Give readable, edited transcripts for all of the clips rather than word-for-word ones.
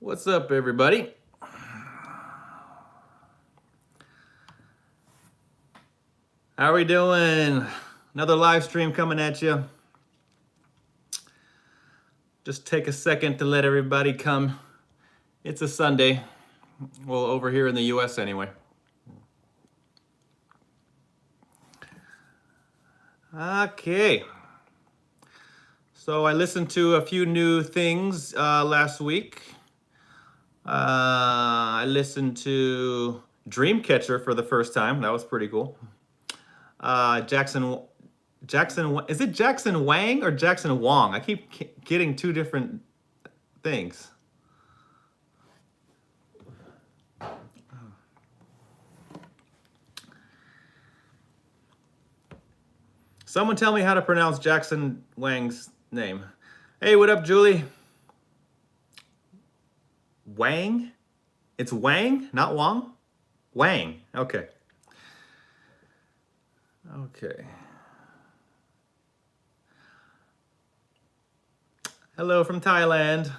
What's up, everybody? How are we doing? Another live stream coming at you. Just take a second to let everybody come. It's a Sunday. Well, over here in the US anyway. Okay. So I listened to a few new things last week. I listened to Dreamcatcher for the first time. That was pretty cool. Jackson, is it Jackson Wang or Jackson Wong? I keep getting two different things. Someone tell me how to pronounce Jackson Wang's name. Hey, what up, Julie? Wang? It's Wang, not Wong? Wang, okay. Okay. Hello from Thailand.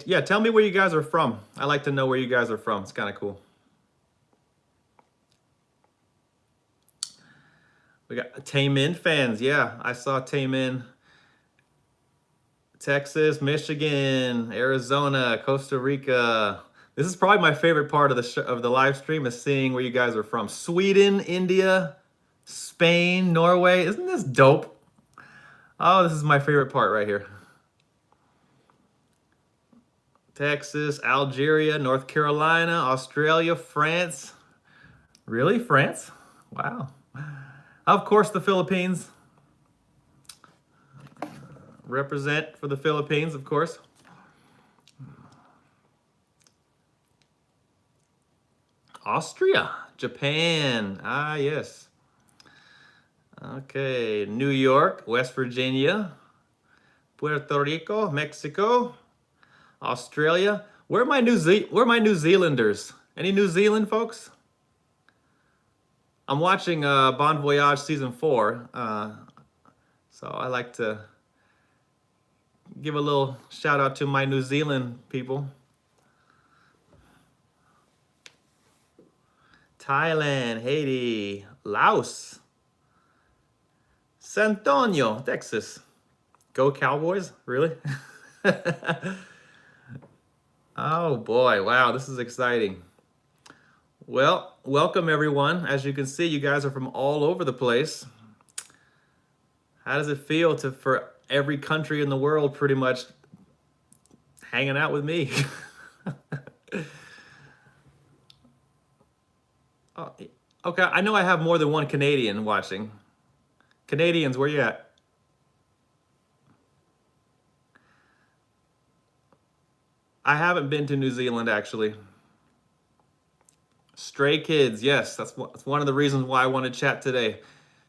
Yeah, tell me where you guys are from. I like to know where you guys are from. It's kind of cool. We got Taemin fans. Yeah, I saw Taemin. Texas, Michigan, Arizona, Costa Rica. This is probably my favorite part of the live stream is seeing where you guys are from. Sweden, India, Spain, Norway. Isn't this dope? Oh, this is my favorite part right here. Texas, Algeria, North Carolina, Australia, France. Really? France? Wow. Of course, the Philippines. Represent for the Philippines, of course. Austria, Japan. Ah, yes. Okay, New York, West Virginia, Puerto Rico, Mexico, Australia. Where are my New Zealanders? Any New Zealand folks? I'm watching Bon Voyage season 4, so I like to give a little shout out to my New Zealand people. Thailand, Haiti, Laos, San Antonio, Texas. Go Cowboys, really? Oh boy, wow, this is exciting. Well, welcome everyone. As you can see, you guys are from all over the place. How does it feel for every country in the world pretty much hanging out with me? Oh, okay, I know I have more than one Canadian watching. Canadians, where you at? I haven't been to New Zealand actually. Stray Kids, yes, that's one of the reasons why I want to chat today.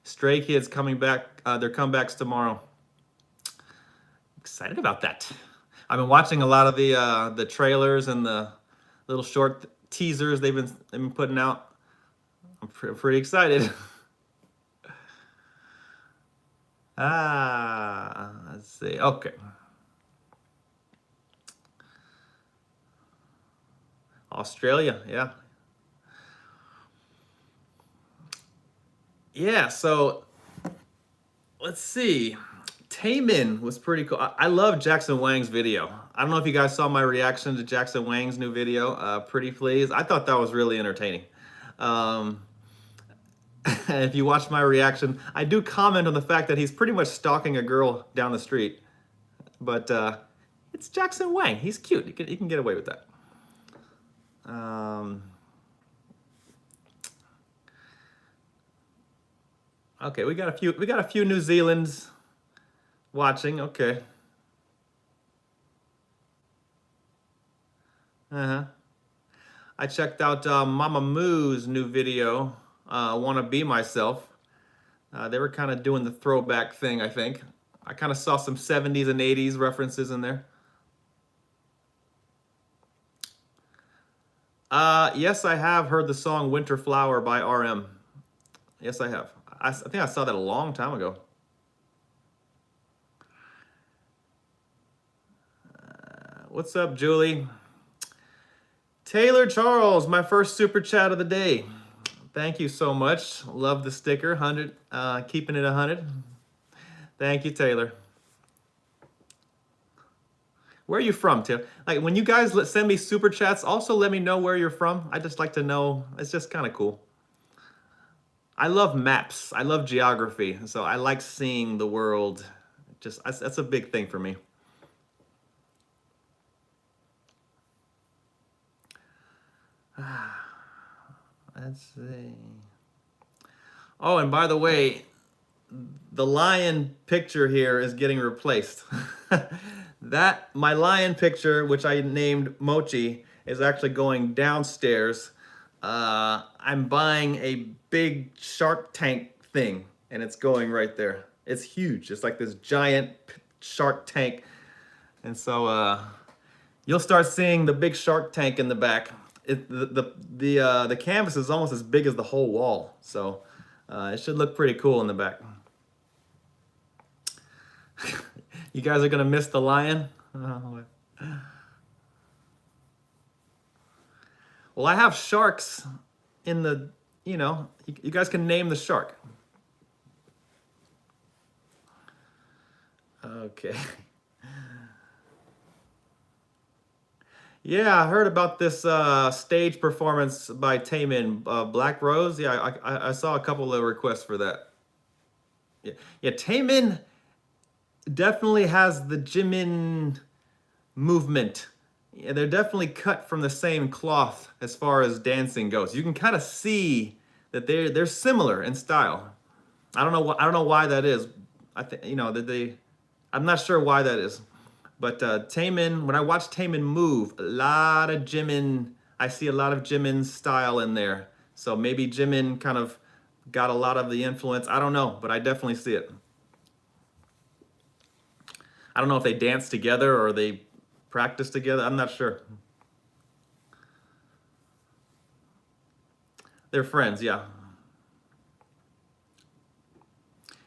Stray Kids coming back, their comebacks tomorrow. Excited about that. I've been watching a lot of the trailers and the little short teasers they've been putting out. I'm pretty excited. Let's see. Okay. Australia, yeah. Yeah, so let's see. Taemin was pretty cool. I love Jackson Wang's video. I don't know if you guys saw my reaction to Jackson Wang's new video, Pretty Please. I thought that was really entertaining. If you watch my reaction, I do comment on the fact that he's pretty much stalking a girl down the street. But it's Jackson Wang. He's cute. He can get away with that. Okay, we got a few New Zealand's watching. Okay. I checked out Mamamoo's new video, Wanna Be Myself. They were kind of doing the throwback thing, I think. I kind of saw some 70s and 80s references in there. Yes, I have heard the song Winter Flower by RM. Yes, I have. I think I saw that a long time ago. What's up, Julie? Taylor Charles, my first super chat of the day. Thank you so much. Love the sticker. 100, keeping it 100. Thank you, Taylor. Where are you from, Taylor? Like, when you guys send me super chats, also let me know where you're from. I just like to know. It's just kind of cool. I love maps. I love geography. So I like seeing the world. That's a big thing for me. Let's see. Oh, and by the way, the lion picture here is getting replaced. My lion picture, which I named Mochi, is actually going downstairs. I'm buying a big Shark Tank thing, and it's going right there. It's huge. It's like this giant Shark Tank. And so you'll start seeing the big Shark Tank in the back. The canvas is almost as big as the whole wall. So it should look pretty cool in the back. You guys are gonna miss the lion? Oh. Well, I have sharks in the, you guys can name the shark. Okay. Yeah, I heard about this stage performance by Taemin, Black Rose. Yeah, I saw a couple of requests for that. Yeah, Taemin definitely has the Jimin movement. Yeah, they're definitely cut from the same cloth as far as dancing goes. You can kind of see that they're similar in style. I don't know why that is. I think I'm not sure why that is. But Taemin, when I watch Taemin move, I see a lot of Jimin's style in there. So maybe Jimin kind of got a lot of the influence. I don't know, but I definitely see it. I don't know if they dance together or they practice together. I'm not sure. They're friends, yeah.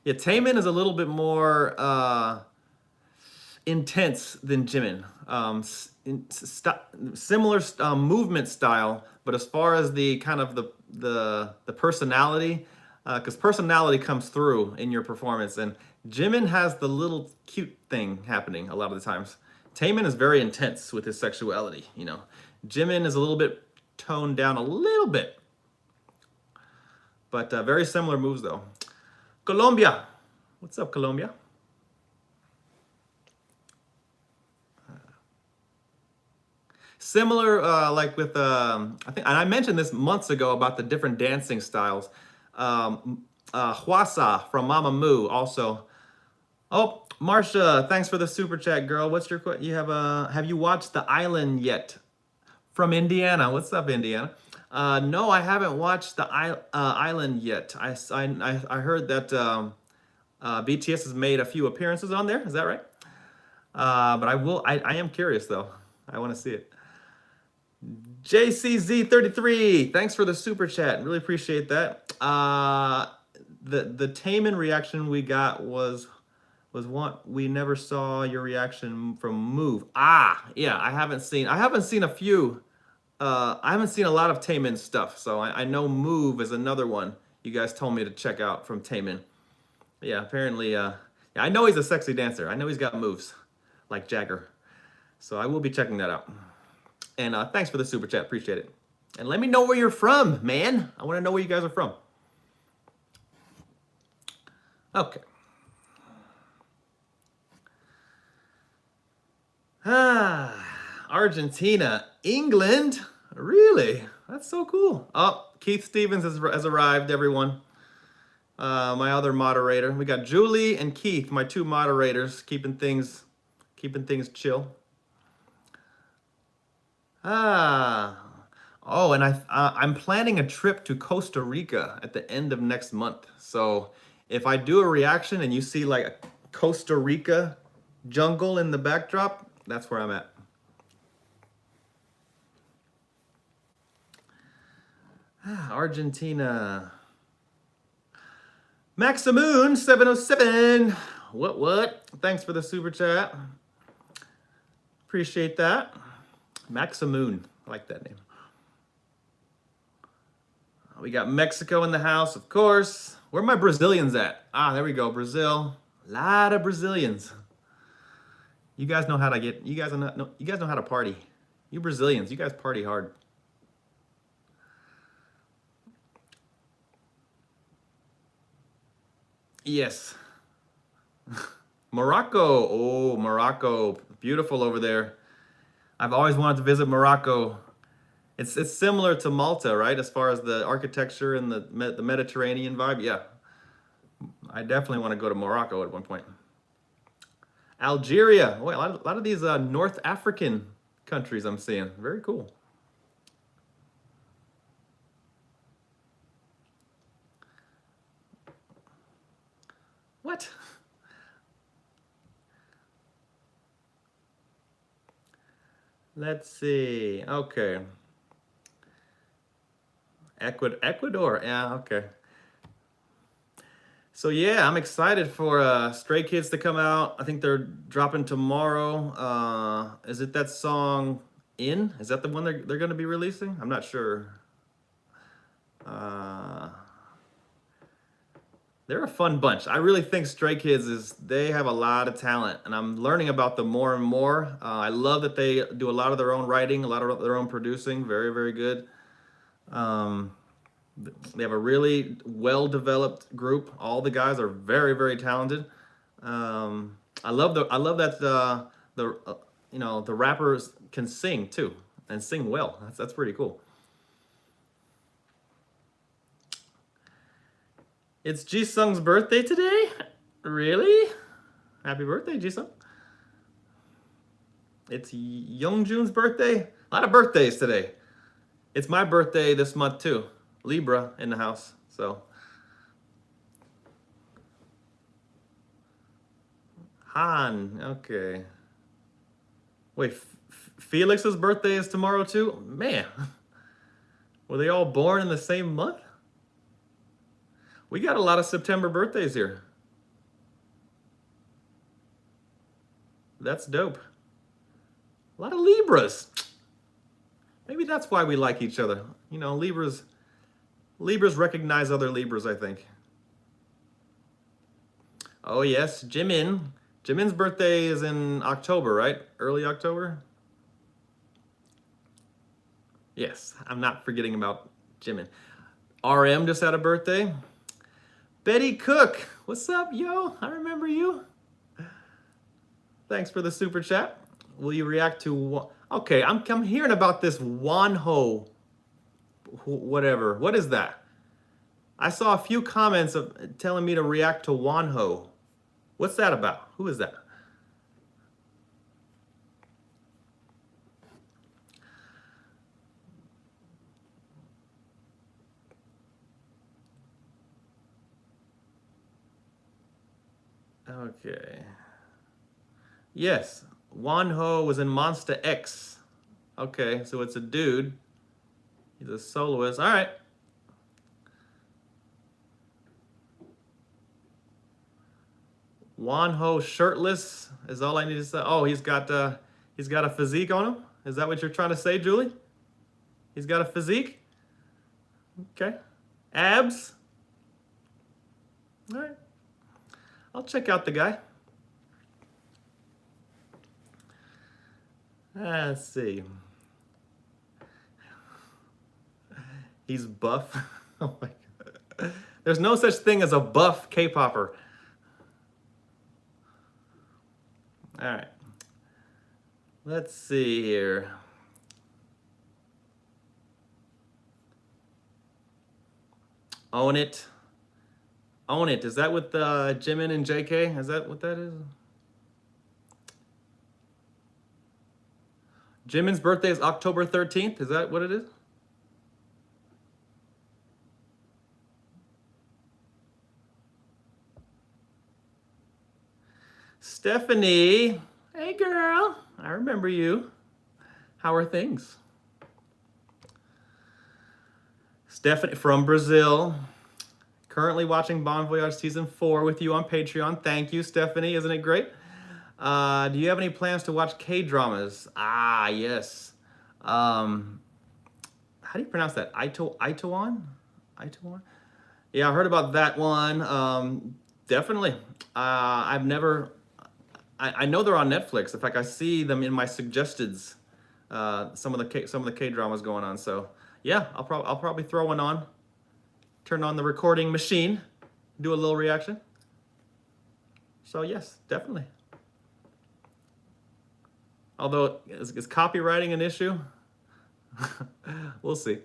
Yeah, Taemin is a little bit more intense than Jimin. Similar movement style, but as far as the kind of the personality, because personality comes through in your performance, and Jimin has the little cute thing happening a lot of the times. Taemin is very intense with his sexuality, Jimin is a little bit toned down a little bit, but very similar moves though. Colombia, what's up, Colombia? Similar, like with, I think, and I mentioned this months ago about the different dancing styles. Hwasa from Mamamoo also. Oh, Marsha, thanks for the super chat, girl. What's your question? Have you watched The Island yet? From Indiana. What's up, Indiana? No, I haven't watched The Island yet. I heard that BTS has made a few appearances on there. Is that right? But I am curious though. I want to see it. JCZ33, thanks for the super chat. Really appreciate that. The Taemin reaction we got was one we never saw your reaction from Move. Yeah, I haven't seen a few. I haven't seen a lot of Taemin stuff, so I know Move is another one you guys told me to check out from Taemin. Yeah, apparently, yeah, I know he's a sexy dancer. I know he's got moves like Jagger, so I will be checking that out. And thanks for the super chat. Appreciate it. And let me know where you're from, man. I want to know where you guys are from. Okay. Argentina, England. Really? That's so cool. Oh, Keith Stevens has arrived, everyone. My other moderator. We got Julie and Keith, my two moderators, keeping things chill. Oh, and I'm planning a trip to Costa Rica at the end of next month. So if I do a reaction and you see like a Costa Rica jungle in the backdrop, that's where I'm at. Argentina. Maximoon 707. What? Thanks for the super chat. Appreciate that. Maximoon. I like that name. We got Mexico in the house, of course. Where are my Brazilians at? Ah, there we go. Brazil. A lot of Brazilians. You guys know how to get. You guys know how to party. You Brazilians, you guys party hard. Yes. Morocco. Oh, Morocco. Beautiful over there. I've always wanted to visit Morocco. It's similar to Malta, right? As far as the architecture and the Mediterranean vibe. Yeah. I definitely want to go to Morocco at one point. Algeria. Boy, a lot of these North African countries I'm seeing. Very cool. What? Let's see. Okay. Ecuador. Yeah, okay. So yeah, I'm excited for Stray Kids to come out. I think they're dropping tomorrow. Is it that song In? Is that the one they're going to be releasing? I'm not sure. They're a fun bunch. I really think Stray Kids they have a lot of talent, and I'm learning about them more and more. I love that they do a lot of their own writing, a lot of their own producing. Very, very good. They have a really well-developed group. All the guys are very, very talented. I love that the rappers can sing too, and sing well. That's pretty cool. It's Jisung's birthday today? Really? Happy birthday, Jisung. It's Youngjoon's birthday? A lot of birthdays today. It's my birthday this month too. Libra in the house, so. Han, okay. Wait, Felix's birthday is tomorrow too? Man, were they all born in the same month? We got a lot of September birthdays here. That's dope. A lot of Libras. Maybe that's why we like each other. You know, Libras recognize other Libras, I think. Oh yes, Jimin. Jimin's birthday is in October, right? Early October? Yes, I'm not forgetting about Jimin. RM just had a birthday. Betty Cook, what's up, yo? I remember you. Thanks for the super chat. Will you react to... Okay, I'm hearing about this Wonho, whatever. What is that? I saw a few comments telling me to react to Wonho. What's that about? Who is that? Okay. Yes, Wonho was in Monster X. Okay, so it's a dude. He's a soloist. All right. Wonho shirtless is all I need to say. Oh, he's got a physique on him. Is that what you're trying to say, Julie? He's got a physique. Okay. Abs. All right. I'll check out the guy. Let's see. He's buff. Oh my God. There's no such thing as a buff K-popper. All right. Let's see here. Own It. Own It. Is that with Jimin and JK? Is that what that is? Jimin's birthday is October 13th. Is that what it is? Stephanie. Hey, girl. I remember you. How are things? Stephanie from Brazil. Currently watching Bon Voyage Season 4 with you on Patreon. Thank you, Stephanie. Isn't it great? Do you have any plans to watch K-dramas? Ah, yes. How do you pronounce that? Itoan? Itoan? Yeah, I heard about that one. Definitely. I've never. I know they're on Netflix. In fact, I see them in my suggesteds. Some of the K dramas going on. So yeah, I'll probably throw one on. Turn on the recording machine, do a little reaction. So yes, definitely. Although is copywriting an issue? We'll see.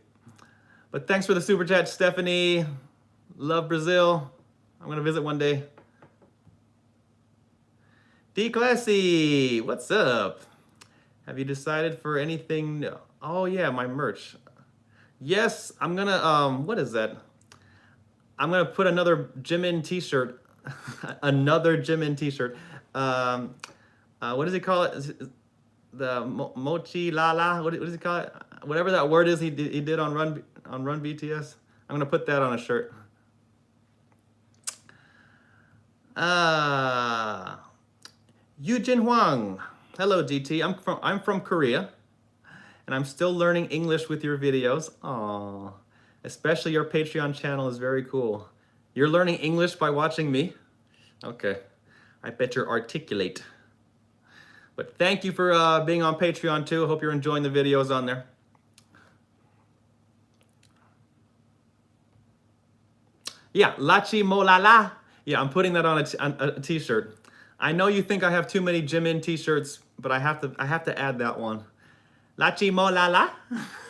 But thanks for the super chat, Stephanie. Love Brazil. I'm gonna visit one day. D Classy, what's up? Have you decided for anything? Oh yeah, my merch. Yes, I'm gonna what is that? I'm gonna put another Jimin t-shirt. Another Jimin t-shirt. What does he call it? The mochi lala. What does he call it? Whatever that word is he did on Run BTS. I'm gonna put that on a shirt. Yujin Wang. Hello GT. I'm from Korea, and I'm still learning English with your videos. Aww. Especially your Patreon channel is very cool. You're learning English by watching me? Okay. I bet you're articulate. But thank you for being on Patreon too. I hope you're enjoying the videos on there. Yeah, Lachi Molala. Yeah, I'm putting that on a t-shirt. I know you think I have too many Jimin t-shirts, but I have to add that one. Lachi Molala.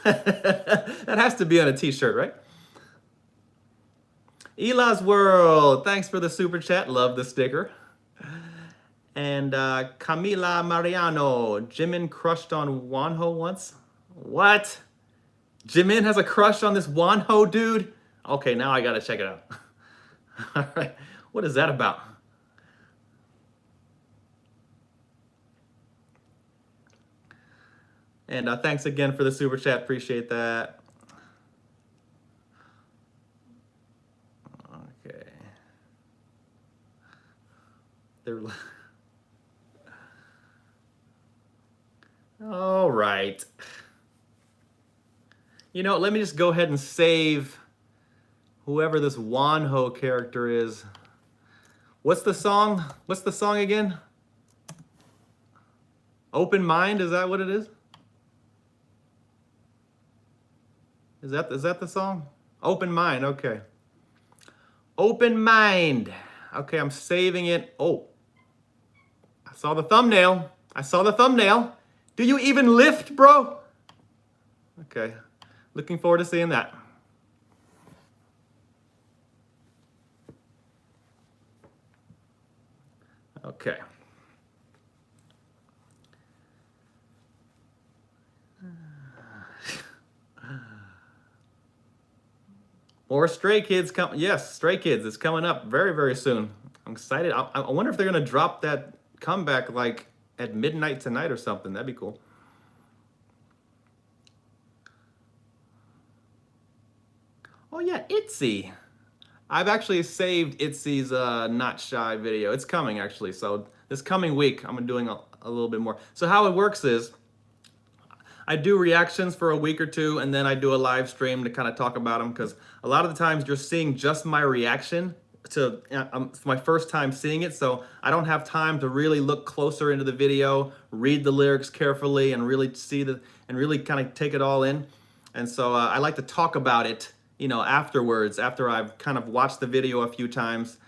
That has to be on a t-shirt, right? Ela's World. Thanks for the super chat. Love the sticker. And Camila Mariano. Jimin crushed on Wonho once. What? Jimin has a crush on this Wonho dude? Okay, now I gotta check it out. All right. What is that about? And thanks again for the super chat. Appreciate that. Okay. All right. You know, let me just go ahead and save whoever this Wonho character is. What's the song? What's the song again? Open Mind, is that what it is? Is that the song? Open Mind, okay. Open Mind. Okay, I'm saving it. Oh, I saw the thumbnail. I saw the thumbnail. Do you even lift, bro? Okay, looking forward to seeing that. Okay. Or Stray Kids come. Yes, Stray Kids is coming up very, very soon. I'm excited. I wonder if they're gonna drop that comeback like at midnight tonight or something. That'd be cool. Oh yeah, ITZY. I've actually saved ITZY's Not Shy video. It's coming actually. So this coming week, I'm doing a little bit more. So how it works is, I do reactions for a week or two, and then I do a live stream to kind of talk about them, because a lot of the times you're seeing just my reaction to it's my first time seeing it, so I don't have time to really look closer into the video, read the lyrics carefully, and really really kind of take it all in. And so I like to talk about it, you know, afterwards, after I've kind of watched the video a few times.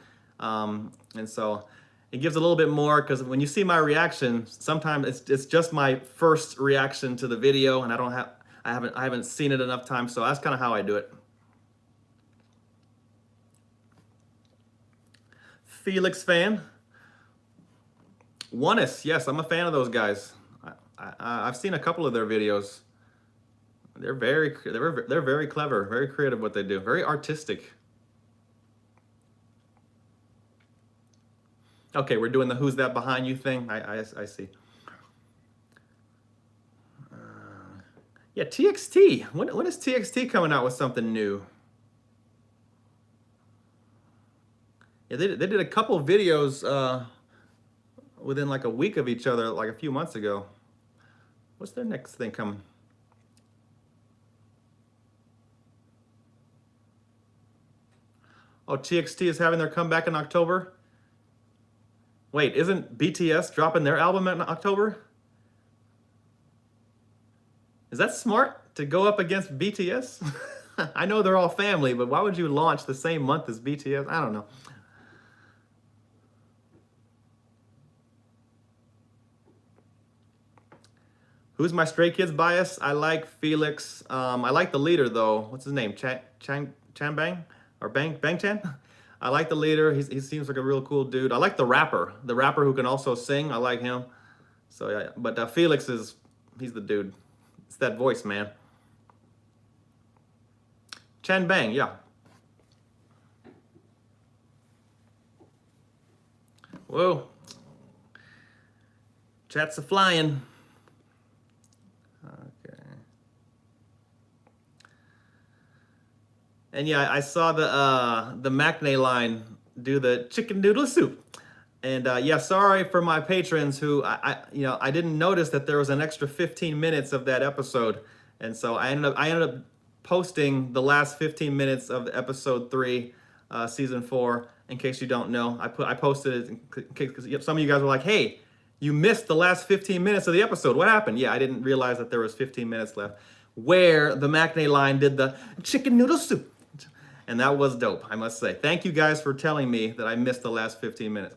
And so it gives a little bit more, because when you see my reaction, sometimes it's just my first reaction to the video, and I haven't seen it enough times, so that's kind of how I do it. Felix fan. Oneness, yes, I'm a fan of those guys. I've seen a couple of their videos. They're very clever, very creative what they do, very artistic. Okay, we're doing the who's that behind you thing. I see. Yeah, TXT. When is TXT coming out with something new? Yeah, they did a couple of videos within like a week of each other, like a few months ago. What's their next thing coming? Oh, TXT is having their comeback in October. Wait, isn't BTS dropping their album in October? Is that smart to go up against BTS? I know they're all family, but why would you launch the same month as BTS? I don't know. Who's my Stray Kids bias? I like Felix. I like the leader though. What's his name? Chan Bang? Or Bang Chan? I like the leader. He seems like a real cool dude. I like the rapper who can also sing. I like him. So yeah, but Felix he's the dude. It's that voice, man. Chan Bang, yeah. Whoa. Chat's a flying. Okay. And yeah, I saw the Maknae line do the chicken noodle soup. And yeah, sorry for my patrons who I didn't notice that there was an extra 15 minutes of that episode. And so I ended up posting the last 15 minutes of episode 3, season 4. In case you don't know, I posted it because some of you guys were like, "Hey, you missed the last 15 minutes of the episode. What happened?" Yeah, I didn't realize that there was 15 minutes left, where the Maknae line did the chicken noodle soup, and that was dope, I must say. Thank you guys for telling me that I missed the last 15 minutes.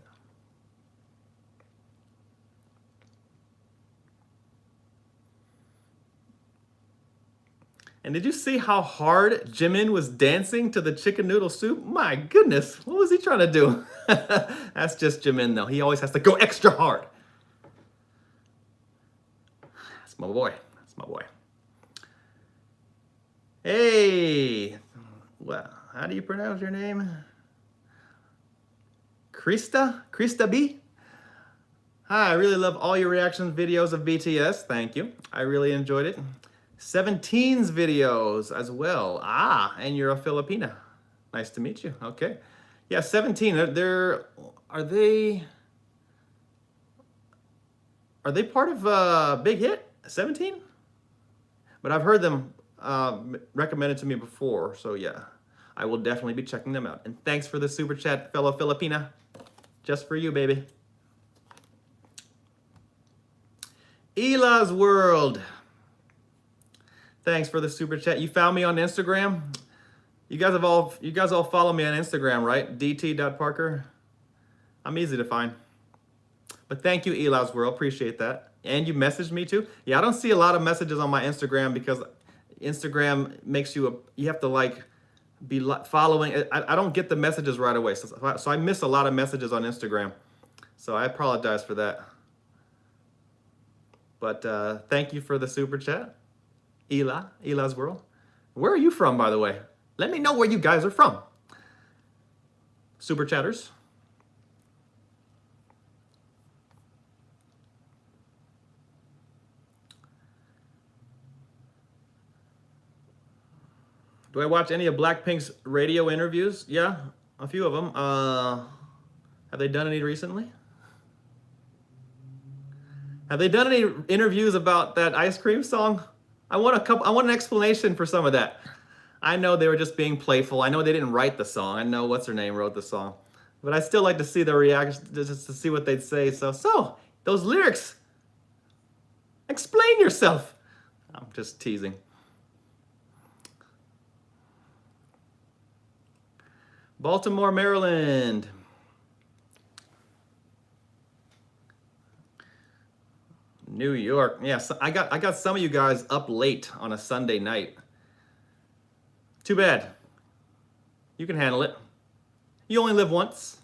And did you see how hard Jimin was dancing to the chicken noodle soup? My goodness, what was he trying to do? That's just Jimin though. He always has to go extra hard. That's my boy. That's my boy. Hey, well, how do you pronounce your name? Krista B? Hi, I really love all your reaction videos of BTS. Thank you. I really enjoyed it. 17's videos as well. Ah, and you're a Filipina. Nice to meet you. Okay. Yeah, 17. Are they part of Big Hit? 17? But I've heard them recommended to me before, so yeah. I will definitely be checking them out. And thanks for the super chat, fellow Filipina. Just for you, baby. Ela's World. Thanks for the super chat. You found me on Instagram? You guys all follow me on Instagram, right? dt.parker. I'm easy to find. But thank you, Ela's World. Appreciate that. And you messaged me too? Yeah, I don't see a lot of messages on my Instagram because Instagram makes you have to like be following. I don't get the messages right away. So I miss a lot of messages on Instagram. So I apologize for that. But thank you for the super chat. Ela's World. Where are you from, by the way? Let me know where you guys are from. Super chatters. Do I watch any of Blackpink's radio interviews? Yeah, a few of them. Have they done any recently? Have they done any interviews about that ice cream song? I want an explanation for some of that. I know they were just being playful. I know they didn't write the song. I know what's her name wrote the song. But I still like to see their reaction, just to see what they'd say. So, those lyrics. Explain yourself. I'm just teasing. Baltimore, Maryland. New York. Yeah, so I got some of you guys up late on a Sunday night. Too bad. You can handle it. You only live once.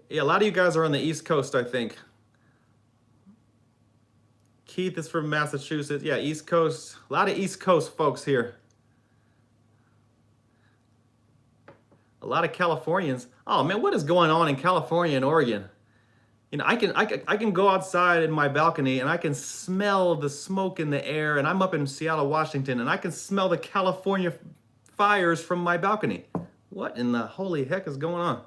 Yeah, a lot of you guys are on the East Coast, I think. Keith is from Massachusetts. Yeah, East Coast. A lot of East Coast folks here. A lot of Californians. Oh man, what is going on in California and Oregon? You know, I can go outside in my balcony and I can smell the smoke in the air, and I'm up in Seattle, Washington, and I can smell the California fires from my balcony. What in the holy heck is going on?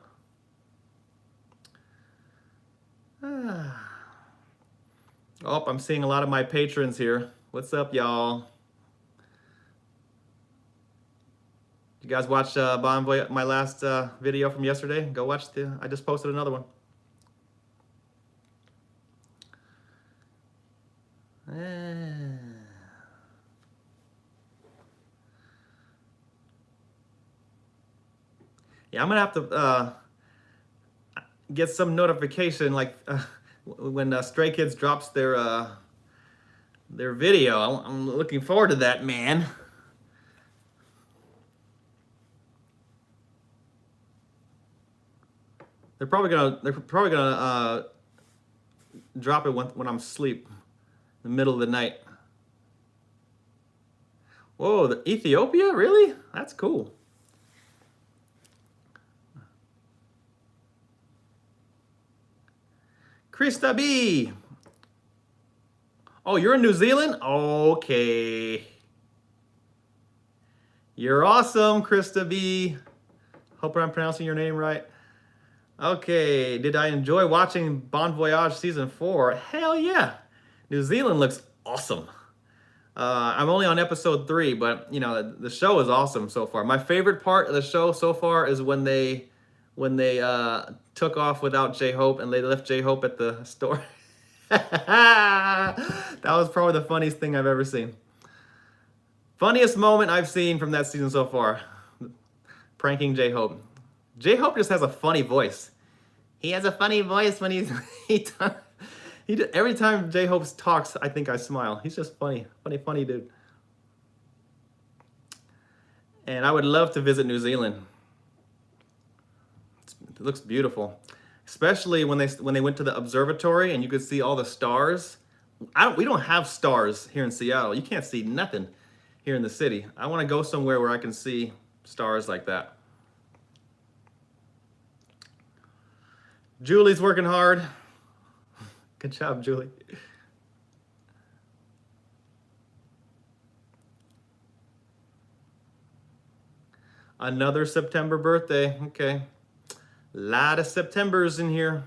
Oh, I'm seeing a lot of my patrons here. What's up, y'all? You guys watch my last video from yesterday? Go watch I just posted another one. Yeah, I'm gonna have to get some notification like when Stray Kids drops their video. I'm looking forward to that, man. They're probably gonna drop it when I'm asleep, in the middle of the night. Whoa, Ethiopia? Really? That's cool. Krista B. Oh, you're in New Zealand? Okay. You're awesome, Krista B. Hope I'm pronouncing your name right. Okay, did I enjoy watching Bon Voyage Season 4? Hell yeah. New Zealand looks awesome. I'm only on episode 3, but you know, the show is awesome so far. My favorite part of the show so far is when they took off without J-Hope and they left J-Hope at the store. That was probably the funniest thing I've ever seen. Funniest moment I've seen from that season so far. Pranking J-Hope. J-Hope just has a funny voice. He has a funny voice when every time J-Hope talks, I think I smile. He's just funny dude. And I would love to visit New Zealand. It looks beautiful, especially when they went to the observatory and you could see all the stars. We don't have stars here in Seattle. You can't see nothing here in the city. I want to go somewhere where I can see stars like that. Julie's working hard. Good job, Julie. Another September birthday. Okay. A lot of Septembers in here.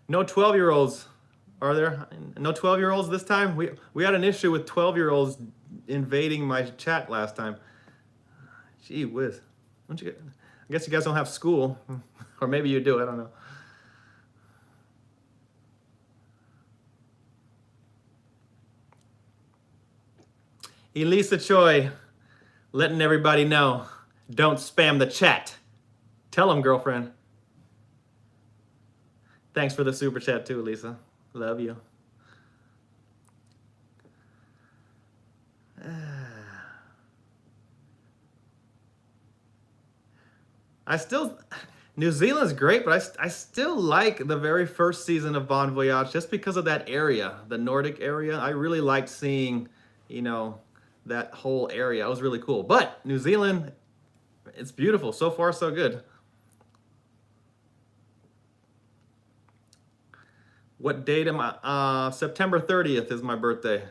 No 12-year-olds. Are there? No 12-year-olds this time? We had an issue with 12-year-olds invading my chat last time. Gee whiz. I guess you guys don't have school. Or maybe you do, I don't know. Elisa Choi, letting everybody know, don't spam the chat. Tell them, girlfriend. Thanks for the super chat too, Elisa. Love you. New Zealand's great, but I still like the very first season of Bon Voyage just because of that area, the Nordic area. I really liked seeing, you know, that whole area. It was really cool. But New Zealand, it's beautiful. So far, so good. What date am I? September 30th is my birthday.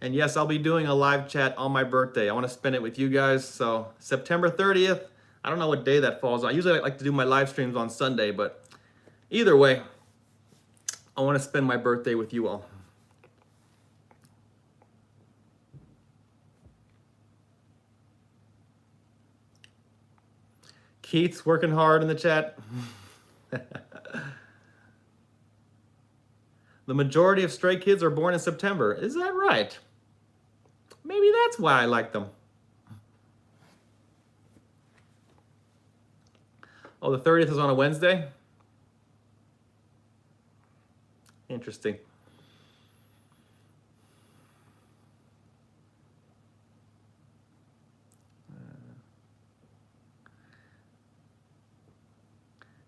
And yes, I'll be doing a live chat on my birthday. I want to spend it with you guys. So September 30th, I don't know what day that falls on. I usually like to do my live streams on Sunday, but either way, I want to spend my birthday with you all. Keith's working hard in the chat. The majority of Stray Kids are born in September. Is that right? Maybe that's why I like them. Oh, the 30th is on a Wednesday? Interesting.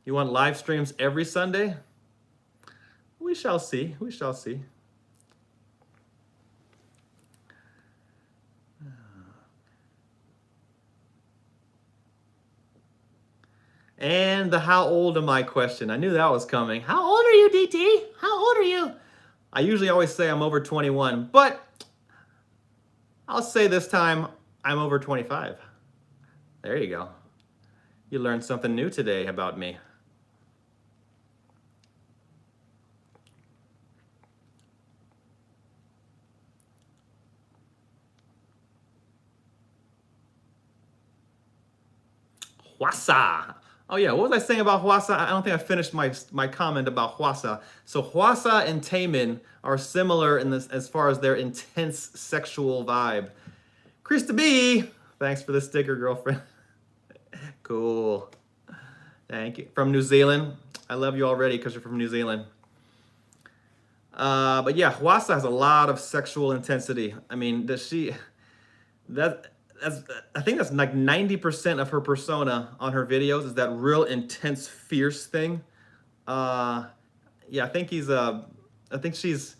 You want live streams every Sunday? We shall see. We shall see. And the how old am I question. I knew that was coming. How old are you, DT? How old are you? I usually always say I'm over 21, but I'll say this time I'm over 25. There you go. You learned something new today about me. Hwasa. Oh yeah, what was I saying about Hwasa? I don't think I finished my comment about Hwasa. So Hwasa and Taemin are similar in this as far as their intense sexual vibe. Krista B, thanks for the sticker, girlfriend. Cool. Thank you. From New Zealand. I love you already because you're from New Zealand. But yeah, Hwasa has a lot of sexual intensity. I mean, does she? That's I think that's like 90% of her persona on her videos is that real intense, fierce thing. Yeah, I think I think she's.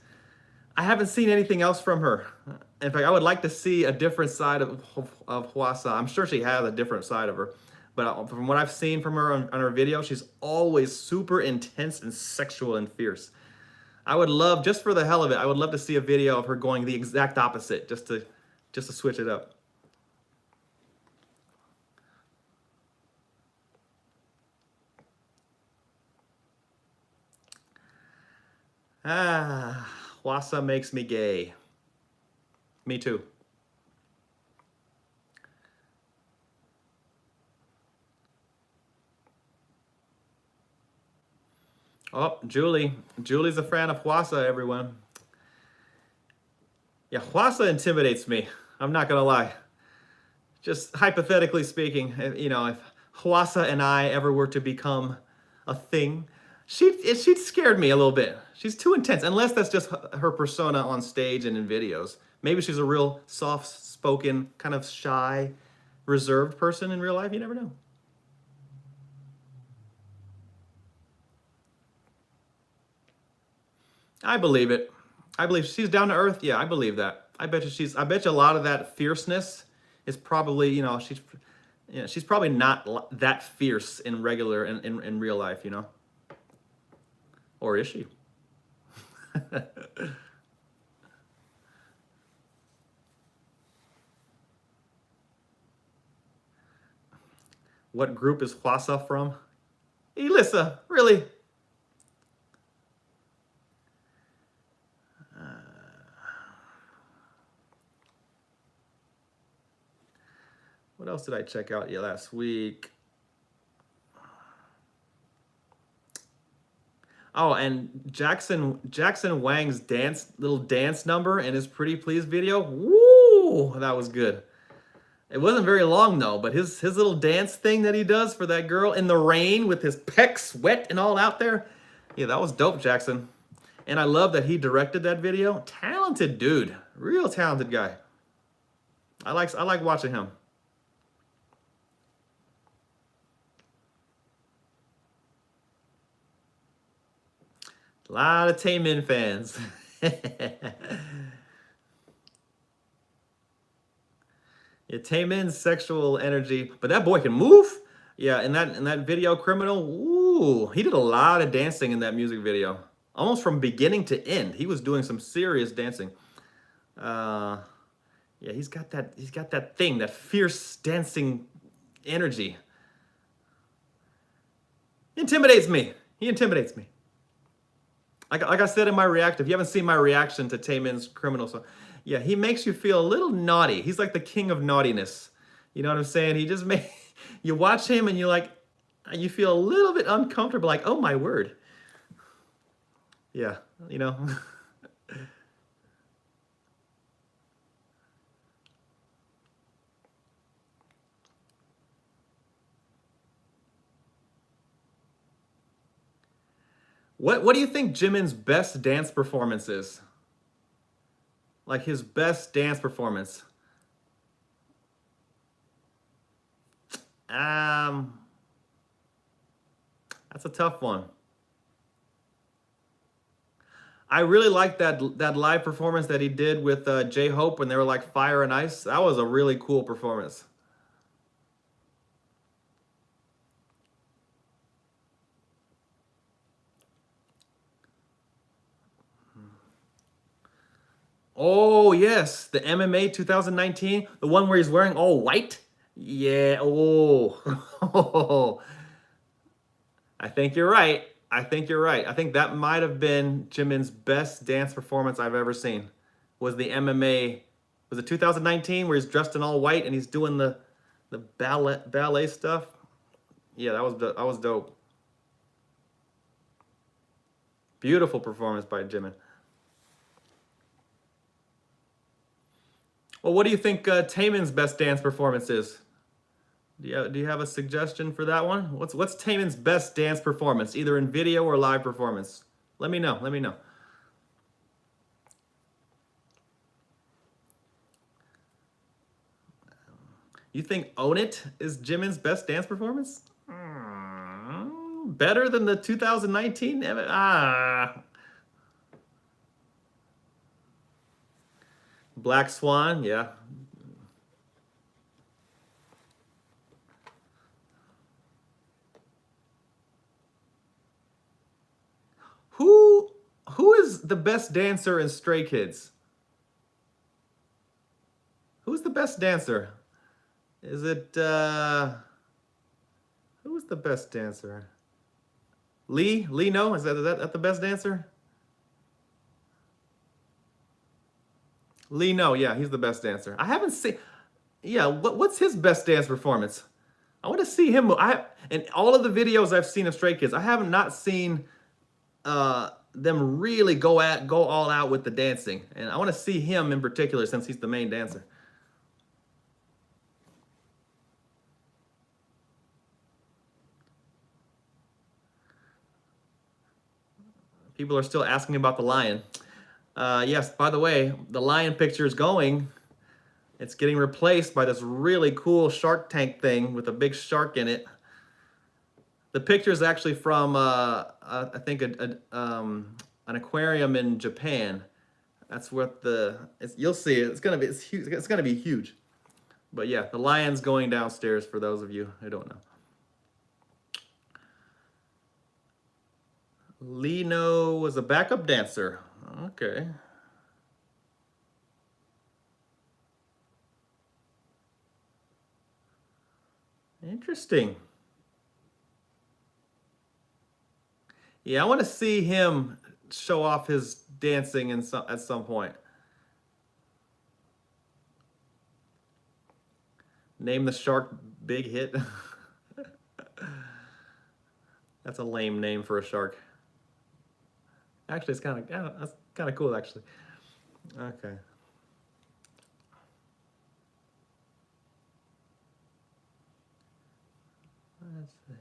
I haven't seen anything else from her. In fact, I would like to see a different side of Hwasa. I'm sure she has a different side of her, but from what I've seen from her on her video, she's always super intense and sexual and fierce. I would love, just for the hell of it, I would love to see a video of her going the exact opposite, just to switch it up. Ah, Hwasa makes me gay. Me too. Oh, Julie. Julie's a fan of Hwasa, everyone. Yeah, Hwasa intimidates me. I'm not gonna lie. Just hypothetically speaking, you know, if Hwasa and I ever were to become a thing, she'd scared me a little bit. She's too intense, unless that's just her persona on stage and in videos. Maybe she's a real soft-spoken, kind of shy, reserved person in real life. You never know. I believe it. I believe she's down to earth. Yeah, I believe that. I bet you a lot of that fierceness is probably, you know, she's probably not that fierce in regular in real life, you know. Or is she? What group is Hwasa from? Elissa, really? What else did I check out last week? Oh, and Jackson Wang's little dance number in his Pretty Please video. Woo, that was good. It wasn't very long though, but his little dance thing that he does for that girl in the rain with his pecs wet and all out there. Yeah, that was dope, Jackson. And I love that he directed that video. Talented dude, real talented guy. I like watching him. A lot of Taemin fans. Yeah, Taemin's sexual energy, but that boy can move. Yeah, in that video, Criminal. Ooh, he did a lot of dancing in that music video, almost from beginning to end. He was doing some serious dancing. Yeah, he's got that thing, that fierce dancing energy. He intimidates me. He intimidates me. Like I said in my react, if you haven't seen my reaction to Taemin's Criminal song, yeah, he makes you feel a little naughty. He's like the king of naughtiness. You know what I'm saying? He just make you watch him and you feel a little bit uncomfortable, like, oh my word. Yeah, you know. What do you think Jimin's best dance performance is? Like his best dance performance? Um, that's a tough one. I really liked that live performance that he did with J-Hope when they were like Fire and Ice. That was a really cool performance. Oh, yes, the MMA 2019, the one where he's wearing all white. Yeah. Oh, I think you're right. I think you're right. I think that might have been Jimin's best dance performance I've ever seen. Was the MMA? Was it 2019 where he's dressed in all white and he's doing the ballet stuff? Yeah, that was dope. Beautiful performance by Jimin. Well, what do you think Taemin's best dance performance is? Do you have a suggestion for that one? What's Taemin's best dance performance, either in video or live performance? Let me know. Let me know. You think "Own It" is Jimin's best dance performance? Better than the 2019? Black Swan, yeah. Who who is the best dancer in Stray Kids? Who's the best dancer? Is it who's the best dancer? Lee? No, is that the best dancer? Lee? No, yeah, he's the best dancer. I haven't seen. Yeah, what's his best dance performance? I want to see him. In all of the videos I've seen of Stray Kids, I have not seen them really go all out with the dancing, and I want to see him in particular since he's the main dancer. People are still asking about the lion. Yes, by the way, the lion picture is going. It's getting replaced by this really cool Shark Tank thing with a big shark in it. The picture is actually from, I think, an aquarium in Japan. That's what you'll see it. It's huge. It's gonna be huge. But yeah, the lion's going downstairs for those of you who don't know. Lino was a backup dancer. Okay. Interesting. Yeah, I want to see him show off his dancing at some point. Name the shark Big Hit. That's a lame name for a shark. Actually, it's that's kind of cool, actually. Okay. Let's see.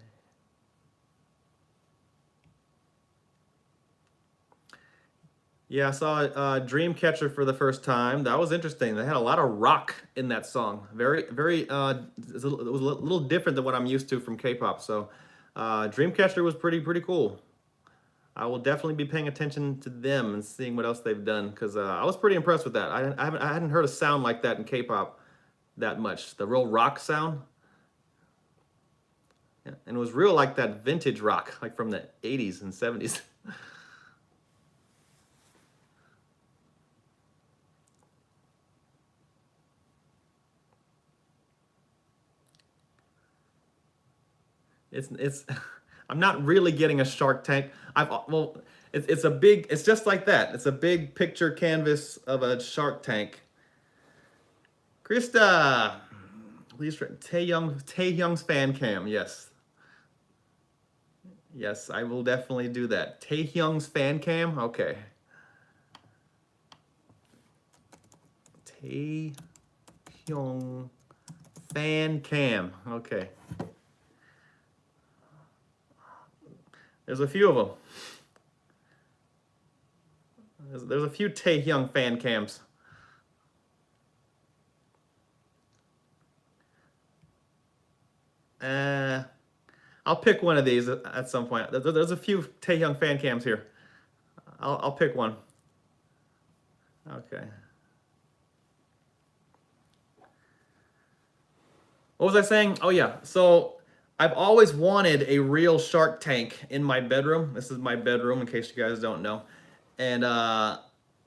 Yeah, I saw Dreamcatcher for the first time. That was interesting. They had a lot of rock in that song. Very, it was a little different than what I'm used to from K-pop. So, Dreamcatcher was pretty cool. I will definitely be paying attention to them and seeing what else they've done because I was pretty impressed with that. I hadn't heard a sound like that in K-pop that much. The real rock sound. Yeah, and it was real like that vintage rock, like from the 80s and 70s. It's I'm not really getting a Shark Tank. It's just like that. It's a big picture canvas of a Shark Tank. Krista, please Taehyung's fan cam. Yes. Yes, I will definitely do that. Taehyung's fan cam. Okay. Taehyung fan cam. Okay. There's a few of them. There's a few Taehyung fan cams. I'll pick one of these at some point. There's a few Taehyung fan cams here. I'll pick one. Okay. What was I saying? Oh yeah. So I've always wanted a real Shark Tank in my bedroom. This is my bedroom, in case you guys don't know. And I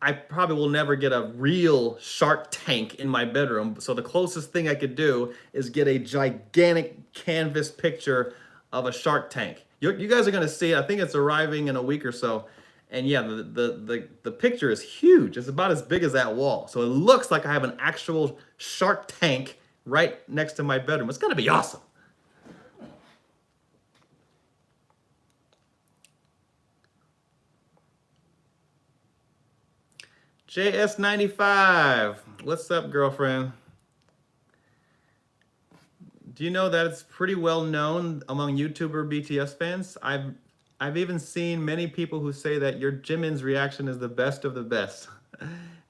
I probably will never get a real Shark Tank in my bedroom. So the closest thing I could do is get a gigantic canvas picture of a Shark Tank. You guys are gonna see it. I think it's arriving in a week or so. And yeah, the picture is huge. It's about as big as that wall. So it looks like I have an actual Shark Tank right next to my bedroom. It's gonna be awesome. JS95, what's up, girlfriend? Do you know that it's pretty well known among YouTuber BTS fans? I've even seen many people who say that your Jimin's reaction is the best of the best.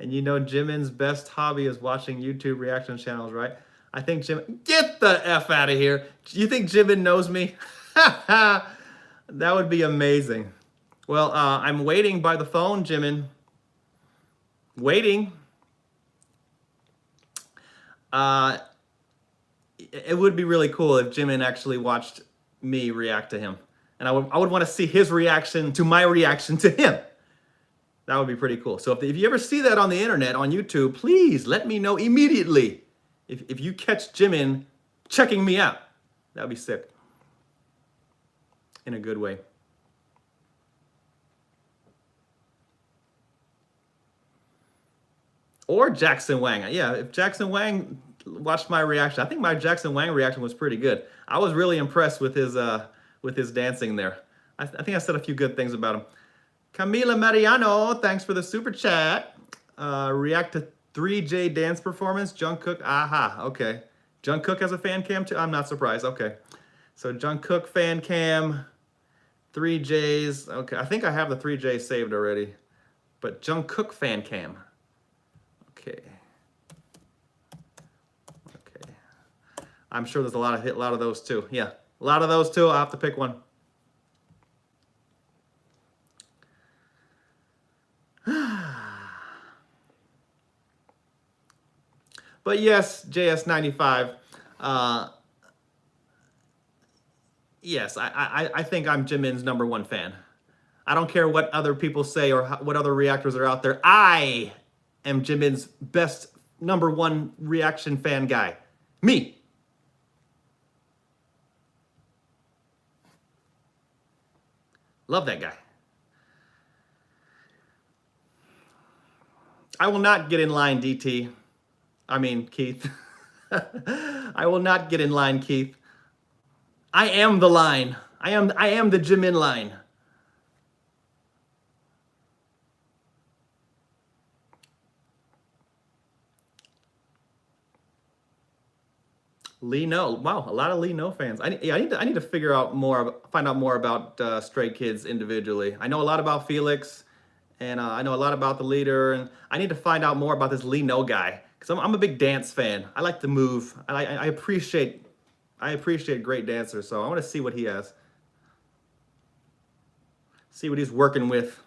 And you know Jimin's best hobby is watching YouTube reaction channels, right? I think Jimin, get the F out of here. You think Jimin knows me? That would be amazing. Well, I'm waiting by the phone, Jimin. Waiting. It would be really cool if Jimin actually watched me react to him. And I would want to see his reaction to my reaction to him. That would be pretty cool. So if you ever see that on the internet, on YouTube, please let me know immediately. If you catch Jimin checking me out, that would be sick. In a good way. Or Jackson Wang. Yeah, if Jackson Wang watched my reaction, I think my Jackson Wang reaction was pretty good. I was really impressed with his dancing there. I think I said a few good things about him. Camila Mariano, thanks for the super chat. React to 3J dance performance. Jungkook, aha, okay. Jungkook has a fan cam too? I'm not surprised, okay. So Jungkook fan cam, 3Js, okay. I think I have the 3Js saved already. But Jungkook fan cam. Okay. Okay. I'm sure there's a lot of those too. Yeah, a lot of those too. I'll have to pick one. But yes, JS95. Yes, I think I'm Jimin's #1 fan. I don't care what other people say or what other reactors are out there. I am Jimin's best #1 reaction fan guy. Me. Love that guy. I will not get in line, DT. I mean, Keith. I will not get in line, Keith. I am the line. I am the Jimin line. Lee No. Wow, a lot of Lee No fans. I need to figure out more, find out more about Stray Kids individually. I know a lot about Felix, and I know a lot about the leader, and I need to find out more about this Lee No guy because I'm a big dance fan. I like to move. I appreciate great dancers, so I want to see what he has. See what he's working with.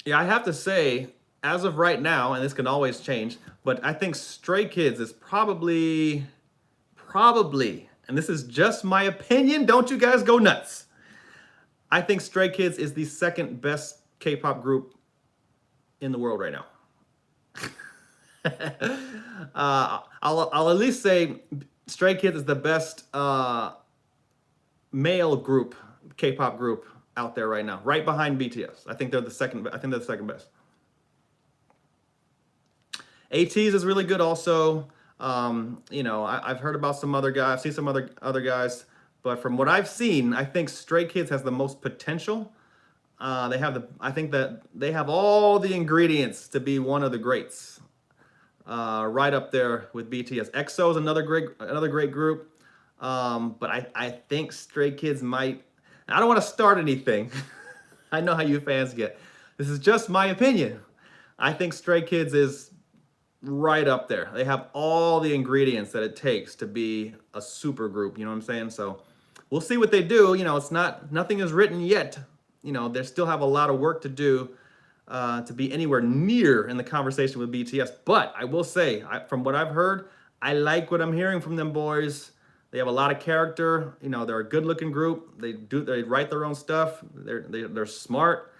Yeah, I have to say, as of right now, and this can always change, but I think Stray Kids is probably, and this is just my opinion, don't you guys go nuts. I think Stray Kids is the second best K-pop group in the world right now. I'll at least say Stray Kids is the best male group, K-pop group out there right now, right behind BTS. I think they're the second. I think they're the second best. ATEEZ is really good also. You know, I've heard about some other guys. I've seen some other guys, but from what I've seen, I think Stray Kids has the most potential. I think that they have all the ingredients to be one of the greats. Right up there with BTS. EXO is another great group. But I think Stray Kids might. I don't want to start anything. I know how you fans get. This is just my opinion. I think Stray Kids is right up there. They have all the ingredients that it takes to be a super group. You know what I'm saying? So we'll see what they do. You know, nothing is written yet. You know, they still have a lot of work to do to be anywhere near in the conversation with BTS. But I will say, from what I've heard, I like what I'm hearing from them boys. They have a lot of character. You know, they're a good-looking group. They write their own stuff. They're smart.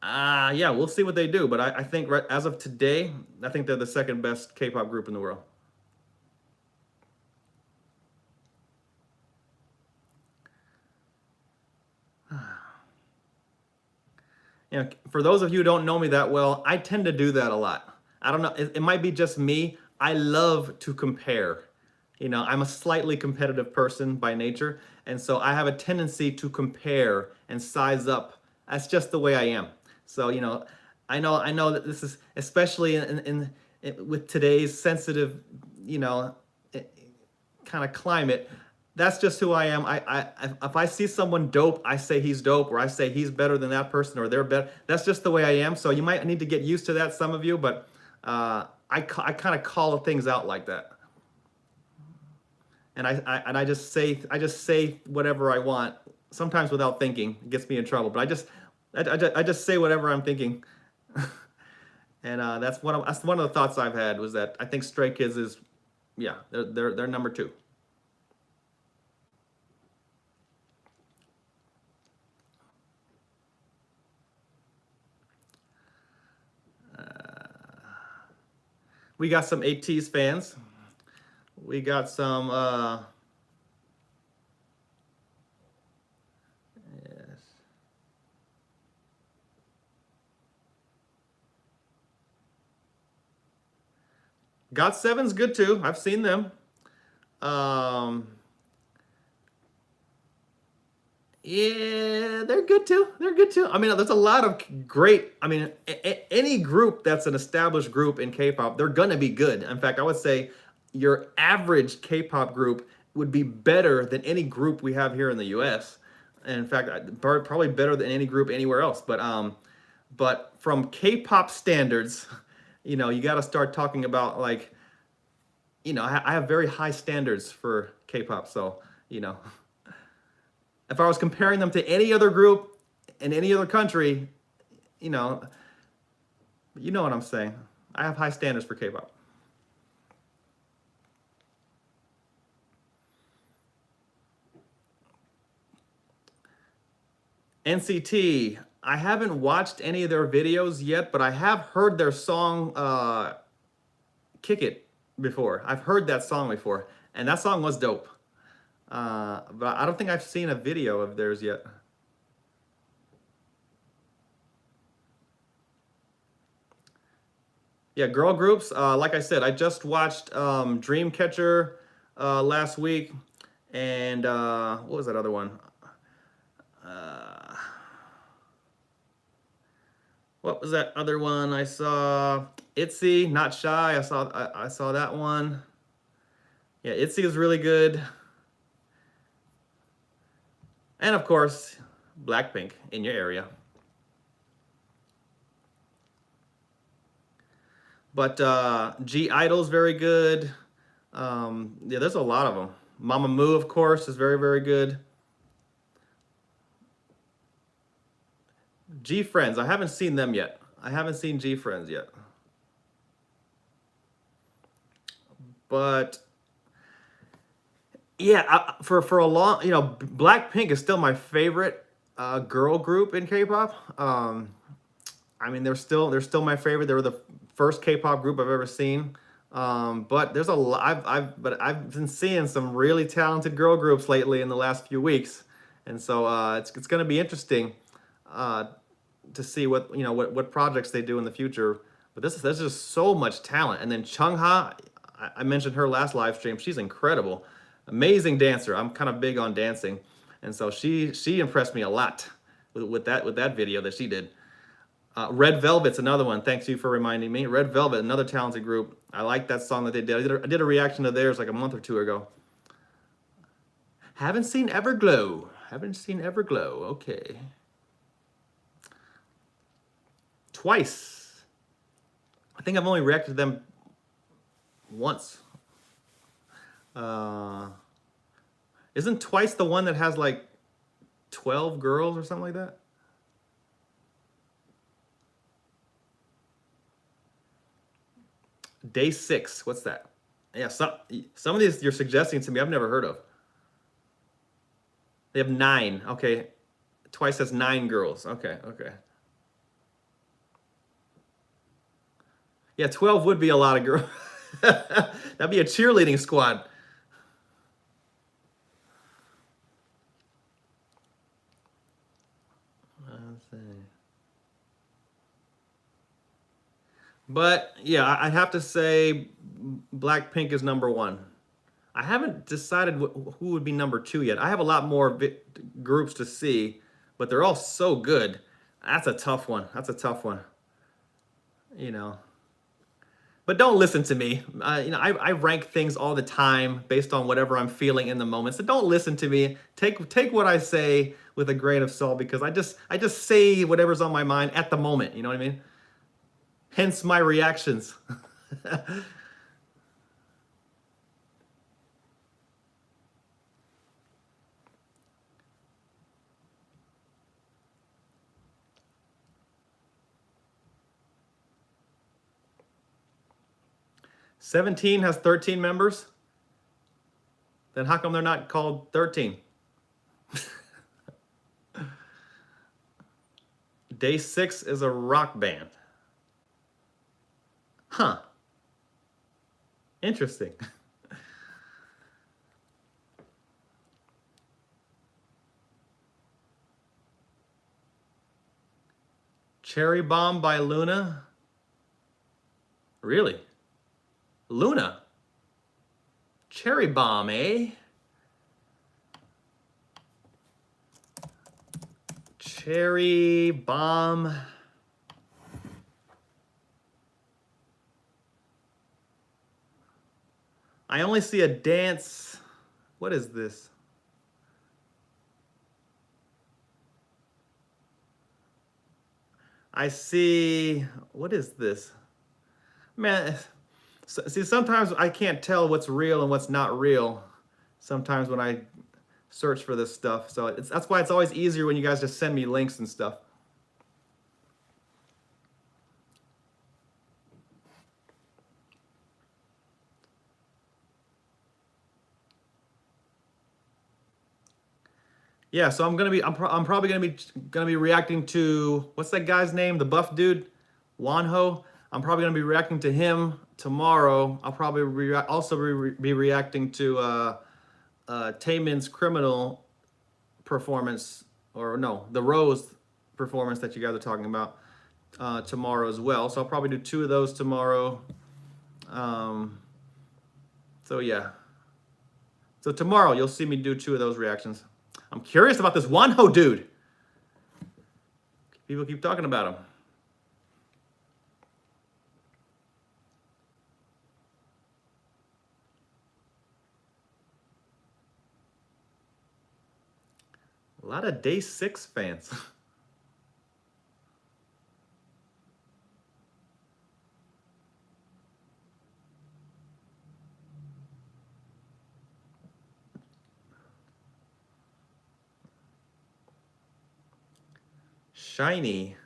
Yeah, we'll see what they do. But I think right as of today, I think they're the second best K-pop group in the world. You know, for those of you who don't know me that well, I tend to do that a lot. I don't know, it might be just me. I love to compare. You know, I'm a slightly competitive person by nature, and so I have a tendency to compare and size up. That's just the way I am. So, you know, I know that this is especially with today's sensitive, you know, kind of climate. That's just who I am. If I see someone dope, I say he's dope, or I say he's better than that person, or they're better. That's just the way I am. So you might need to get used to that, some of you, but I kind of call things out like that, and I just say whatever I want, sometimes without thinking. It gets me in trouble, but I just say whatever I'm thinking, and that's one of the thoughts I've had, was that I think Stray Kids is, yeah, they're number two. We got some ATEEZ fans. We got some, yes. GOT7's good too. I've seen them. Um, yeah, they're good too. They're good too. I mean, there's a lot of great. I mean, any group that's an established group in K-pop, they're gonna be good. In fact, I would say your average K-pop group would be better than any group we have here in the U.S. And in fact, probably better than any group anywhere else. But from K-pop standards, you know, you got to start talking about, like, you know, I have very high standards for K-pop. So, you know, if I was comparing them to any other group in any other country, you know what I'm saying. I have high standards for K-pop. NCT, I haven't watched any of their videos yet, but I have heard their song Kick It before. I've heard that song before, and that song was dope. But I don't think I've seen a video of theirs yet. Yeah, girl groups. Like I said, I just watched Dreamcatcher last week, and what was that other one? Uh, what was that other one I saw? ITZY, Not Shy. I saw that one. Yeah, ITZY is really good, and of course, Blackpink in your area. But G Idol's very good. Yeah, there's a lot of them. Mamamoo, of course, is very, very good. G Friends, I haven't seen them yet. I haven't seen G Friends yet. But yeah, for a long, you know, Blackpink is still my favorite girl group in K-pop. I mean, they're still my favorite. They were the first K-pop group I've ever seen. But there's a lot. I've been seeing some really talented girl groups lately in the last few weeks, and so it's gonna be interesting to see what projects they do in the future. But there's just so much talent. And then Chungha, I mentioned her last live stream. She's incredible, amazing dancer. I'm kind of big on dancing, and so she impressed me a lot with that video that she did. Red Velvet's another one. Thanks you for reminding me. Red Velvet, another talented group. I like that song that they did. I did a reaction to theirs like a month or two ago. Haven't seen Everglow. Haven't seen Everglow. Okay. Twice. I think I've only reacted to them once. Isn't Twice the one that has like 12 girls or something like that? Day 6. What's that? Yeah, some of these you're suggesting to me I've never heard of. They have 9. Okay. Twice has 9 girls. Okay, okay. Yeah, 12 would be a lot of girls. That'd be a cheerleading squad. Let's see. But yeah, I'd have to say Blackpink is number 1. I haven't decided who would be number 2 yet. I have a lot more groups to see, but they're all so good. That's a tough one. That's a tough one. You know. But don't listen to me. I rank things all the time based on whatever I'm feeling in the moment. So don't listen to me. Take what I say with a grain of salt because I just say whatever's on my mind at the moment. You know what I mean? Hence my reactions. 17 has 13 members. Then how come they're not called 13? Day 6 is a rock band. Huh. Interesting. Cherry Bomb by Luna. Really? Luna. Cherry Bomb, eh? Cherry Bomb. I only see a dance. What is this? I see. What is this? Man, see, sometimes I can't tell what's real and what's not real. Sometimes when I search for this stuff. So that's why it's always easier when you guys just send me links and stuff. Yeah, so I'm probably gonna be reacting to what's that guy's name? The buff dude, Wonho. I'm probably gonna be reacting to him tomorrow. I'll probably also be reacting to Taemin's criminal performance, or no, the Rose performance that you guys are talking about tomorrow as well. So I'll probably do 2 of those tomorrow. So yeah. So tomorrow you'll see me do 2 of those reactions. I'm curious about this Wonho dude. People keep talking about him. A lot of Day 6 fans. Shiny.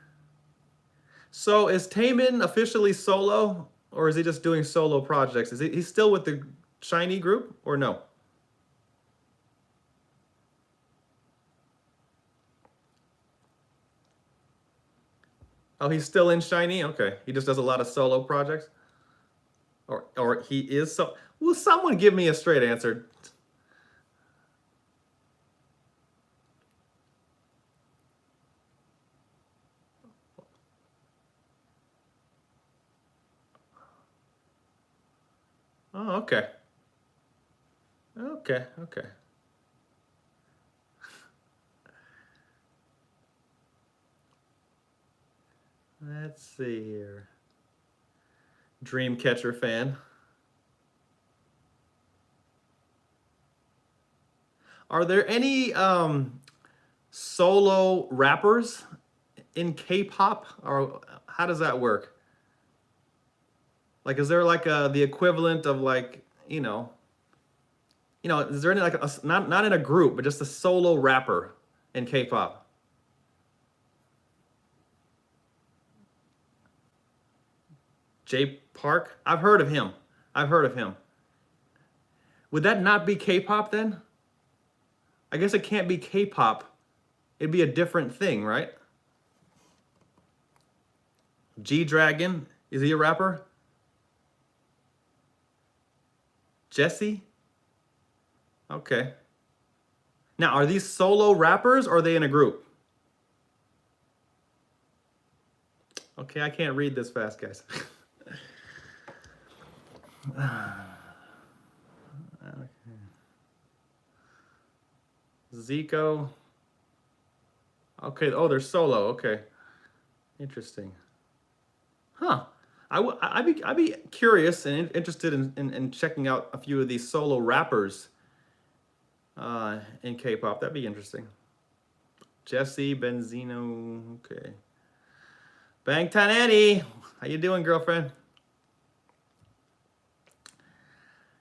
So is Taemin officially solo, or is he just doing solo projects? He's still with the Shiny group, or no? Oh, he's still in Shiny? Okay. He just does a lot of solo projects? Or he is so. Will someone give me a straight answer? Oh, okay. Okay, okay. Let's see here. Dreamcatcher fan. Are there any solo rappers in K-pop, or how does that work? Like, is there like the equivalent of like, is there any like not in a group, but just a solo rapper in K-pop? Jay Park? I've heard of him. I've heard of him. Would that not be K-pop then? I guess it can't be K-pop. It'd be a different thing, right? G-Dragon, is he a rapper? Jesse? Okay. Now, are these solo rappers or are they in a group? Okay, I can't read this fast, guys. Zico. Okay, oh, they're solo. Okay. Interesting. Huh. I'd be curious and interested in checking out a few of these solo rappers in K-pop. That'd be interesting. Jesse Benzino. Okay. Bangtan Annie. How you doing, girlfriend?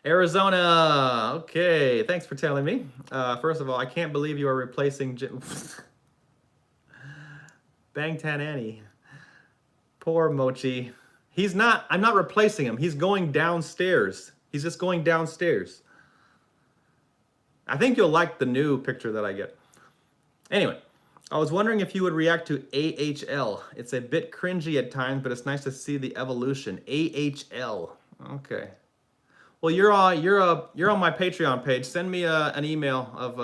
Arizona. Okay. Thanks for telling me. First of all, I can't believe you are replacing Bangtan Annie. Poor Mochi. I'm not replacing him. He's going downstairs. He's just going downstairs. I think you'll like the new picture that I get. Anyway, I was wondering if you would react to AHL. It's a bit cringy at times, but it's nice to see the evolution. AHL. Okay. Well, you're on my Patreon page. Send me an email of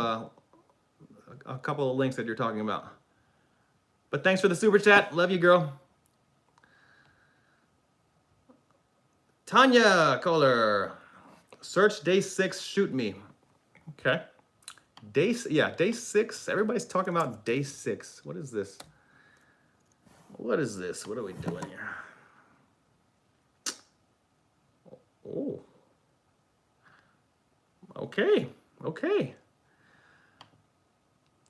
a couple of links that you're talking about. But thanks for the super chat. Love you, girl. Tanya Kohler. Search day 6, shoot me. Okay. Day 6. Everybody's talking about day 6. What is this? What is this? What are we doing here? Oh. Okay. Okay.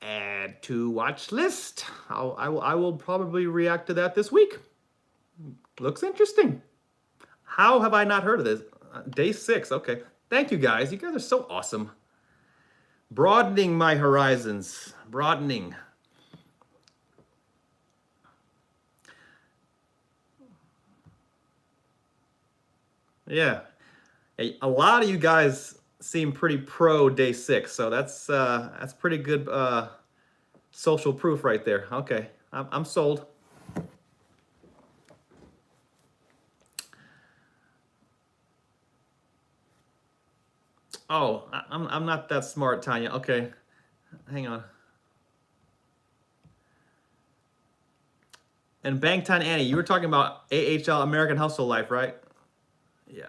Add to watch list. I will probably react to that this week. Looks interesting. How have I not heard of this? Day 6. Okay. Thank you, guys. You guys are so awesome. Broadening my horizons. Broadening. Yeah. A lot of you guys seem pretty pro day 6, so that's pretty good social proof right there. Okay. I'm sold. Oh, I'm not that smart, Tanya. Okay, hang on. And Bangtan Annie, you were talking about AHL, American Hustle Life, right? Yeah.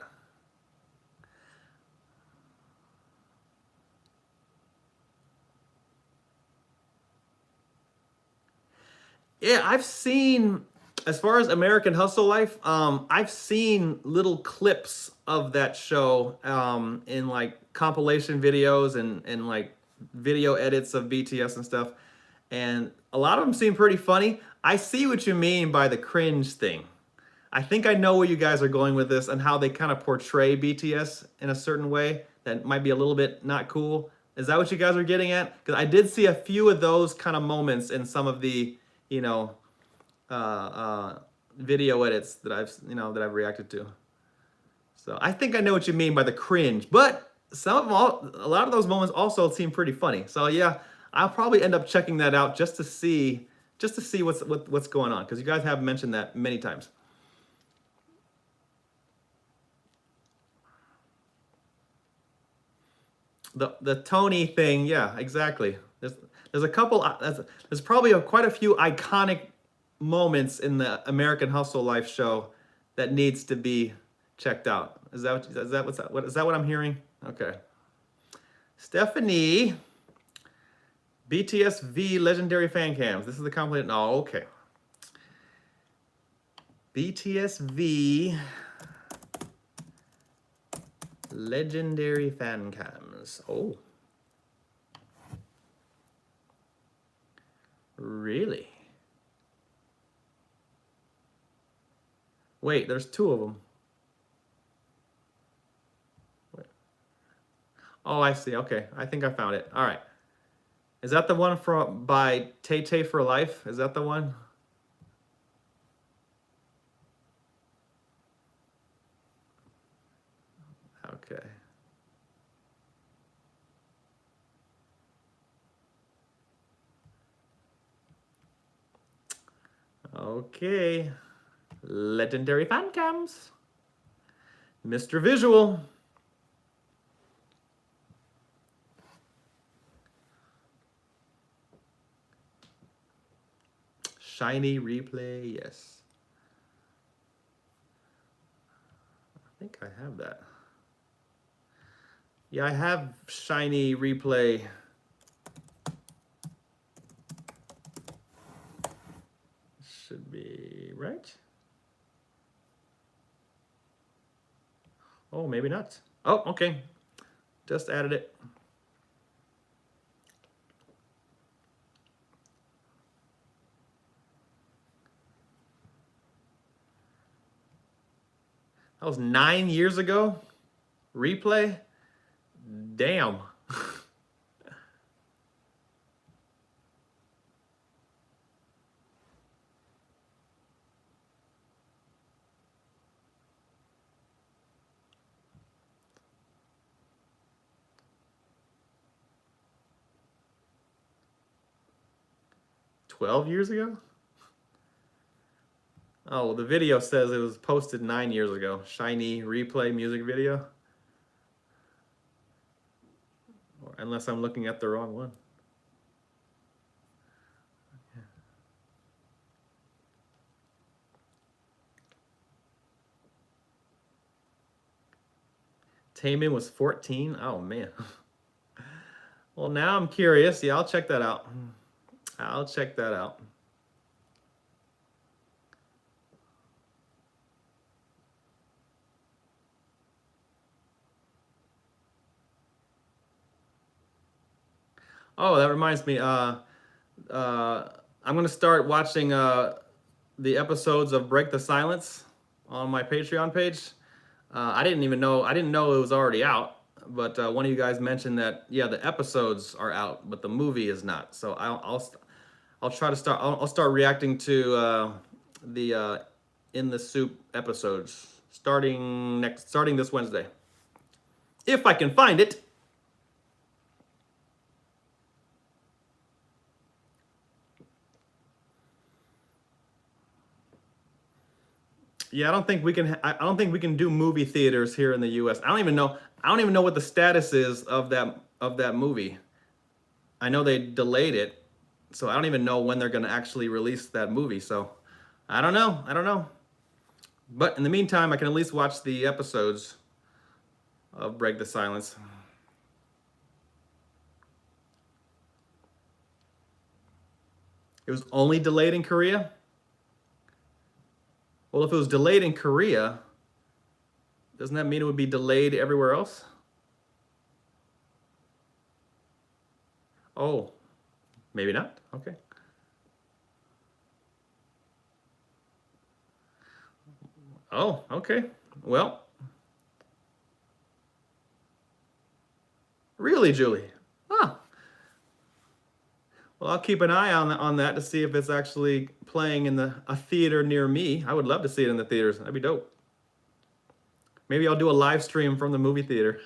Yeah, I've seen, as far as American Hustle Life, I've seen little clips of that show in like compilation videos and like video edits of BTS and stuff. And a lot of them seem pretty funny. I see what you mean by the cringe thing. I think I know where you guys are going with this and how they kind of portray BTS in a certain way that might be a little bit not cool. Is that what you guys are getting at? Because I did see a few of those kind of moments in some of the, you know, video edits that I've reacted to. So I think I know what you mean by the cringe, but a lot of those moments also seem pretty funny. So yeah, I'll probably end up checking that out just to see what's going on, because you guys have mentioned that many times. The Tony thing, yeah, exactly. There's a couple. There's probably quite a few iconic moments in the American Hustle Life show that needs to be checked out. Is that what I'm hearing? Okay. Stephanie, BTS V Legendary Fan Cams. This is the complete. Oh, okay. BTS V Legendary Fan Cams. Oh. Really? Wait, there's 2 of them. Wait. Oh, I see. Okay, I think I found it. All right. Is that the one by Tay for Life? Is that the one? Okay. Okay. Legendary fan cams. Mr. Visual. Shiny replay, yes. I think I have that. Yeah, I have shiny replay. Should be right. Oh, maybe not. Oh, okay. Just added it. That was 9 years ago. Replay? Damn. 12 years ago? Oh, the video says it was posted 9 years ago. Shiny replay music video. Unless I'm looking at the wrong one. Taemin was 14. Oh, man. Well, now I'm curious. Yeah, I'll check that out. I'll check that out. Oh, that reminds me. I'm gonna start watching the episodes of Break the Silence on my Patreon page. I didn't know it was already out, but one of you guys mentioned that yeah, the episodes are out, but the movie is not. So I'll try to start. I'll start reacting to the In the Soup episodes starting this Wednesday, if I can find it. Yeah, I don't think we can. I don't think we can do movie theaters here in the U.S. I don't even know. I don't even know what the status is of that movie. I know they delayed it, so I don't even know when they're going to actually release that movie. So I don't know. I don't know. But in the meantime, I can at least watch the episodes of Break the Silence. It was only delayed in Korea? Well, if it was delayed in Korea, doesn't that mean it would be delayed everywhere else? Oh, maybe not. Okay. Oh, okay. Well, really, Julie? Huh. Well, I'll keep an eye on that to see if it's actually playing in a theater near me. I would love to see it in the theaters. That'd be dope. Maybe I'll do a live stream from the movie theater.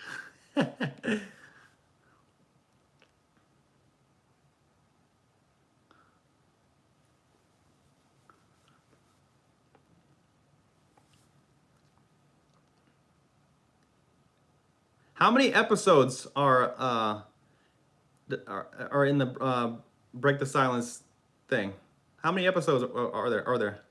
How many episodes are in the Break the Silence thing? How many episodes are there?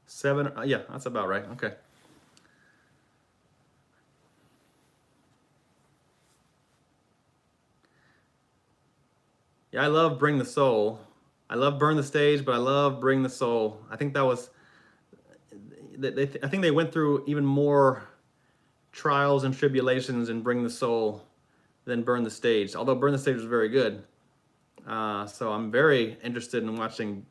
7? Yeah, that's about right. Okay. Yeah, I love Bring the Soul. I love Burn the Stage, but I love Bring the Soul. I think that was. I think they went through even more trials and tribulations in Bring the Soul than Burn the Stage. Although Burn the Stage was very good. So I'm very interested in watching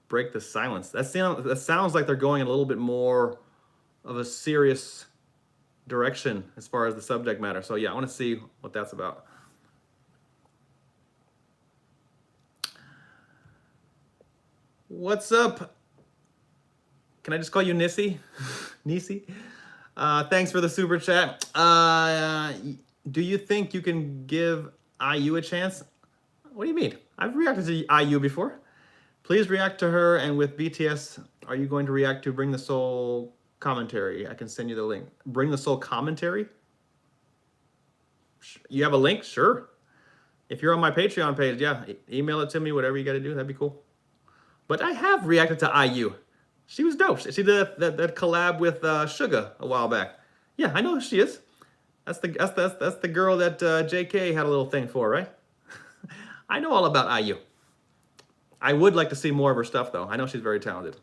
Break the Silence. That sounds like they're going in a little bit more of a serious direction as far as the subject matter. So yeah, I want to see what that's about. What's up? Can I just call you Nissy? Nisi? Thanks for the super chat. Do you think you can give IU a chance? What do you mean? I've reacted to IU before. Please react to her, and with BTS, are you going to react to Bring the Soul commentary? I can send you the link. Bring the Soul commentary? You have a link? Sure. If you're on my Patreon page, yeah, email it to me, whatever you got to do. That'd be cool. But I have reacted to IU. She was dope. She did that collab with Suga a while back. Yeah, I know who she is. That's the girl that JK had a little thing for, right? I know all about IU. I would like to see more of her stuff, though. I know she's very talented.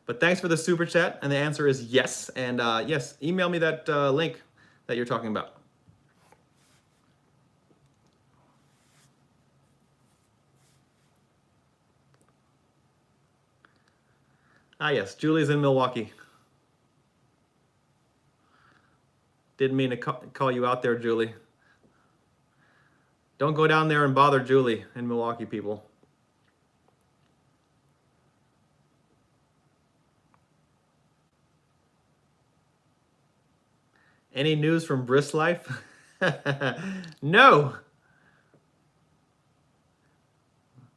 But thanks for the super chat, and the answer is yes. And yes, email me that link that you're talking about. Ah, yes, Julie's in Milwaukee. Didn't mean to call you out there, Julie. Don't go down there and bother Julie in Milwaukee, people. Any news from Briss Life? No.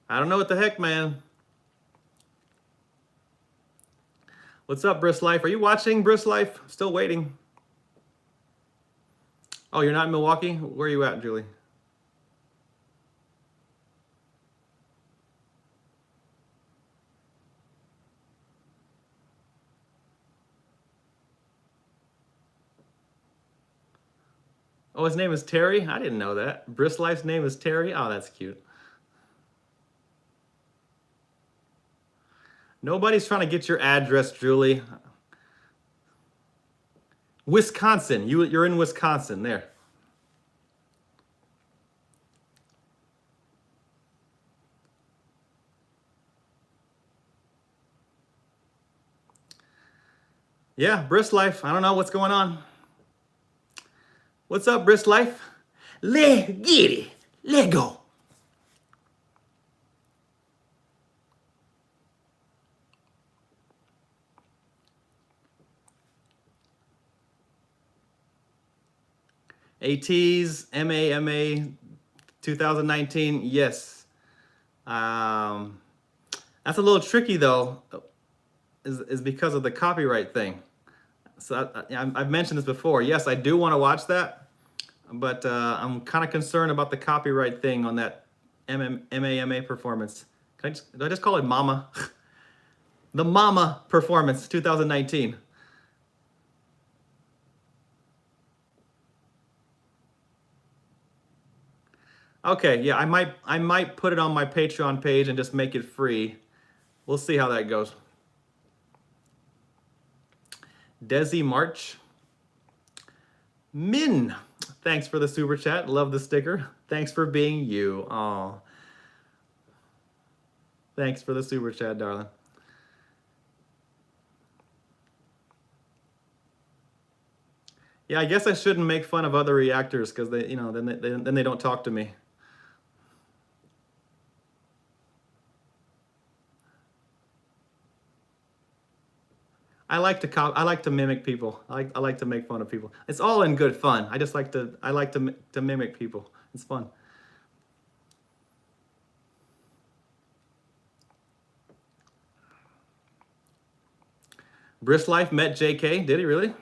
I don't know what the heck, man. What's up, Briss Life? Are you watching Briss Life? Still waiting. Oh, you're not in Milwaukee? Where are you at, Julie? Oh, his name is Terry? I didn't know that. Briss Life's name is Terry? Oh, that's cute. Nobody's trying to get your address, Julie. Wisconsin. You're in Wisconsin. There. Yeah, Briss Life. I don't know what's going on. What's up, Briss Life? Let get it. Let go. ATs, MAMA 2019, yes. That's a little tricky though, is because of the copyright thing. So I've mentioned this before. Yes, I do want to watch that, but I'm kind of concerned about the copyright thing on that MAMA performance. Do I just call it Mama? The Mama performance 2019. Okay, yeah, I might put it on my Patreon page and just make it free. We'll see how that goes. Desi March. Min, thanks for the super chat. Love the sticker. Thanks for being you. Aw. Thanks for the super chat, darling. Yeah, I guess I shouldn't make fun of other reactors because they, then they don't talk to me. I like to mimic people. I like to make fun of people. It's all in good fun. I like to mimic people. It's fun. Briss Life met JK. Did he really?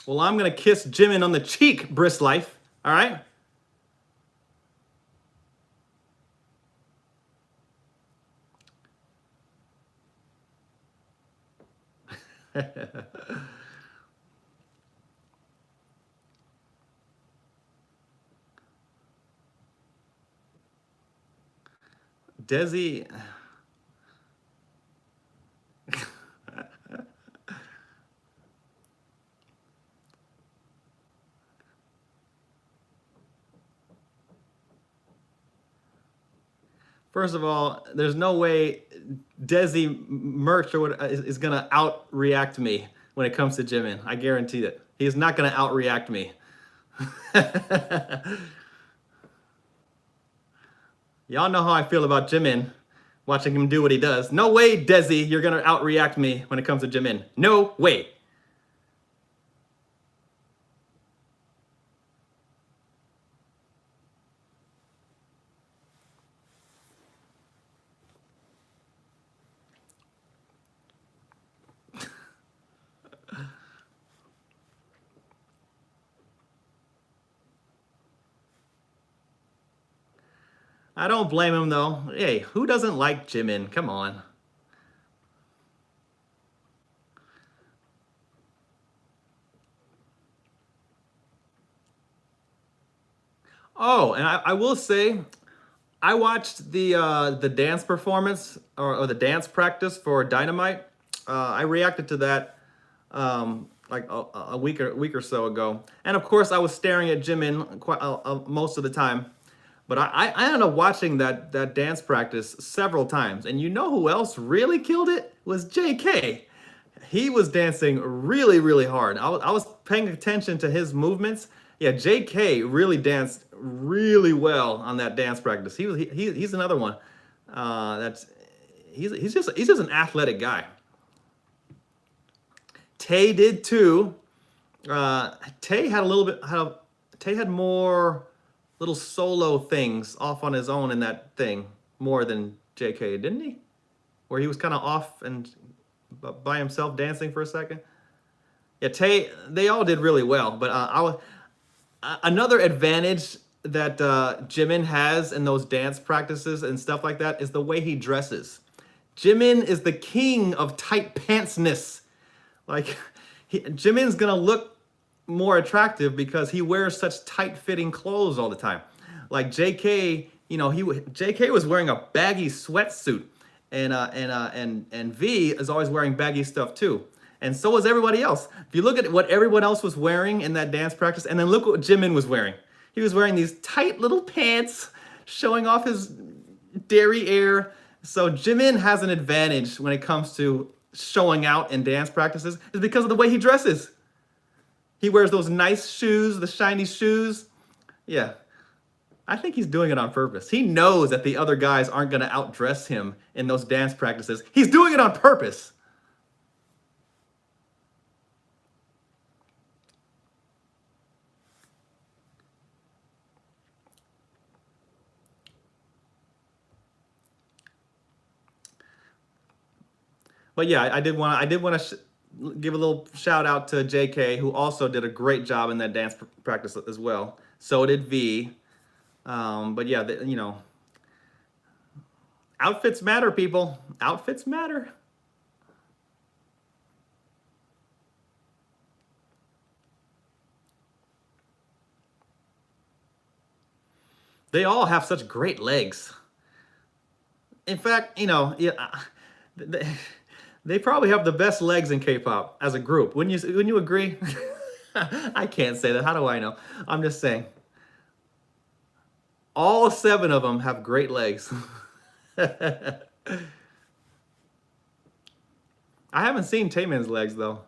Well, I'm gonna kiss Jimin on the cheek, Briss Life. All right. Desi. First of all, there's no way Desi merch or what is gonna out-react me when it comes to Jimin. I guarantee it. He's not gonna out-react me. Y'all know how I feel about Jimin. watching him do what he does. No way, Desi, you're gonna outreact me when it comes to Jimin. No way. I don't blame him though. Hey, who doesn't like Jimin? Come on. Oh, and I will say, I watched the dance performance or the dance practice for Dynamite. I reacted to that like a week or so ago, and of course I was staring at Jimin quite most of the time. But I ended up watching that dance practice several times, and you know who else really killed it was J.K. He was dancing really, really hard. I was paying attention to his movements. Yeah, J.K. really danced really well on that dance practice. He's another one. That's he's just an athletic guy. Tay did too. Tay had a little bit Tay had more little solo things off on his own in that thing more than J.K. didn't he? Where he was kind of off and by himself dancing for a second. Yeah, Tay, they all did really well, but another advantage that Jimin has in those dance practices and stuff like that is the way he dresses. Jimin is the king of tight pantsness. Like, Jimin's gonna look more attractive because he wears such tight-fitting clothes all the time. Like JK, you know, JK was wearing a baggy sweatsuit, and V is always wearing baggy stuff too. And so was everybody else. If you look at what everyone else was wearing in that dance practice, and then look what Jimin was wearing. He was wearing these tight little pants, showing off his derriere. So Jimin has an advantage when it comes to showing out in dance practices, is because of the way he dresses. He wears those nice shoes, the shiny shoes. Yeah, I think he's doing it on purpose. He knows that the other guys aren't going to outdress him in those dance practices. He's doing it on purpose. But yeah, I did want to give a little shout out to JK, who also did a great job in that dance practice as well. So did V. But yeah, you know, outfits matter, people. Outfits matter. They all have such great legs. In fact, you know, yeah, they probably have the best legs in K-pop as a group. Wouldn't you agree? I can't say that. How do I know? I'm just saying. All 7 of them have great legs. I haven't seen Taemin's legs though.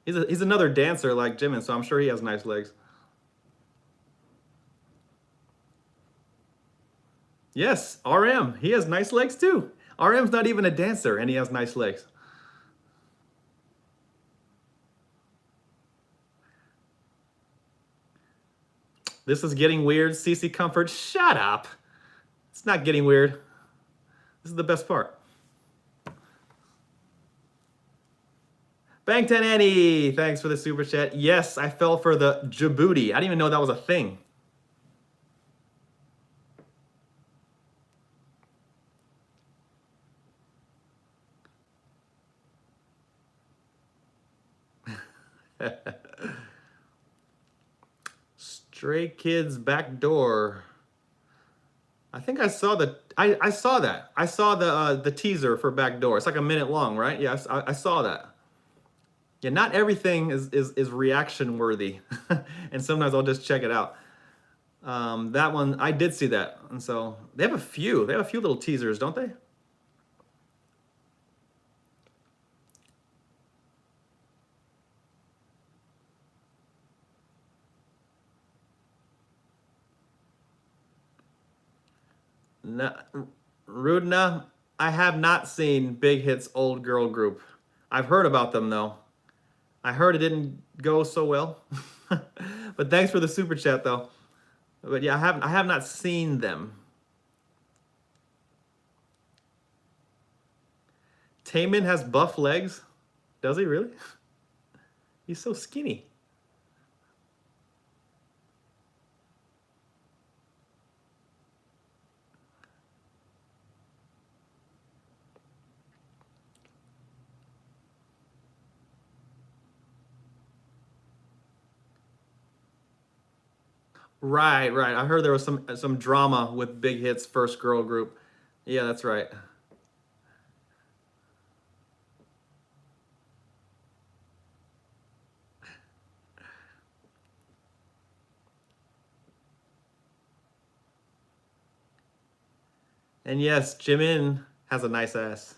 He's another dancer like Jimin, so I'm sure he has nice legs. Yes, RM. He has nice legs too. RM's not even a dancer and he has nice legs. This is getting weird. CC Comfort, shut up. It's not getting weird. This is the best part. Bangtan Annie, thanks for the super chat. Yes, I fell for the Djibouti. I didn't even know that was a thing. Stray Kids Backdoor. I think I saw I saw that. I saw the teaser for Backdoor. It's like a minute long, right? Yes, I saw that. Yeah, not everything is reaction worthy, and sometimes I'll just check it out. That one I did see that, and so they have a few. They have a few little teasers, don't they? Na, Rudna, I have not seen Big Hit's old girl group. I've heard about them though. I heard it didn't go so well. But thanks for the super chat though. But yeah, I have not seen them. Taemin has buff legs. Does he really? He's so skinny. Right, right. I heard there was some drama with Big Hit's first girl group. Yeah, that's right. And yes, Jimin has a nice ass.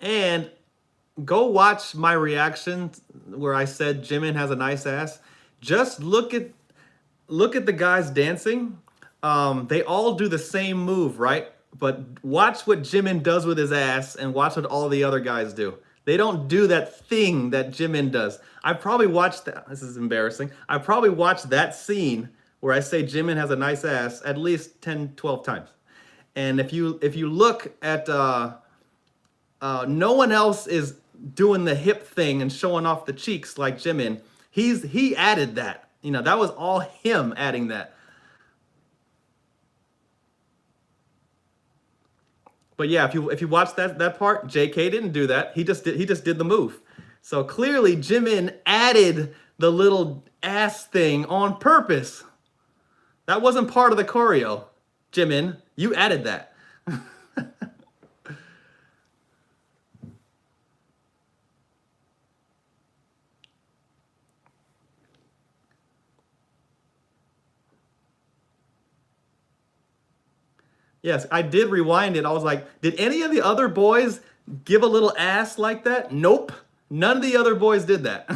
And go watch my reaction where I said Jimin has a nice ass. Just look at the guys dancing. They all do the same move, right? But watch what Jimin does with his ass and watch what all the other guys do. They don't do that thing that Jimin does. I probably watched that. This is embarrassing. I probably watched that scene where I say Jimin has a nice ass at least 10, 12 times. And if you look at no one else is doing the hip thing and showing off the cheeks like Jimin. He added that. You know, that was all him adding that. But yeah, if you watch that part, JK didn't do that. He just did the move. So clearly Jimin added the little ass thing on purpose. That wasn't part of the choreo. Jimin, you added that. Yes, I did rewind it. I was like, did any of the other boys give a little ass like that? Nope. None of the other boys did that.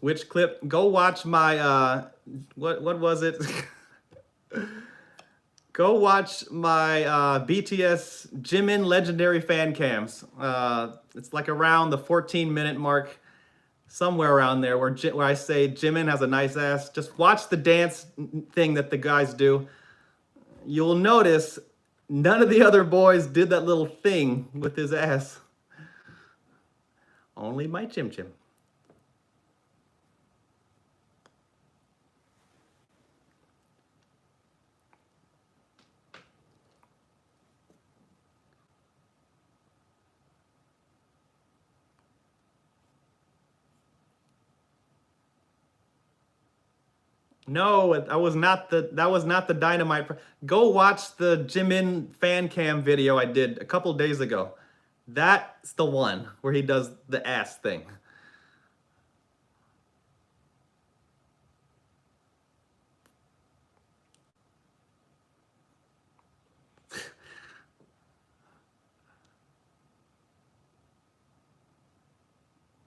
Which clip? Go watch my what was it? Go watch my BTS Jimin Legendary fan cams. It's like around the 14-minute mark, somewhere around there, where I say Jimin has a nice ass. Just watch the dance thing that the guys do. You'll notice none of the other boys did that little thing with his ass. Only my Chim Chim. No, that was not the Dynamite. Go watch the Jimin fan cam video I did a couple days ago. That's the one where he does the ass thing.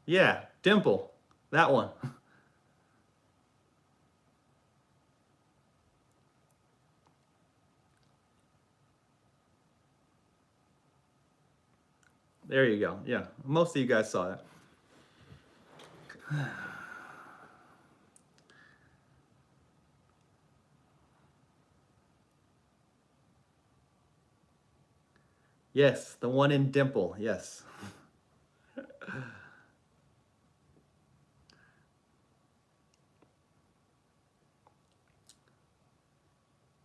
Yeah, dimple. That one. There you go. Yeah, most of you guys saw that. Yes, the one in dimple. Yes.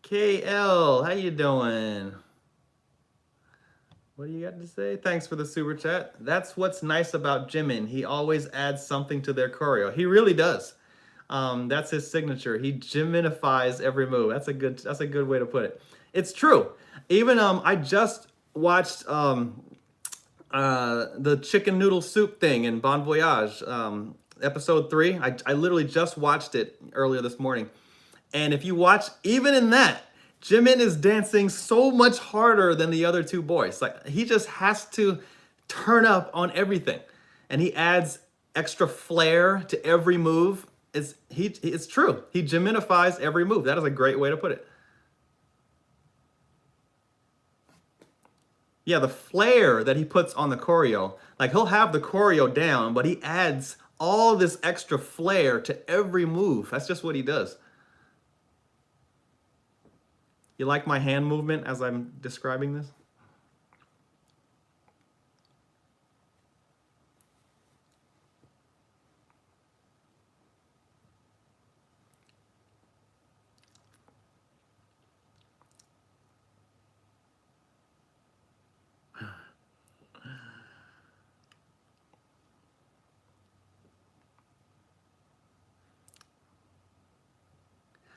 KL, how you doing? What do you got to say? Thanks for the super chat. That's what's nice about Jimin. He always adds something to their choreo. He really does. That's his signature. He Jiminifies every move. That's a good way to put it. It's true. Even I just watched the chicken noodle soup thing in Bon Voyage, episode 3. I literally just watched it earlier this morning. And if you watch, even in that, Jimin is dancing so much harder than the other two boys. Like, he just has to turn up on everything. And he adds extra flair to every move. It's true. He Jiminifies every move. That is a great way to put it. Yeah, the flair that he puts on the choreo. Like, he'll have the choreo down, but he adds all this extra flair to every move. That's just what he does. You like my hand movement as I'm describing this?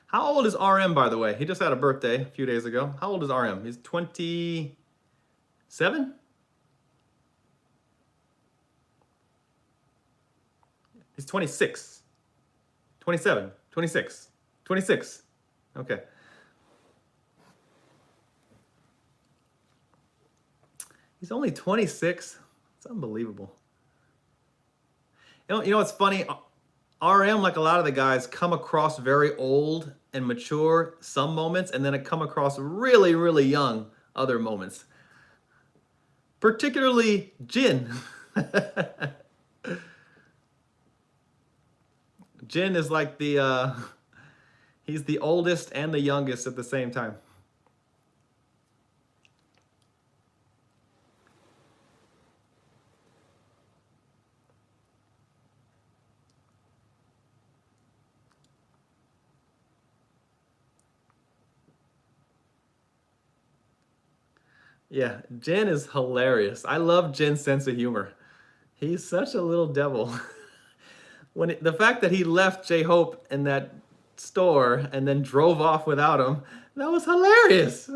How old is RM, by the way? He just had a birthday a few days ago. How old is RM? He's 27? He's 26. 27. 26. 26. Okay. He's only 26. It's unbelievable. You know what's funny? RM, like a lot of the guys, come across very old and mature some moments, and then it come across really, really young other moments. Particularly Jin. Jin is like he's the oldest and the youngest at the same time. Yeah, Jin is hilarious. I love Jin's sense of humor. He's such a little devil. The fact that he left J-Hope in that store and then drove off without him, that was hilarious.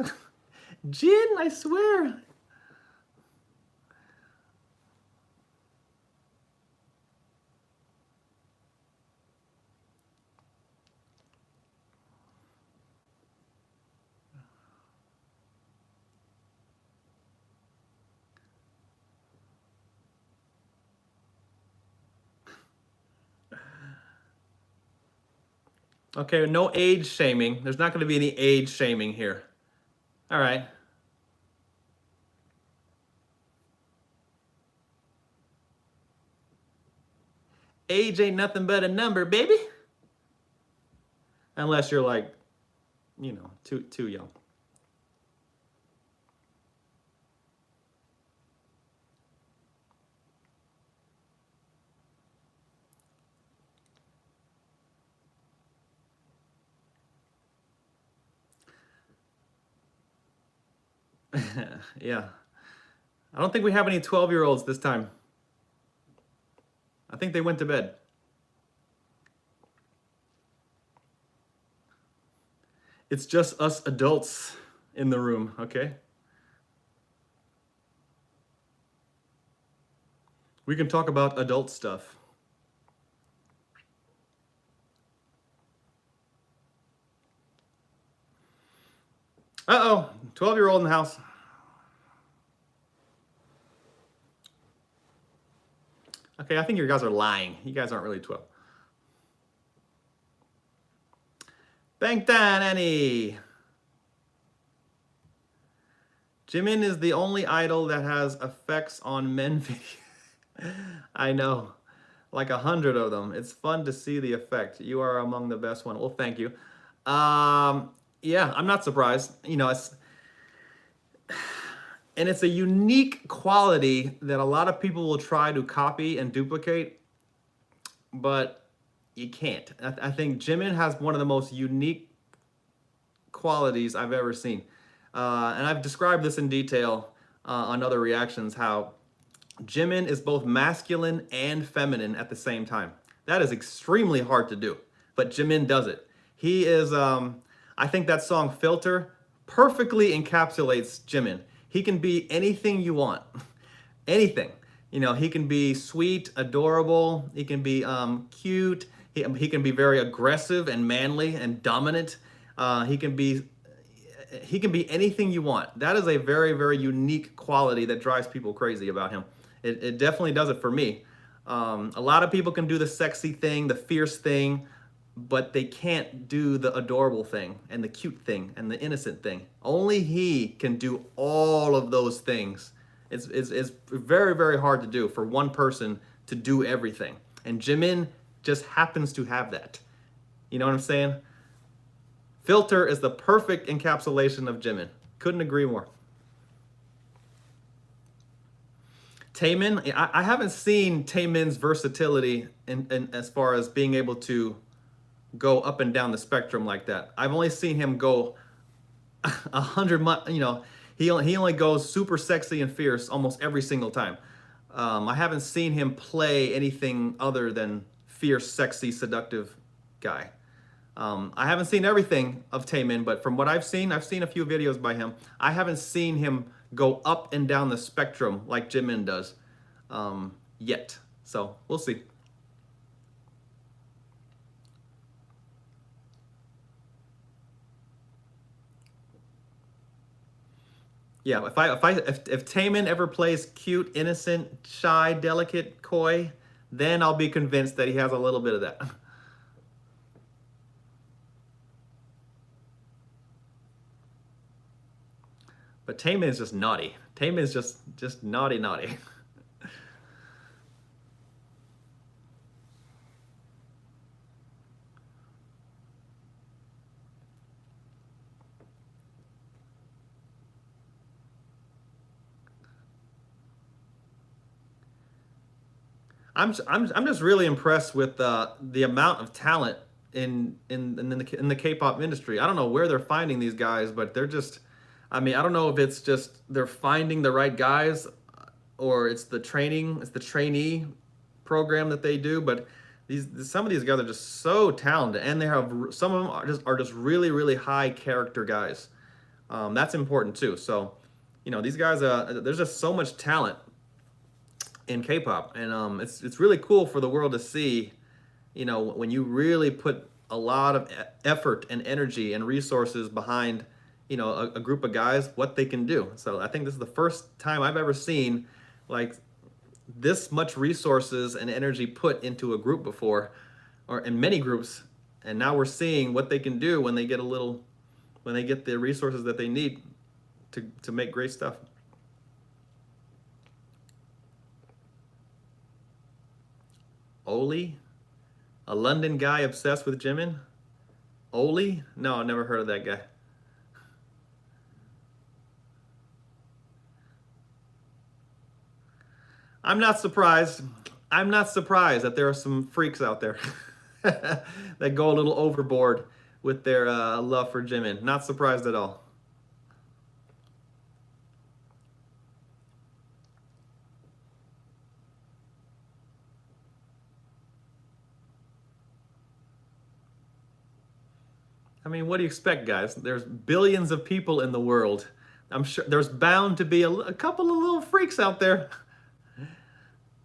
Jin, I swear. Okay, no age shaming. There's not going to be any age shaming here. All right. Age ain't nothing but a number, baby. Unless you're like, too young. Yeah. I don't think we have any 12-year-olds this time. I think they went to bed. It's just us adults in the room, okay? We can talk about adult stuff. Uh-oh, 12-year-old in the house. Okay, I think you guys are lying. You guys aren't really 12. Bangtan Annie. Jimin is the only idol that has effects on men videos. I know. Like 100 of them. It's fun to see the effect. You are among the best one. Well, thank you. Yeah, I'm not surprised. It's a unique quality that a lot of people will try to copy and duplicate, but you can't. I think Jimin has one of the most unique qualities I've ever seen. And I've described this in detail on other reactions, how Jimin is both masculine and feminine at the same time. That is extremely hard to do, but Jimin does it. He is, I think that song Filter perfectly encapsulates Jimin. He can be anything you want. anything. You know, he can be sweet, adorable. He can be cute. He can be very aggressive and manly and dominant. He can be anything you want. That is a very, very unique quality that drives people crazy about him. It definitely does it for me. A lot of people can do the sexy thing, the fierce thing, but they can't do the adorable thing and the cute thing and the innocent thing. Only he can do all of those things. It's very, very hard to do for one person to do everything. And Jimin just happens to have that. You know what I'm saying? Filter is the perfect encapsulation of Jimin. Couldn't agree more. Taemin, I haven't seen Taemin's versatility in as far as being able to go up and down the spectrum like that. I've only seen him go 100, you know, he only goes super sexy and fierce almost every single time. I haven't seen him play anything other than fierce, sexy, seductive guy. I haven't seen everything of Taemin, but from what I've seen a few videos by him. I haven't seen him go up and down the spectrum like Jimin does yet. So we'll see. Yeah, if Taemin ever plays cute, innocent, shy, delicate, coy, then I'll be convinced that he has a little bit of that. But Taemin is just naughty. Taemin is just naughty, naughty. I'm just really impressed with the amount of talent in the K-pop industry. I don't know where they're finding these guys, but they're just, I mean, I don't know if it's just they're finding the right guys or it's the trainee program that they do, but some of these guys are just so talented, and they have some of them are just really, really high character guys. That's important too. So, you know, these guys, there's just so much talent in K-pop, and it's really cool for the world to see, you know, when you really put a lot of effort and energy and resources behind, you know, a group of guys, what they can do. So I think this is the first time I've ever seen like this much resources and energy put into a group before, or in many groups, and now we're seeing what they can do when they get when they get the resources that they need to make great stuff. Oli, a London guy obsessed with Jimin. Oli? No, I never heard of that guy. I'm not surprised. I'm not surprised that there are some freaks out there that go a little overboard with their love for Jimin. Not surprised at all. I mean, what do you expect, guys? There's billions of people in the world. I'm sure there's bound to be a couple of little freaks out there.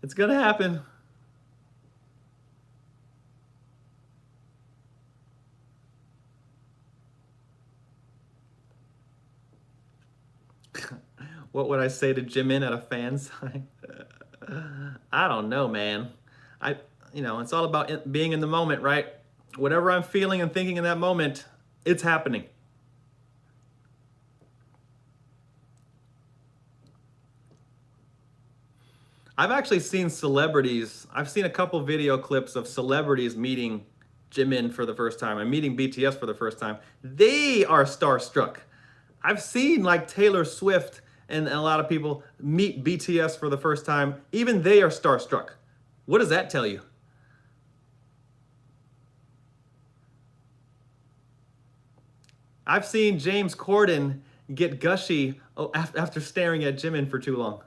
It's gonna happen. What would I say to Jimin at a fan sign? I don't know, man. I, you know, it's all about being in the moment, right? Whatever I'm feeling and thinking in that moment, it's happening. I've actually seen celebrities, I've seen a couple video clips of celebrities meeting Jimin for the first time and meeting BTS for the first time. They are starstruck. I've seen like Taylor Swift and a lot of people meet BTS for the first time. Even they are starstruck. What does that tell you? I've seen James Corden get gushy after staring at Jimin for too long.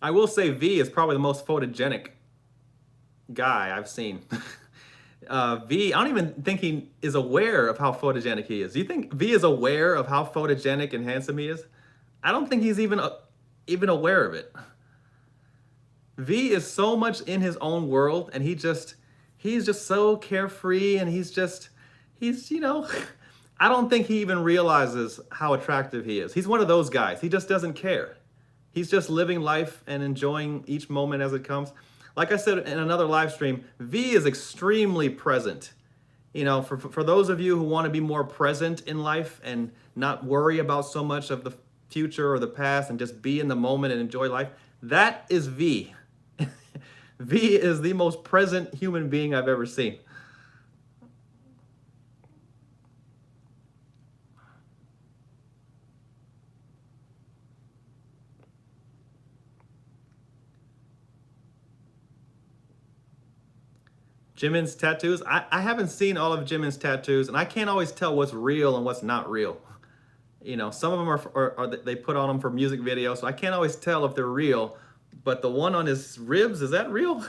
I will say V is probably the most photogenic guy I've seen. V, I don't even think he is aware of how photogenic he is. Do you think V is aware of how photogenic and handsome he is? I don't think he's even aware of it. V is so much in his own world, and he's just so carefree, and he's I don't think he even realizes how attractive he is. He's one of those guys. He just doesn't care. He's just living life and enjoying each moment as it comes. Like I said in another live stream, V is extremely present. For those of you who want to be more present in life and not worry about so much of the future or the past and just be in the moment and enjoy life, that is V. V is the most present human being I've ever seen. Jimin's tattoos. I haven't seen all of Jimin's tattoos, and I can't always tell what's real and what's not real. Some of them are they put on them for music videos, so I can't always tell if they're real. But the one on his ribs, is that real?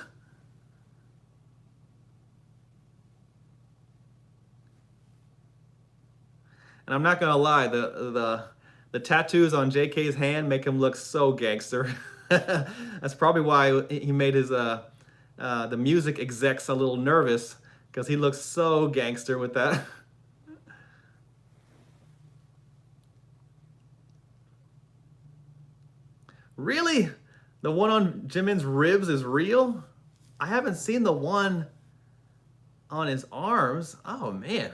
And I'm not gonna lie, the tattoos on JK's hand make him look so gangster. That's probably why he made his the music execs a little nervous, because he looks so gangster with that. Really? The one on Jimin's ribs is real? I haven't seen the one on his arms. Oh man.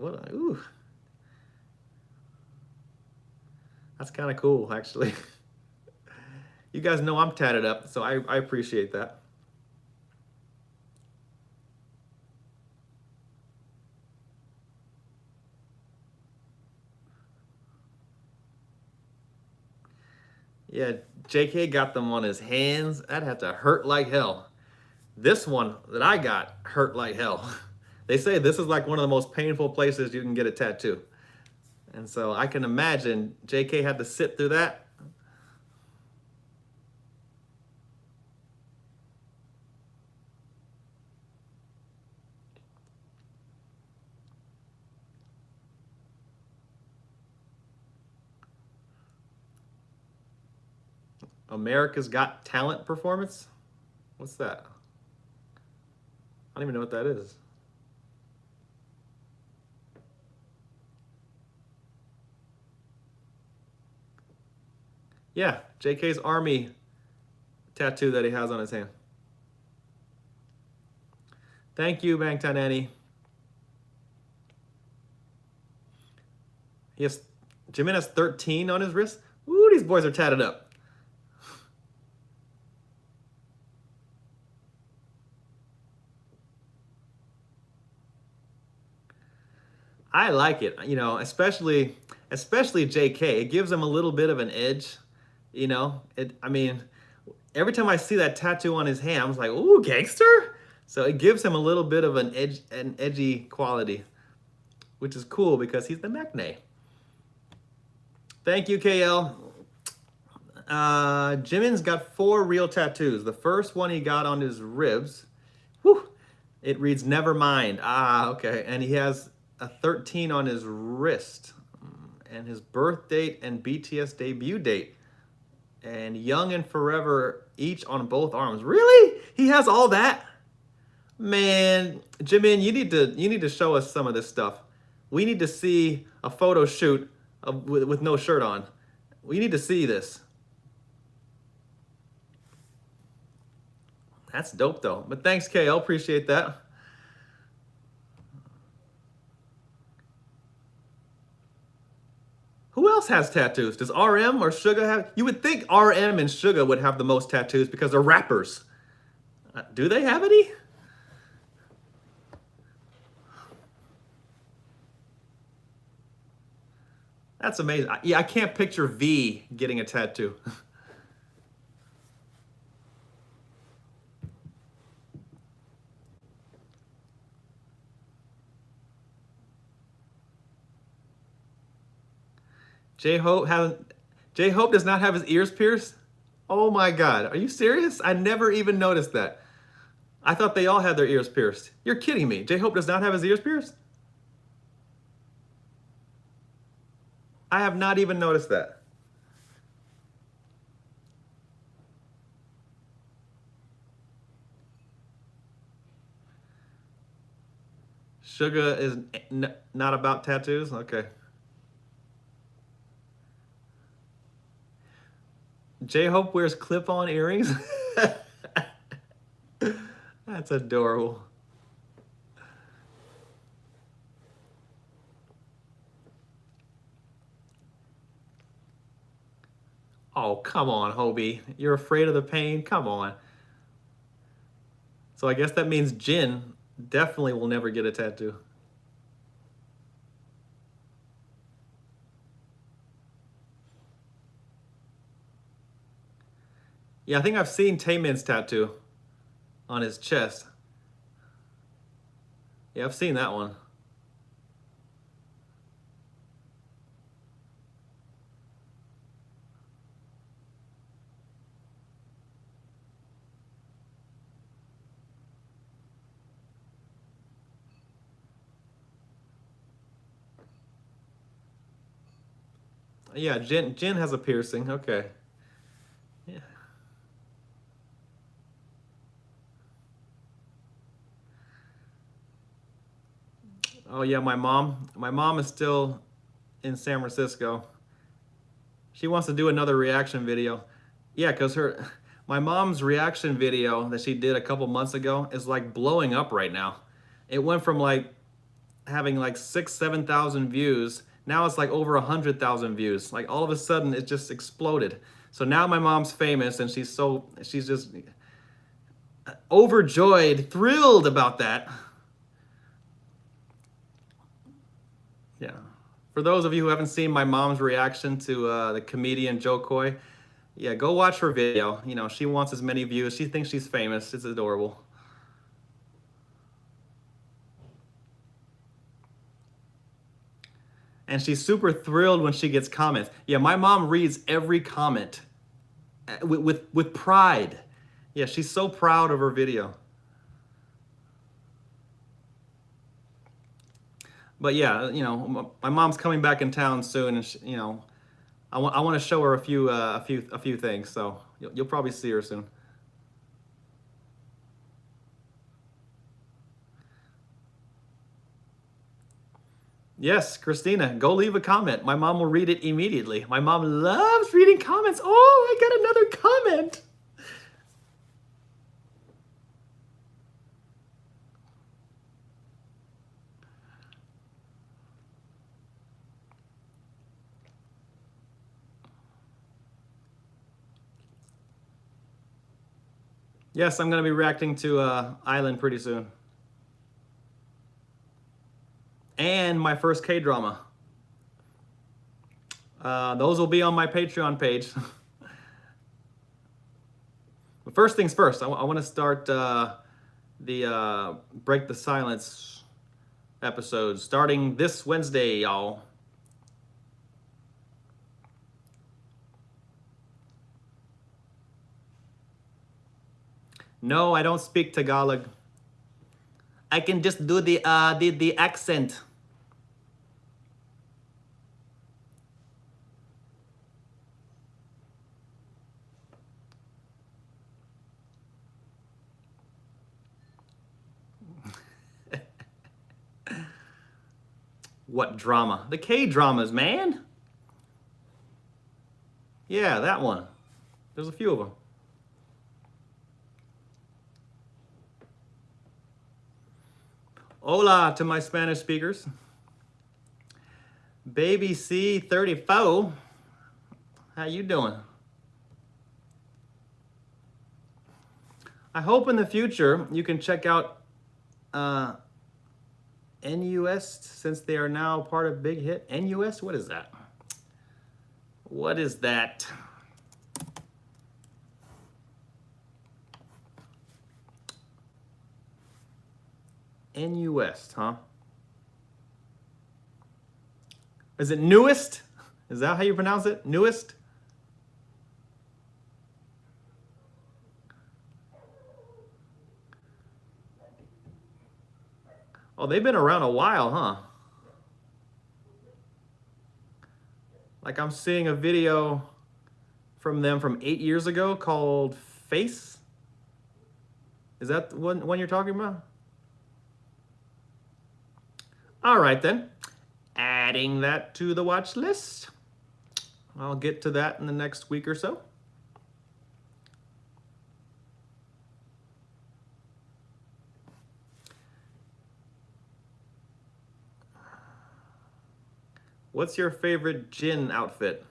Ooh. That's kind of cool, actually. You guys know I'm tatted up, so I appreciate that. Yeah, JK got them on his hands. That'd have to hurt like hell. This one that I got hurt like hell. They say this is like one of the most painful places you can get a tattoo. And so I can imagine JK had to sit through that. America's Got Talent performance? What's that? I don't even know what that is. Yeah, JK's army tattoo that he has on his hand. Thank you, Bang Tanani. Jimin has 13 on his wrist. Ooh, these boys are tatted up. I like it, especially JK. It gives him a little bit of an edge, I mean, every time I see that tattoo on his hand, I was like, ooh, gangster. So it gives him a little bit of an edgy quality, which is cool because he's the maknae. Thank you, KL. Jimin's got 4 real tattoos. The first one he got on his ribs. Whew, it reads "Never mind." Ah, okay. And he has a 13 on his wrist, and his birth date and BTS debut date, and Young and Forever each on both arms. Really? He has all that? Man, Jimin, you need to show us some of this stuff. We need to see a photo shoot with no shirt on. We need to see this. That's dope though. But thanks, KL. Appreciate that. Who else has tattoos? Does RM or Suga have? You would think RM and Suga would have the most tattoos because they're rappers. Do they have any? That's amazing. Yeah, I can't picture V getting a tattoo. J-Hope J-Hope does not have his ears pierced? Oh my God, are you serious? I never even noticed that. I thought they all had their ears pierced. You're kidding me. J-Hope does not have his ears pierced? I have not even noticed that. Suga is not about tattoos? Okay. J-Hope wears clip-on earrings? That's adorable. Oh, come on, Hobie. You're afraid of the pain? Come on. So I guess that means Jin definitely will never get a tattoo. Yeah, I think I've seen Taemin's tattoo on his chest. Yeah, I've seen that one. Yeah, Jin has a piercing. Okay. Yeah. Oh yeah, my mom is still in San Francisco. She wants to do another reaction video. Yeah, because my mom's reaction video that she did a couple months ago is like blowing up right now. It went from like having like 7,000 views. Now it's like over 100,000 views. Like all of a sudden it just exploded. So now my mom's famous and she's just overjoyed, thrilled about that. Yeah. For those of you who haven't seen my mom's reaction to the comedian Joe Coy, yeah, go watch her video. You know, she wants as many views. She thinks she's famous. It's adorable. And she's super thrilled when she gets comments. Yeah, my mom reads every comment with pride. Yeah, she's so proud of her video. But yeah, you know, my mom's coming back in town soon, and you know, I want to show her a few things. So you'll probably see her soon. Yes, Christina, go leave a comment. My mom will read it immediately. My mom loves reading comments. Oh, I got another comment. Yes, I'm going to be reacting to Island pretty soon. And my first K-drama. Those will be on my Patreon page. But first things first, I want to start the Break the Silence episode starting this Wednesday, y'all. No, I don't speak Tagalog. I can just do the accent. What drama? The K-dramas, man. Yeah, that one. There's a few of them. Hola to my Spanish speakers. Baby C34, how you doing? I hope in the future you can check out NUS since they are now part of Big Hit. NUS, what is that? What is that? NUS, huh? Is it newest? Is that how you pronounce it? Newest? Oh, they've been around a while, huh? Like I'm seeing a video from them from 8 years ago called Face. Is that the one you're talking about? All right then. Adding that to the watch list. I'll get to that in the next week or so. What's your favorite Jin outfit?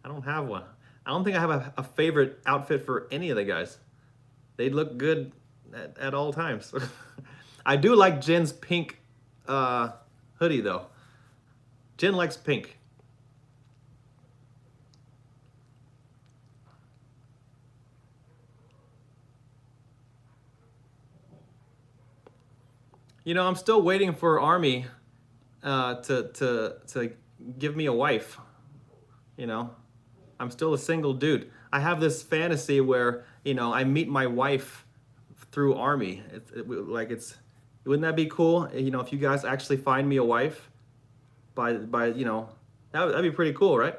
I don't have one. I don't think I have a favorite outfit for any of the guys. They look good at all times. I do like Jin's pink hoodie though. Jin likes pink. You know, I'm still waiting for Army to give me a wife. You know, I'm still a single dude. I have this fantasy where I meet my wife through Army. Wouldn't that be cool? If you guys actually find me a wife by that'd be pretty cool, right?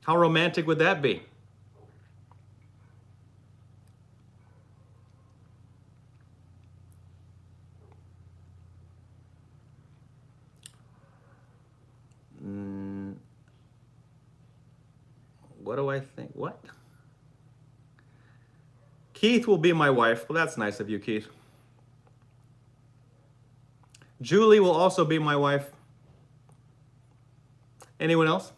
How romantic would that be? What do I think? What? Keith will be my wife. Well, that's nice of you, Keith. Julie will also be my wife. Anyone else?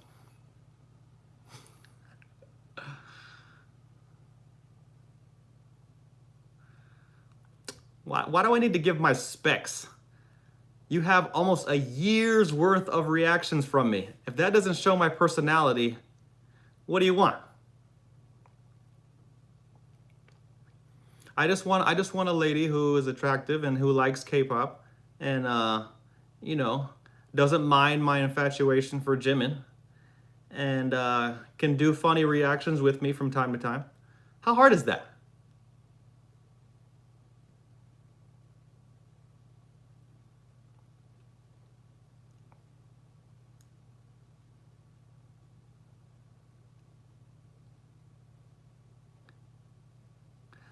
Why do I need to give my specs? You have almost a year's worth of reactions from me. If that doesn't show my personality, what do you want? I just want a lady who is attractive and who likes K-pop and doesn't mind my infatuation for Jimin and can do funny reactions with me from time to time. How hard is that?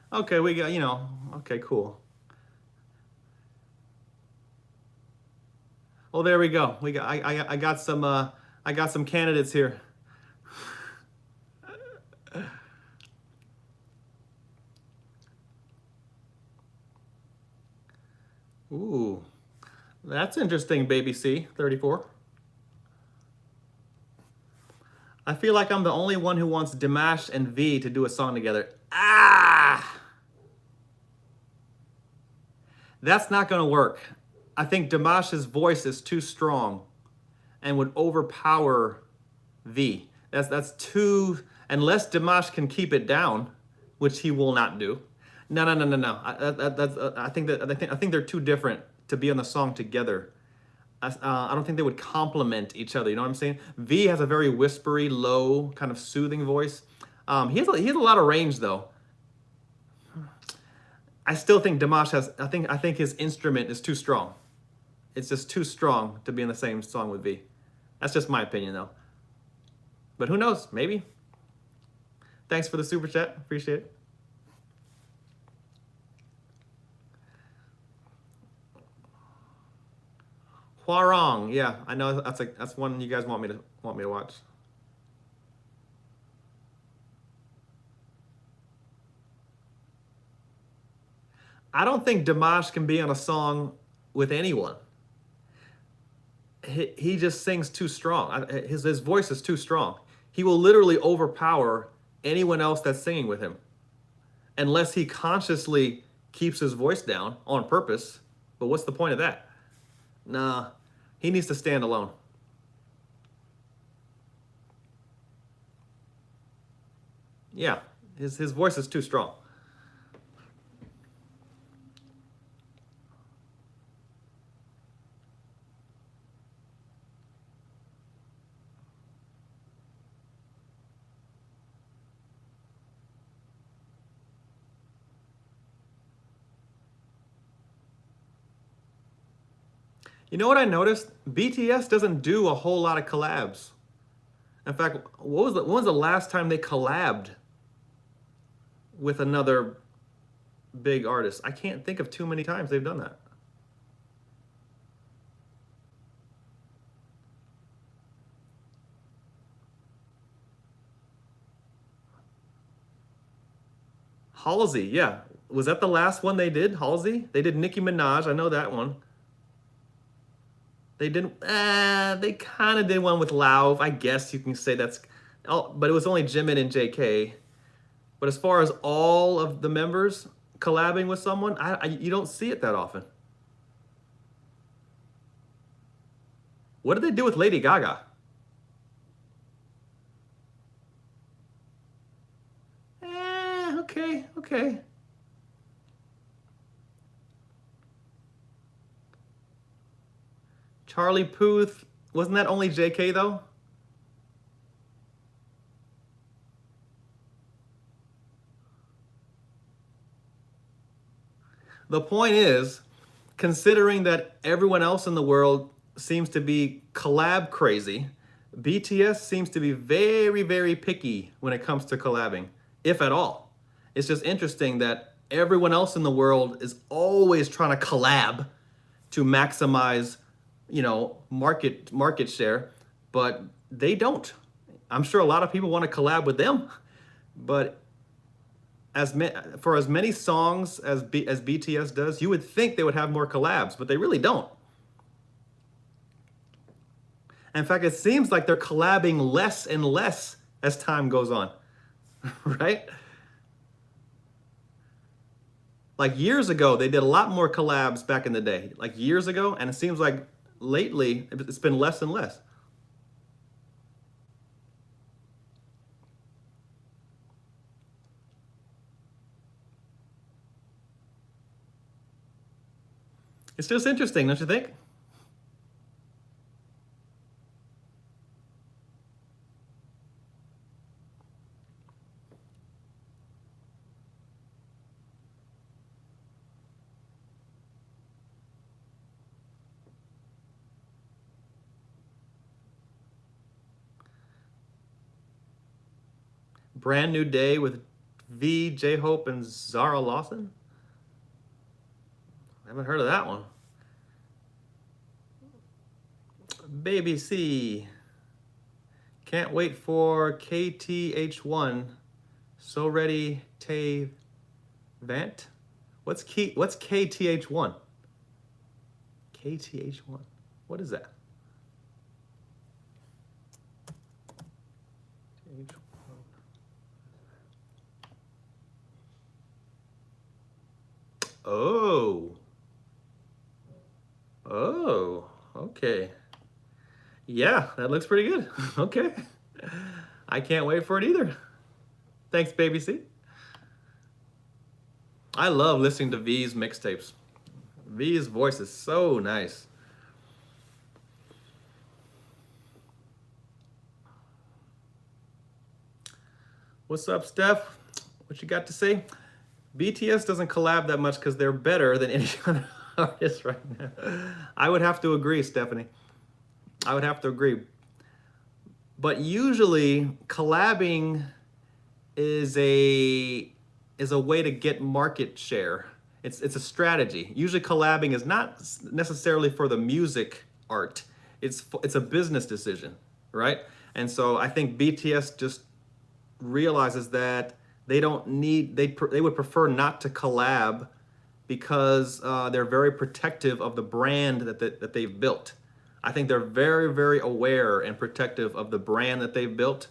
Okay, we got, okay, cool. Oh, there we go. I got some candidates here. Ooh, that's interesting, Baby C, 34. I feel like I'm the only one who wants Dimash and V to do a song together. Ah! That's not gonna work. I think Dimash's voice is too strong and would overpower V. That's too, unless Dimash can keep it down, which he will not do. No. I think they're too different to be on the song together. I don't think they would complement each other. You know what I'm saying? V has a very whispery, low, kind of soothing voice. He has a lot of range though. I still think Dimash has. I think his instrument is too strong. It's just too strong to be in the same song with V. That's just my opinion though. But who knows? Maybe. Thanks for the super chat. Appreciate it. Hwarong. Yeah, I know that's one you guys want me to watch. I don't think Dimash can be on a song with anyone. He just sings too strong. His voice is too strong. He will literally overpower anyone else that's singing with him, unless he consciously keeps his voice down on purpose. But what's the point of that? Nah, he needs to stand alone. Yeah, his voice is too strong. You know what I noticed? BTS doesn't do a whole lot of collabs. In fact, when was the last time they collabed with another big artist? I can't think of too many times they've done that. Halsey, yeah. Was that the last one they did? Halsey? They did Nicki Minaj. I know that one. They didn't. They kind of did one with Lauv. I guess you can say that's. Oh, but it was only Jimin and JK. But as far as all of the members collabing with someone, you don't see it that often. What did they do with Lady Gaga? Okay, okay. Charlie Puth, wasn't that only JK though? The point is, considering that everyone else in the world seems to be collab crazy, BTS seems to be very, very picky when it comes to collabing, if at all. It's just interesting that everyone else in the world is always trying to collab to maximize, market share, but they don't. I'm sure a lot of people want to collab with them, but for as many songs as BTS does, you would think they would have more collabs, but they really don't. In fact, it seems like they're collabing less and less as time goes on, right? Like years ago, they did a lot more collabs back in the day, like years ago, and it seems like lately it's been less and less. It's just interesting, don't you think? Brand New Day with V, J-Hope, and Zara Lawson? I haven't heard of that one. Baby C. Can't wait for KTH1. So ready, Tay Vant? What's KTH1? KTH1. What is that? Oh. Oh, okay. Yeah, that looks pretty good. Okay. I can't wait for it either. Thanks, Baby C. I love listening to V's mixtapes. V's voice is so nice. What's up, Steph? What you got to say? BTS doesn't collab that much because they're better than any other artist right now. I would have to agree, Stephanie. I would have to agree. But usually collabing is a way to get market share. It's a strategy. Usually collabing is not necessarily for the music art. It's a business decision, right? And so I think BTS just realizes that they don't need they would prefer not to collab because they're very protective of the brand that they've built. I think they're very, very aware and protective of the brand that they've built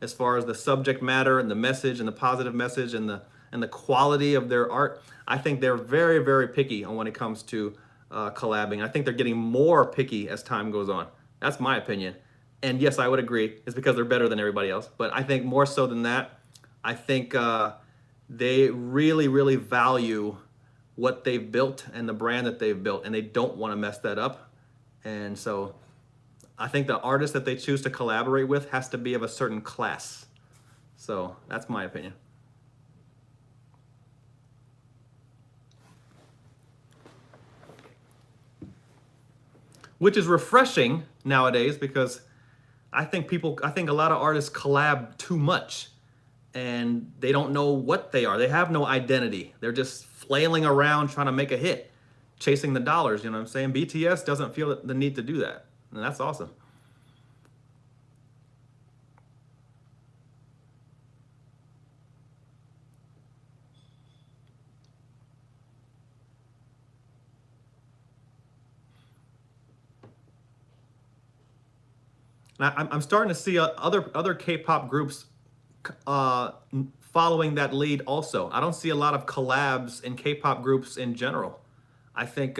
as far as the subject matter and the message and the positive message and the quality of their art. I think they're very, very picky on when it comes to collabing. I think they're getting more picky as time goes on. That's my opinion. And yes, I would agree. It's because they're better than everybody else. But I think more so than that, I think they really, really value what they've built and the brand that they've built, and they don't want to mess that up. And so I think the artist that they choose to collaborate with has to be of a certain class. So that's my opinion. which is refreshing nowadays because I think a lot of artists collab too much and they don't know what they are. They have no identity. They're just flailing around trying to make a hit, chasing the dollars, you know what I'm saying? BTS doesn't feel the need to do that. And that's awesome. And I'm starting to see other K-pop groups uh, following that lead also. I don't see a lot of collabs in K-pop groups in general. I think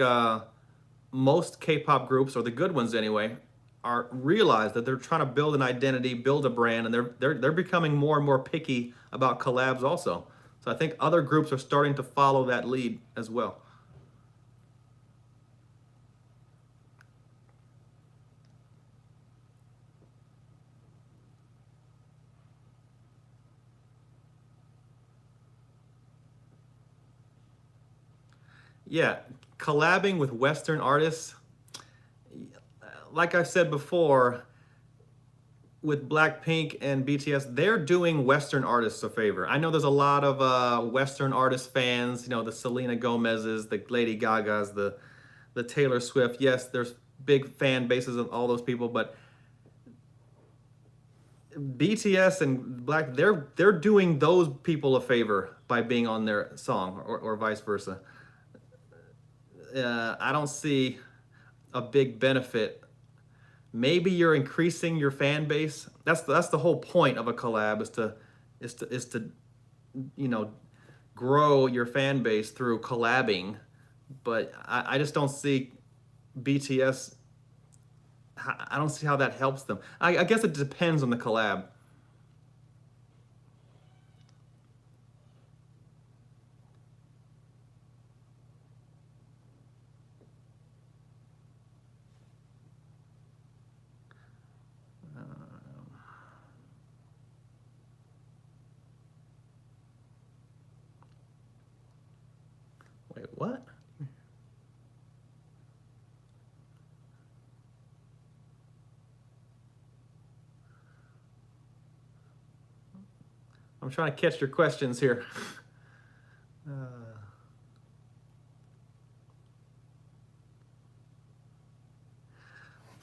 most K-pop groups, or the good ones anyway, are realize that they're trying to build an identity, build a brand, and they're becoming more and more picky about collabs also. So I think other groups are starting to follow that lead as well. Yeah, collabing with Western artists, like I said before, with Blackpink and BTS, they're doing Western artists a favor. I know there's a lot of Western artist fans, you know, the Selena Gomez's, the Lady Gaga's, the Taylor Swift. Yes, there's big fan bases of all those people, but BTS and Black, they're doing those people a favor by being on their song, or vice versa. I don't see a big benefit. Maybe you're increasing your fan base. That's the whole point of a collab, is to you know, grow your fan base through collabing. But I just don't see BTS. I don't see how that helps them. I guess it depends on the collab. Wait, what? I'm trying to catch your questions here.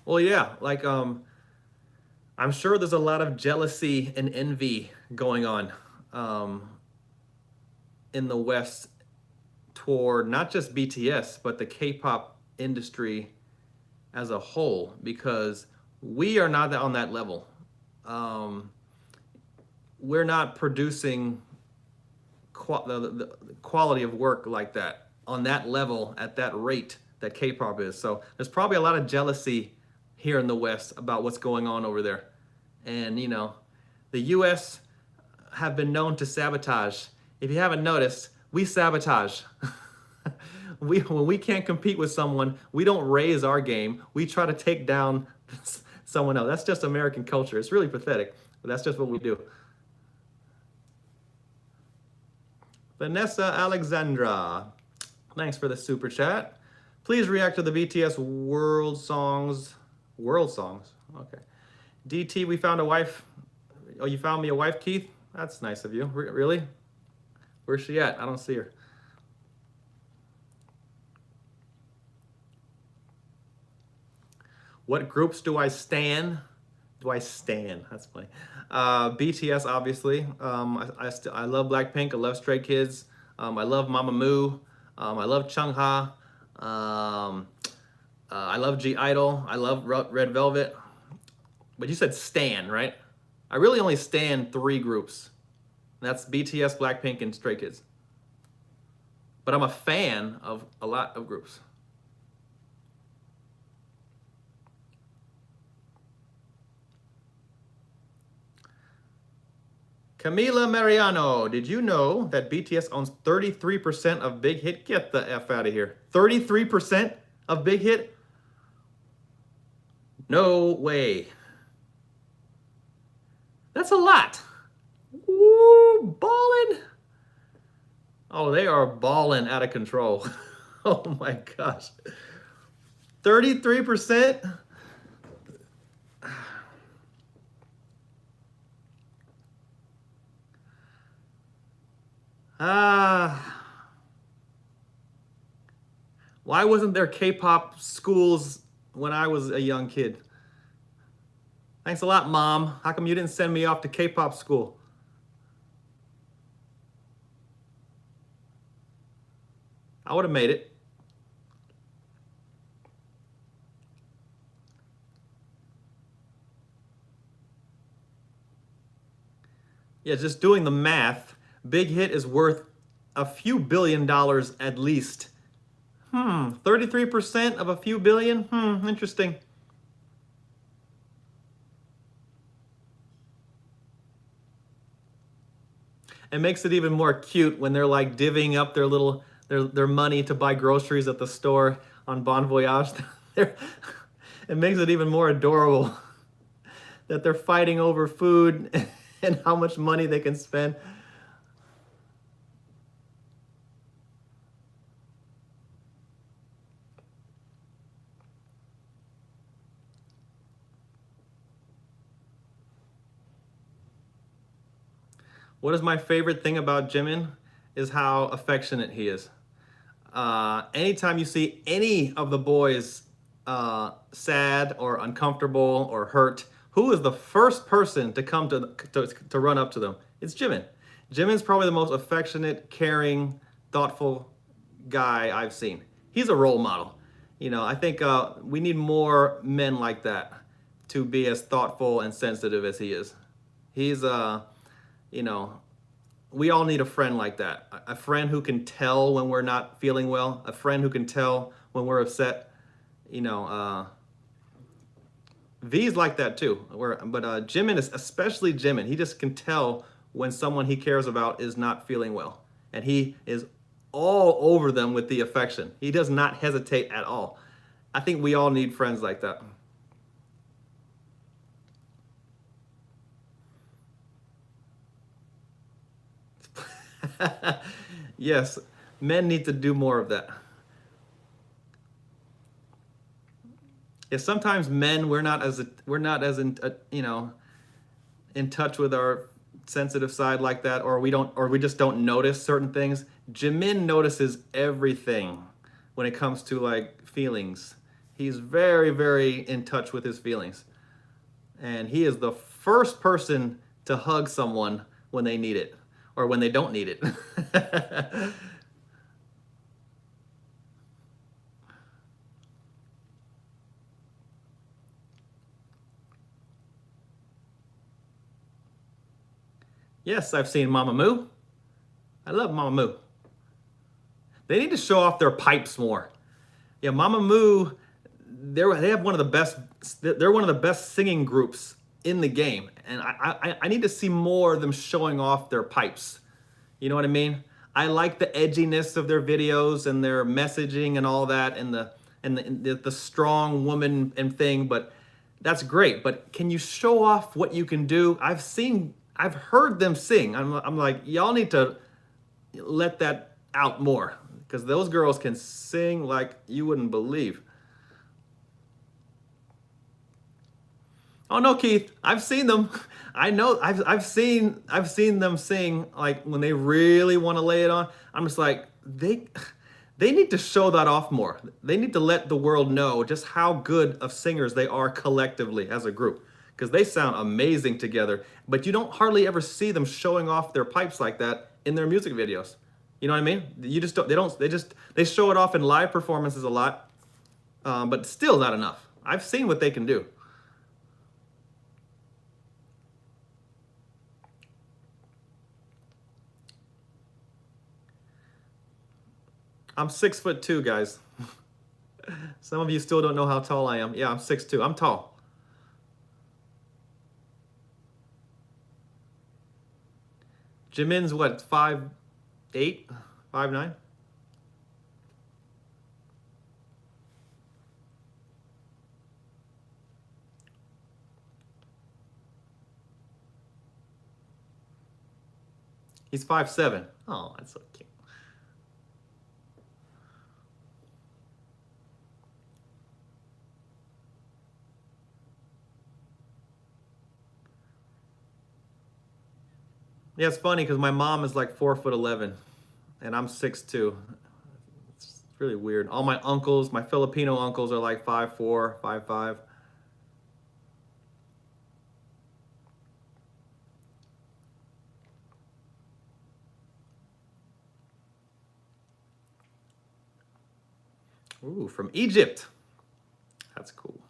Well, yeah, like I'm sure there's a lot of jealousy and envy going on um, in the West toward not just BTS, but the K-pop industry as a whole, because we are not on that level. Um, we're not producing the quality of work like that on that level at that rate that K-pop is. So there's probably a lot of jealousy here in the West about what's going on over there. And you know, the US have been known to sabotage. If you haven't noticed, we sabotage. When we can't compete with someone, we don't raise our game. We try to take down someone else. That's just American culture. It's really pathetic, but that's just what we do. Vanessa Alexandra, thanks for the super chat. Please react to the BTS World Songs. World Songs. Okay. DT, we found a wife. Oh, you found me a wife, Keith? That's nice of you. Really? Where's she at? I don't see her. What groups do I stan? Do I stan? That's funny. BTS, obviously. I love Blackpink. I love Stray Kids. I love Mamamoo. I love Chungha. I love G Idol. I love Red Velvet. But you said stan, right? I really only stan 3 groups. That's BTS, Blackpink, and Stray Kids. But I'm a fan of a lot of groups. Camila Mariano, did you know that BTS owns 33% of Big Hit? Get the F out of here. 33% of Big Hit? No way. That's a lot. Ooh, ballin'. Oh, they are balling out of control. Oh my gosh. 33%? Why wasn't there K-pop schools when I was a young kid? Thanks a lot, Mom. How come you didn't send me off to K-pop school? I would have made it. Yeah, just doing the math, Big Hit is worth a few $1 billion at least. 33% of a few billion? Interesting. It makes it even more cute when they're like divvying up their money to buy groceries at the store on Bon Voyage. It makes it even more adorable that they're fighting over food and how much money they can spend. What is my favorite thing about Jimin is how affectionate he is. Anytime you see any of the boys sad or uncomfortable or hurt, who is the first person to come to run up to them? It's Jimin. Jimin's probably the most affectionate, caring, thoughtful guy I've seen. He's a role model. You know, I think we need more men like that to be as thoughtful and sensitive as he is. He's you know, we all need a friend like that. A friend who can tell when we're not feeling well, a friend who can tell when we're upset. You know, V's like that too. But Jimin is, especially Jimin, he just can tell when someone he cares about is not feeling well. And he is all over them with the affection. He does not hesitate at all. I think we all need friends like that. Yes, men need to do more of that. Yeah, sometimes men we're not as you know, in touch with our sensitive side like that, or we just don't notice certain things. Jimin notices everything when it comes to like feelings. He's very, very in touch with his feelings. And he is the first person to hug someone when they need it or when they don't need it. Yes, I've seen Mamamoo. I love Mamamoo. They need to show off their pipes more. Yeah, Mamamoo, they have one of the best. They're one of the best singing groups in the game, and I need to see more of them showing off their pipes. You know what I mean? I like the edginess of their videos and their messaging and all that, and the strong woman and thing. But that's great. But can you show off what you can do? I've heard them sing. I'm like, y'all need to let that out more because those girls can sing like you wouldn't believe. Oh no, Keith, I've seen them. I know I've seen them sing like when they really want to lay it on. I'm just like they need to show that off more. They need to let the world know just how good of singers they are collectively as a group because they sound amazing together, but you don't hardly ever see them showing off their pipes like that in their music videos. You know what I mean? You just don't they show it off in live performances a lot, but still not enough. I've seen what they can do. I'm 6'2", guys. Some of you still don't know how tall I am. Yeah, I'm 6'2". I'm tall. Jimin's what, 5'8", 5'9"? He's 5'7". Oh, that's so cute. Yeah, it's funny because my mom is like 4'11", and I'm 6'2". It's really weird. All my uncles, my Filipino uncles, are like 5'4", 5'5". Ooh, from Egypt. That's cool.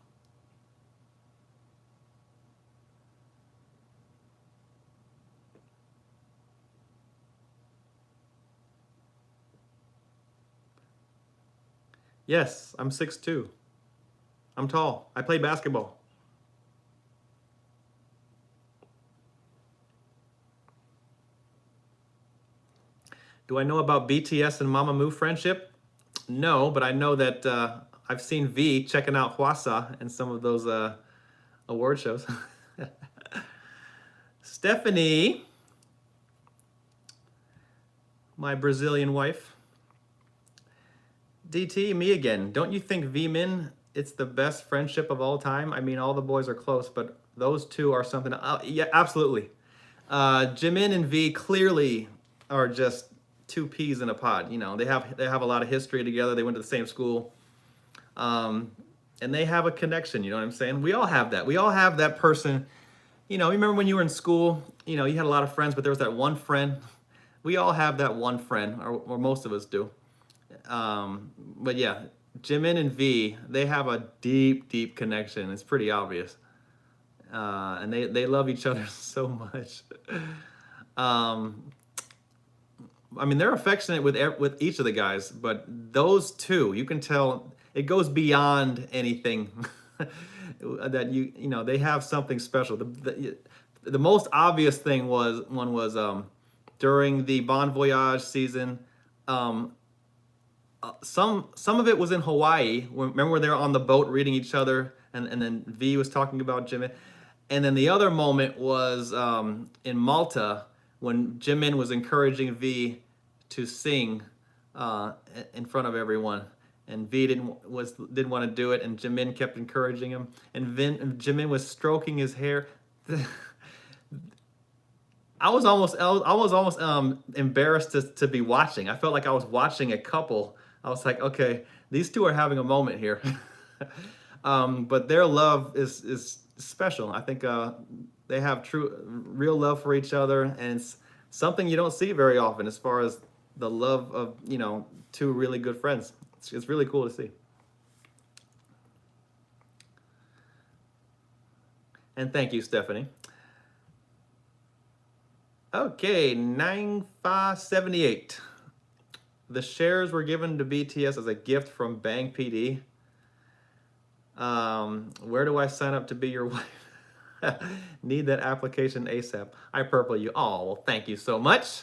Yes, I'm 6'2". I'm tall. I play basketball. Do I know about BTS and Mamamoo friendship? No, but I know that I've seen V checking out Hwasa in some of those award shows. Stephanie, my Brazilian wife. DT, me again. Don't you think V-Min, it's the best friendship of all time? I mean, all the boys are close, but those two are something. Yeah, absolutely. Jimin and V clearly are just two peas in a pod. You know, they have a lot of history together. They went to the same school, and they have a connection. You know what I'm saying? We all have that. We all have that person. You know, you remember when you were in school? You know, you had a lot of friends, but there was that one friend. We all have that one friend, or most of us do. But yeah, Jimin and V, they have a deep, deep connection. It's pretty obvious. And they love each other so much. Um, I mean, they're affectionate with each of the guys, but those two, you can tell it goes beyond anything that you know they have something special. The most obvious thing was during the Bon Voyage season. Um, some of it was in Hawaii. Remember when they were on the boat reading each other, and then V was talking about Jimin, and then the other moment was in Malta when Jimin was encouraging V to sing in front of everyone, and V didn't want to do it, and Jimin kept encouraging him, and Jimin was stroking his hair. I was almost embarrassed to be watching. I felt like I was watching a couple. I was like, okay, these two are having a moment here. But their love is special. I think they have real love for each other, and it's something you don't see very often as far as the love of, you know, two really good friends. It's really cool to see. And thank you, Stephanie. Okay, 9578. The shares were given to BTS as a gift from Bang PD. Where do I sign up to be your wife? Need that application ASAP. I purple you. Oh, well, thank you so much.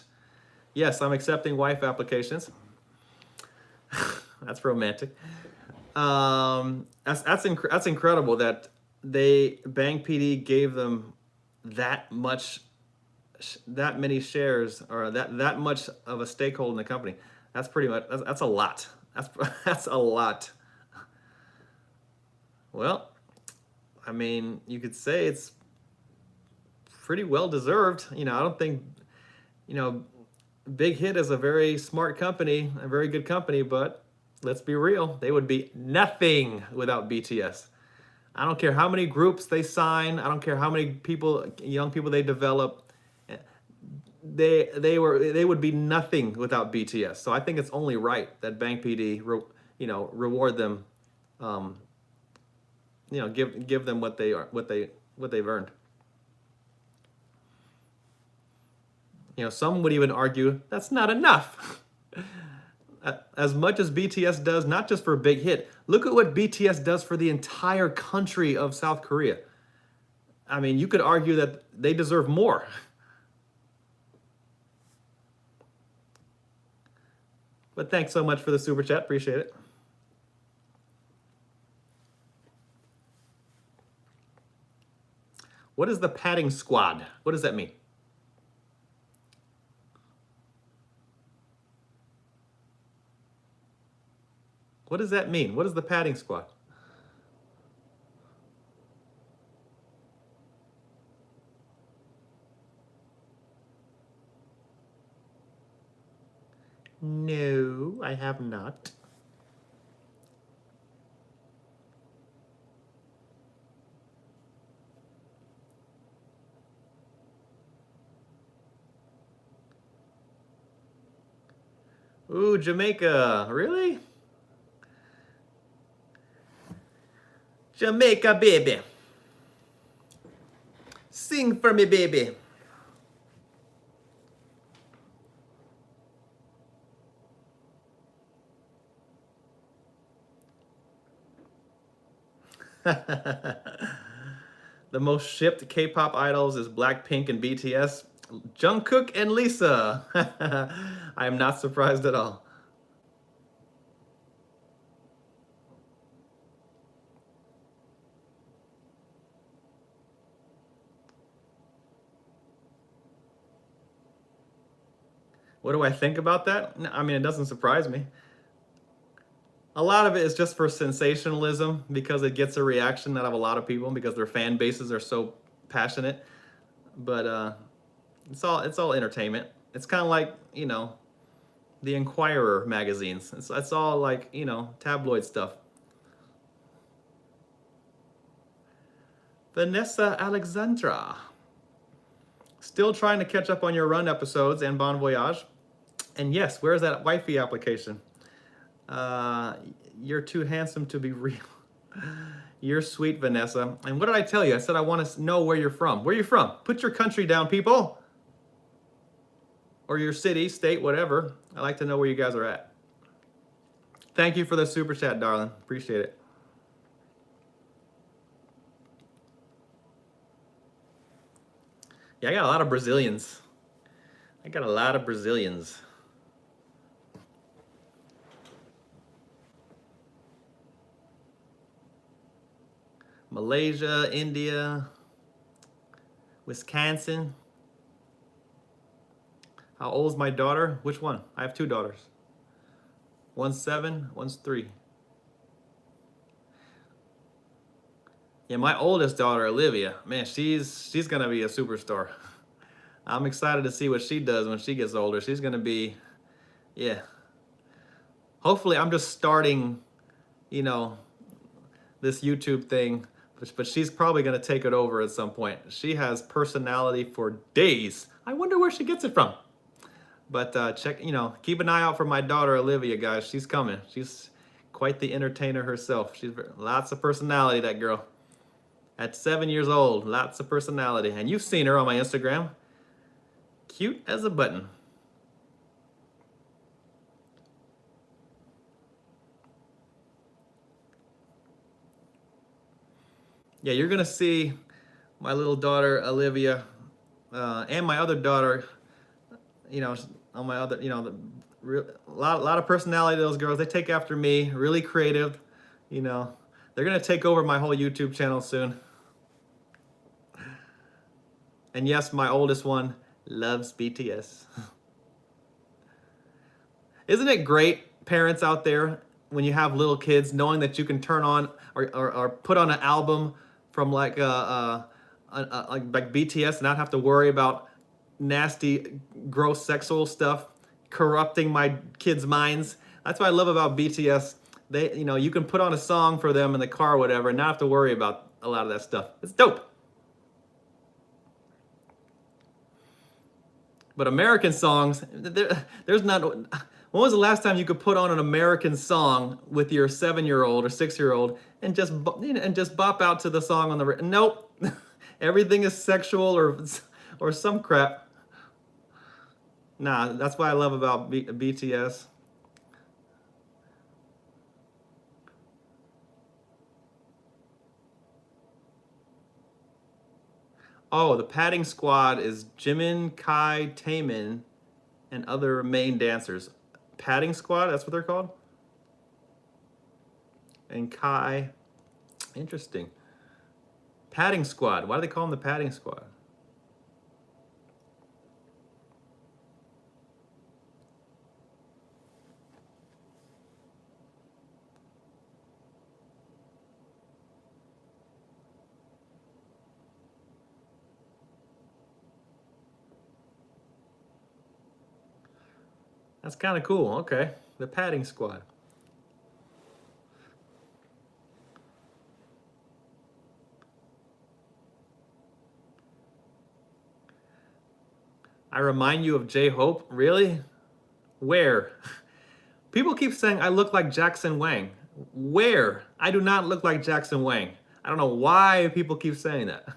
Yes, I'm accepting wife applications. That's romantic. That's incredible that Bang PD gave them that many shares, or that much of a stakeholder in the company. That's pretty much that's a lot. That's a lot. Well, I mean, you could say it's pretty well deserved. You know, I don't think, you know, Big Hit is a very smart company, a very good company, but let's be real, they would be nothing without BTS. I don't care how many groups they sign. I don't care how many young people they develop. They would be nothing without BTS. So I think it's only right that Bang PD, reward them, give them what they've earned. You know, some would even argue that's not enough. As much as BTS does, not just for Big Hit, look at what BTS does for the entire country of South Korea. I mean, you could argue that they deserve more. But thanks so much for the super chat. Appreciate it. What is the padding squad? What does that mean? What does that mean? What is the padding squad? No, I have not. Ooh, Jamaica. Really? Jamaica, baby. Sing for me, baby. The most shipped K-pop idols is Blackpink and BTS. Jungkook and Lisa. I am not surprised at all. What do I think about that? I mean, it doesn't surprise me. A lot of it is just for sensationalism because it gets a reaction out of a lot of people because their fan bases are so passionate. But it's all entertainment. It's kind of like the Inquirer magazines. It's all like tabloid stuff. Vanessa Alexandra. Still trying to catch up on your Run episodes and Bon Voyage. And yes, where's that wifey application? You're too handsome to be real. You're sweet, Vanessa. And what did I tell you? I said I want to know where you're from. Where are you from? Put your country down, people. Or your city, state, whatever. I like to know where you guys are at. Thank you for the super chat, darling. Appreciate it. Yeah, I got a lot of Brazilians. Malaysia, India, Wisconsin. How old's my daughter? Which one? I have two daughters. One's 7, one's 3. Yeah, my oldest daughter, Olivia, man, she's gonna be a superstar. I'm excited to see what she does when she gets older. She's gonna be, yeah. Hopefully, I'm just starting, this YouTube thing, but she's probably gonna take it over at some point. She has personality for days. I wonder where she gets it from. But keep an eye out for my daughter Olivia, guys. She's coming. She's quite the entertainer herself. She's lots of personality, that girl. At 7 years old, lots of personality. And you've seen her on my Instagram. Cute as a button. Yeah, you're gonna see my little daughter Olivia and my other daughter. On my other, a lot of personality. Those girls, they take after me. Really creative. They're gonna take over my whole YouTube channel soon. And yes, my oldest one loves BTS. Isn't it great, parents out there, when you have little kids, knowing that you can turn on or put on an album from like BTS and not have to worry about nasty, gross sexual stuff corrupting my kids' minds? That's what I love about BTS. They, you can put on a song for them in the car or whatever and not have to worry about a lot of that stuff. It's dope. But American songs, there's not. When was the last time you could put on an American song with your 7-year-old or 6-year-old and just bop out to the song on the Nope, everything is sexual or some crap. Nah, that's what I love about BTS. Oh, the padding squad is Jimin, Kai, Taemin, and other main dancers. Padding squad, that's what they're called? And Kai, interesting. Padding squad, why do they call them the padding squad? That's kind of cool. Okay. The padding squad. I remind you of J-Hope? Really? Where? People keep saying I look like Jackson Wang. Where? I do not look like Jackson Wang. I don't know why people keep saying that.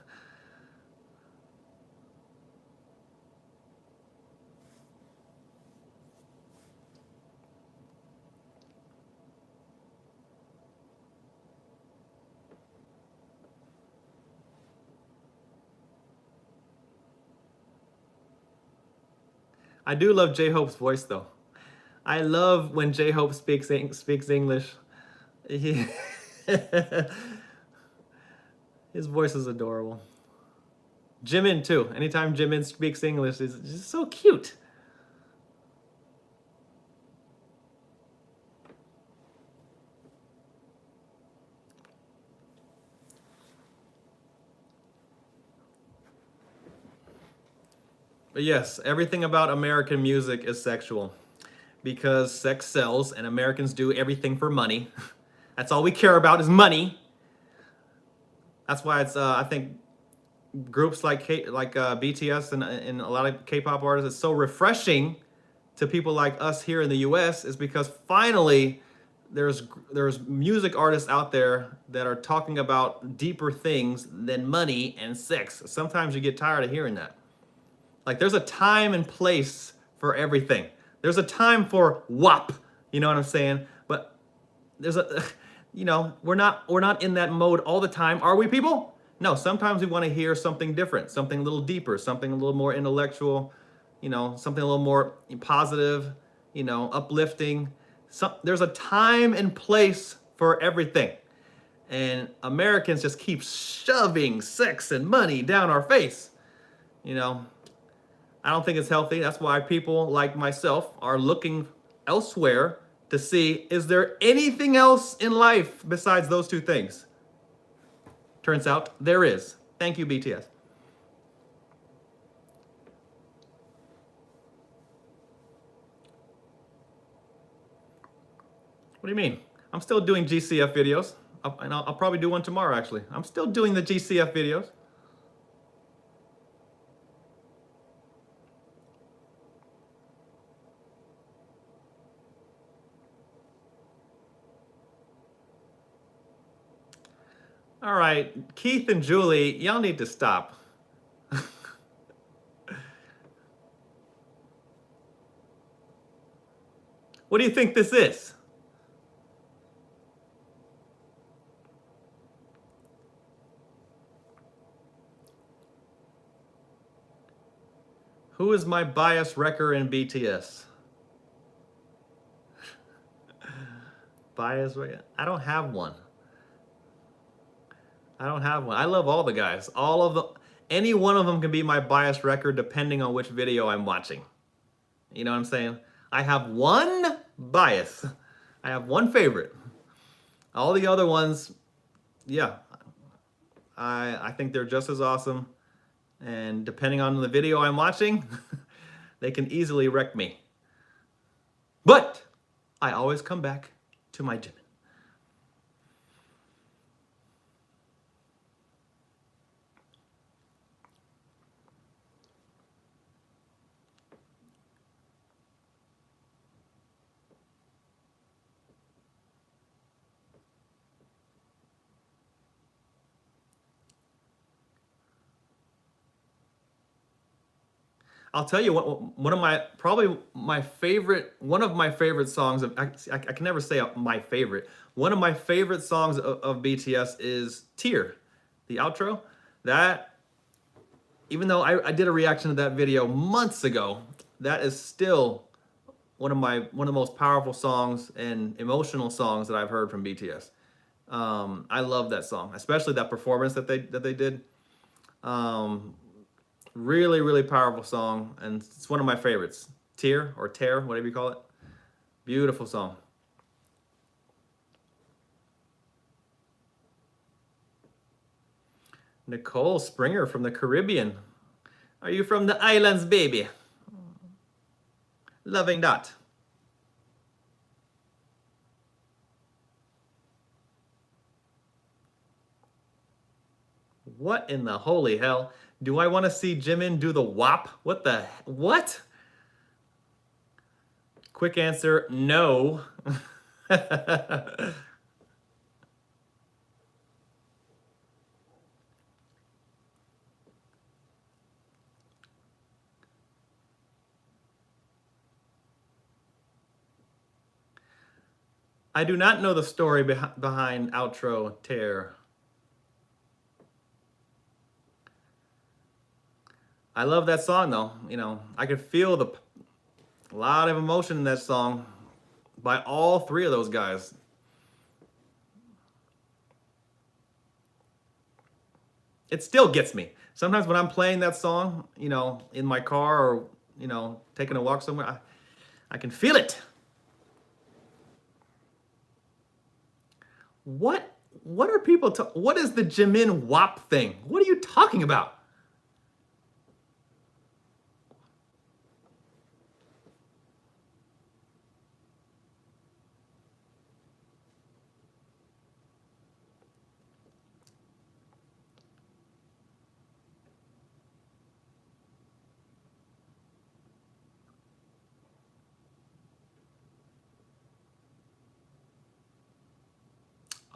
I do love J-Hope's voice though. I love when J-Hope speaks English. He, his voice is adorable. Jimin too. Anytime Jimin speaks English, is just so cute. But yes, everything about American music is sexual because sex sells and Americans do everything for money. That's all we care about is money. That's why it's I think groups like BTS and a lot of K-pop artists, it's so refreshing to people like us here in the US is because finally there's music artists out there that are talking about deeper things than money and sex. Sometimes you get tired of hearing that. Like there's a time and place for everything. There's a time for WAP, you know what I'm saying? But there's a we're not in that mode all the time, are we people? No, sometimes we want to hear something different, something a little deeper, something a little more intellectual, something a little more positive, uplifting. There's a time and place for everything. And Americans just keep shoving sex and money down our face. I don't think it's healthy. That's why people like myself are looking elsewhere to see, is there anything else in life besides those two things? Turns out there is. Thank you, BTS. What do you mean? I'm still doing GCF videos. I'll probably do one tomorrow, actually. I'm still doing the GCF videos. All right, Keith and Julie, y'all need to stop. What do you think this is? Who is my bias wrecker in BTS? Bias wrecker? I don't have one. I don't have one. I love all the guys. All of them. Any one of them can be my bias record depending on which video I'm watching. You know what I'm saying? I have one bias. I have one favorite. All the other ones, yeah. I think they're just as awesome. And depending on the video I'm watching, they can easily wreck me. But I always come back to my Jimin. I'll tell you what, one of my favorite songs I can never say my favorite. One of my favorite songs of BTS is Tear, the outro. That, even though I did a reaction to that video months ago, that is still one of the most powerful songs and emotional songs that I've heard from BTS. I love that song, especially that performance that they did. Really, really powerful song, and it's one of my favorites. Tear or Tear, whatever you call it. Beautiful song. Nicole Springer from the Caribbean. Are you from the islands, baby? Loving that. What in the holy hell? Do I want to see Jimin do the WAP? What? Quick answer, no. I do not know the story behind outro tear. I love that song though. You know, I could feel a lot of emotion in that song by all three of those guys. It still gets me. Sometimes when I'm playing that song, you know, in my car or, you know, taking a walk somewhere, I can feel it. What are people what is the Jimin WAP thing? What are you talking about?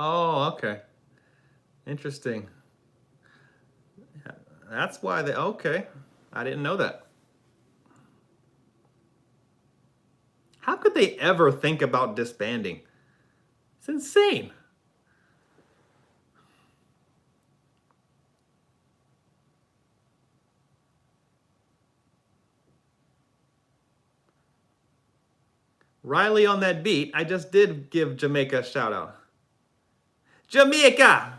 Oh, okay. Interesting. That's why okay. I didn't know that. How could they ever think about disbanding? It's insane. Riley on that beat, I just did give Jamaica a shout out. Jamaica!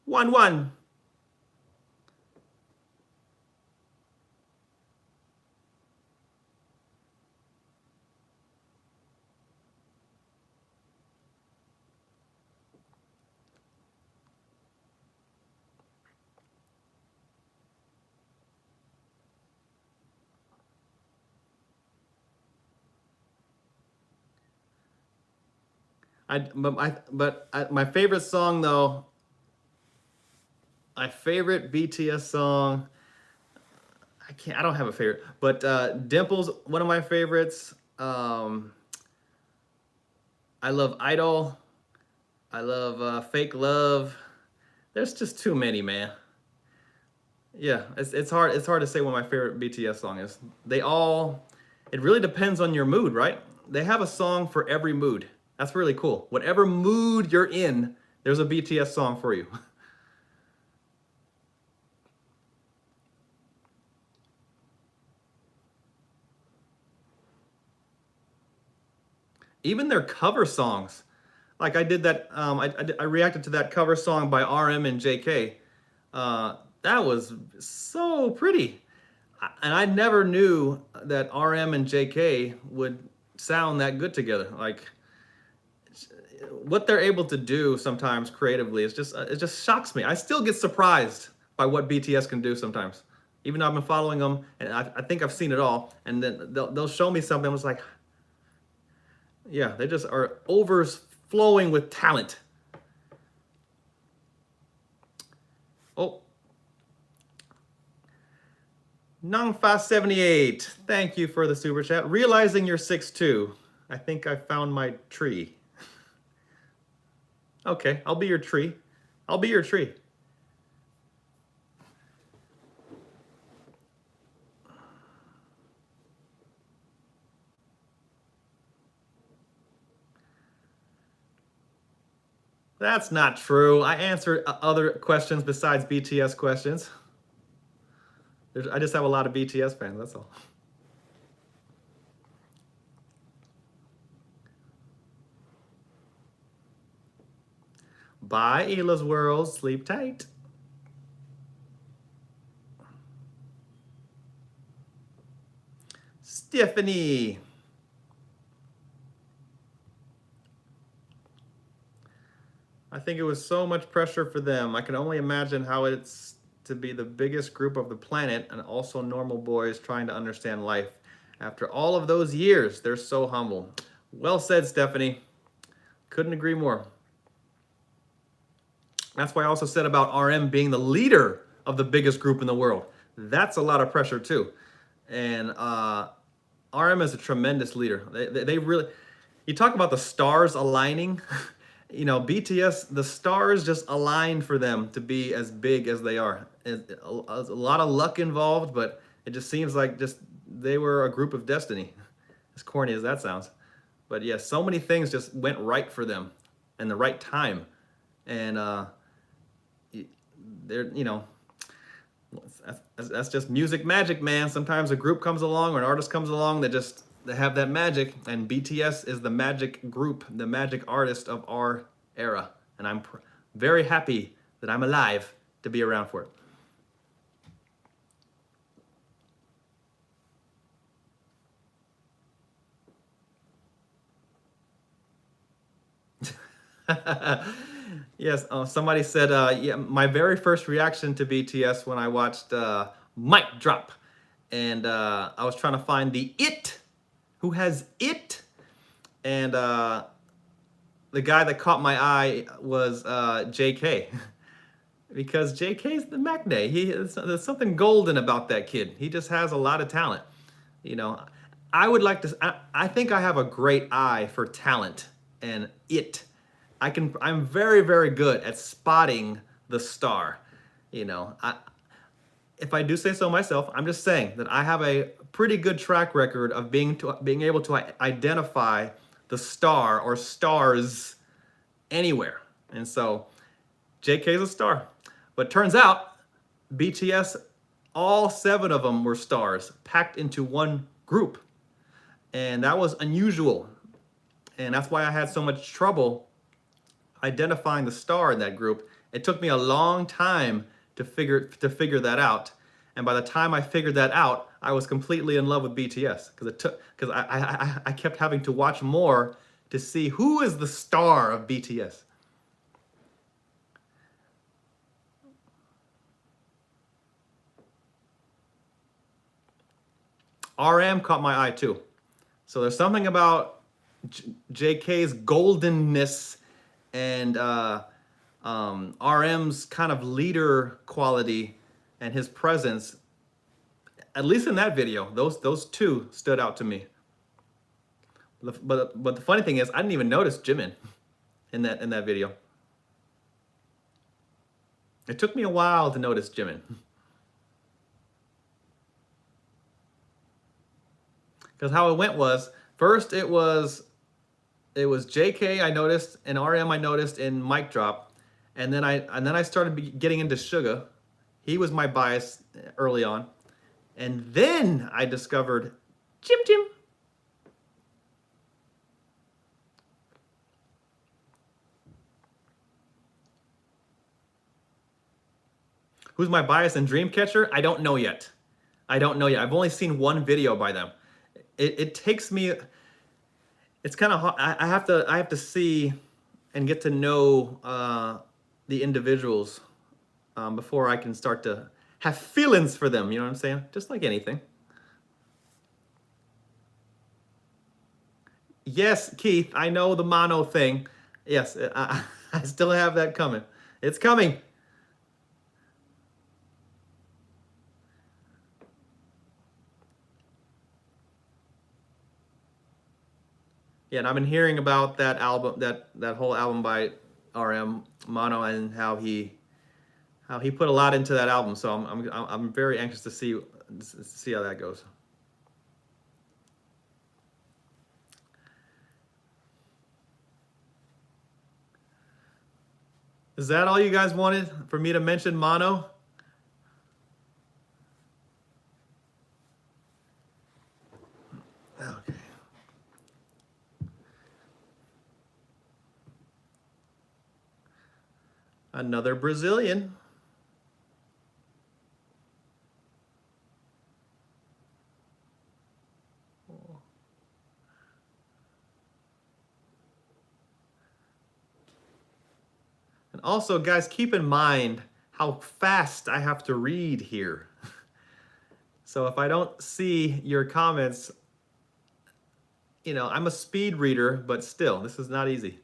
1-1. My favorite song though, my favorite BTS song, I don't have a favorite, but Dimple's one of my favorites. I love Idol. I love Fake Love. There's just too many, man. Yeah, it's hard to say what my favorite BTS song is. It really depends on your mood, right? They have a song for every mood. That's really cool. Whatever mood you're in, there's a BTS song for you. Even their cover songs. Like I did that, I reacted to that cover song by RM and JK. That was so pretty. And I never knew that RM and JK would sound that good together. Like what they're able to do sometimes creatively is just it just shocks me. I still get surprised by what BTS can do sometimes. Even though I've been following them and I think I've seen it all, and then they'll show me something. I'm just like, yeah, they just are overflowing with talent. Oh, Nongfa78, thank you for the super chat. Realizing you're 6'2", I think I found my tree. Okay, I'll be your tree. I'll be your tree. That's not true. I answered other questions besides BTS questions. I just have a lot of BTS fans, that's all. Bye, Ela's World. Sleep tight. Stephanie. I think it was so much pressure for them. I can only imagine how it's to be the biggest group of the planet and also normal boys trying to understand life. After all of those years, they're so humble. Well said, Stephanie. Couldn't agree more. That's why I also said about RM being the leader of the biggest group in the world. That's a lot of pressure too. And RM is a tremendous leader. They really, you talk about the stars aligning. You know, BTS, the stars just aligned for them to be as big as they are. A lot of luck involved, but it just seems like just they were a group of destiny. As corny as that sounds. But yeah, so many things just went right for them in the right time. And they're, you know, that's just music magic, man. Sometimes a group comes along or an artist comes along that just they have that magic, and BTS is the magic group, the magic artist of our era, and I'm very happy that I'm alive to be around for it. Yes, somebody said, yeah, my very first reaction to BTS when I watched Mic Drop, and I was trying to find the it, who has it, and the guy that caught my eye was JK, because JK's the Magne. There's something golden about that kid. He just has a lot of talent. You know, I would like to. I think I have a great eye for talent and it. I'm very, very good at spotting the star. You know, if I do say so myself, I'm just saying that I have a pretty good track record of being able to identify the star or stars anywhere. And so JK is a star. But turns out BTS, all 7 of them were stars packed into one group. And that was unusual. And that's why I had so much trouble identifying the star in that group. It took me a long time to figure that out. And by the time I figured that out, I was completely in love with BTS because I kept having to watch more to see who is the star of BTS. RM caught my eye too. So there's something about JK's goldenness and RM's kind of leader quality and his presence. At least in that video, those 2 stood out to me. But the funny thing is, I didn't even notice Jimin in that video. It took me a while to notice Jimin. Because how it went was, first it was JK I noticed, and RM I noticed in Mic Drop, and then I started getting into Suga. He was my bias early on, and then I discovered Jim. Who's my bias in Dreamcatcher? I don't know yet. I've only seen one video by them. It takes me. It's kind of hard. I have to see and get to know the individuals before I can start to have feelings for them. You know what I'm saying? Just like anything. Yes, Keith, I know the mono thing. Yes, I still have that coming. It's coming. Yeah, and I've been hearing about that album, that whole album by RM Mono, and how he put a lot into that album. So I'm very anxious to see how that goes. Is that all you guys wanted for me to mention Mono? Okay. Another Brazilian. And also, guys, keep in mind how fast I have to read here. So if I don't see your comments, you know, I'm a speed reader, but still, this is not easy.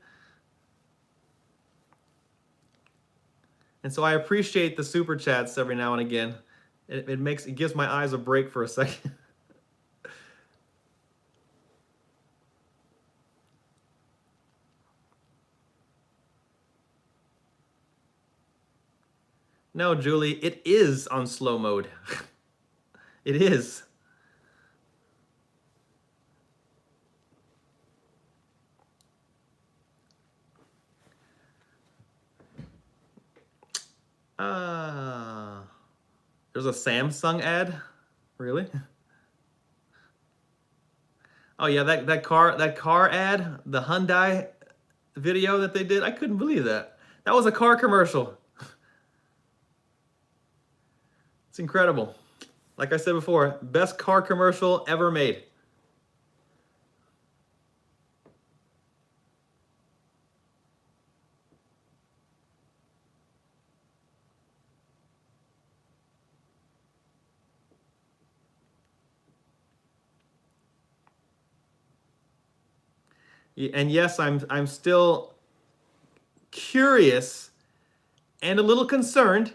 And so I appreciate the super chats every now and again. It gives my eyes a break for a second. No, Julie, it is on slow mode. It is. There's a Samsung ad? Really? Oh yeah, that car ad, the Hyundai video that they did, I couldn't believe that. That was a car commercial. It's incredible. Like I said before, best car commercial ever made. And yes, I'm still curious and a little concerned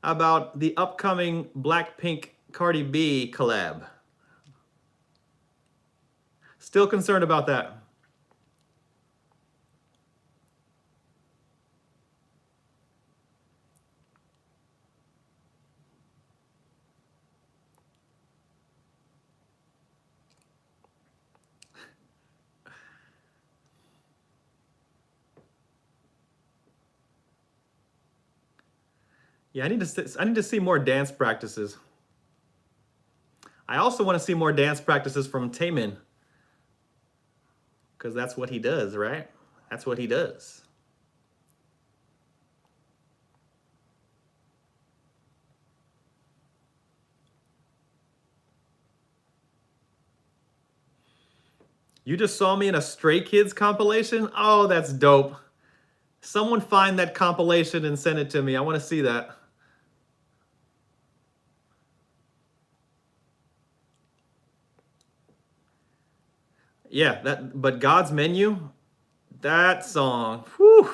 about the upcoming Blackpink Cardi B collab. Still concerned about that. Yeah, I need to see more dance practices. I also want to see more dance practices from Taemin. Because that's what he does, right? That's what he does. You just saw me in a Stray Kids compilation? Oh, that's dope. Someone find that compilation and send it to me. I want to see that. Yeah, but God's Menu, that song. Whew.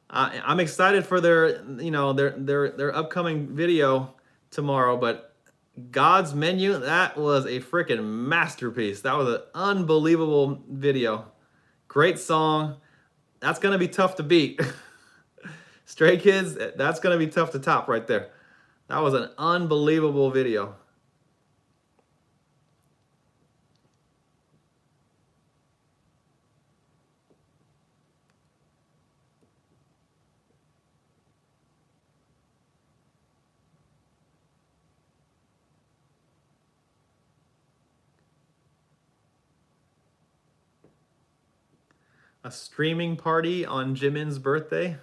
I'm excited for their upcoming video tomorrow, but God's Menu, that was a freaking masterpiece. That was an unbelievable video. Great song. That's gonna be tough to beat. Stray Kids, that's gonna be tough to top right there. That was an unbelievable video. A streaming party on Jimin's birthday?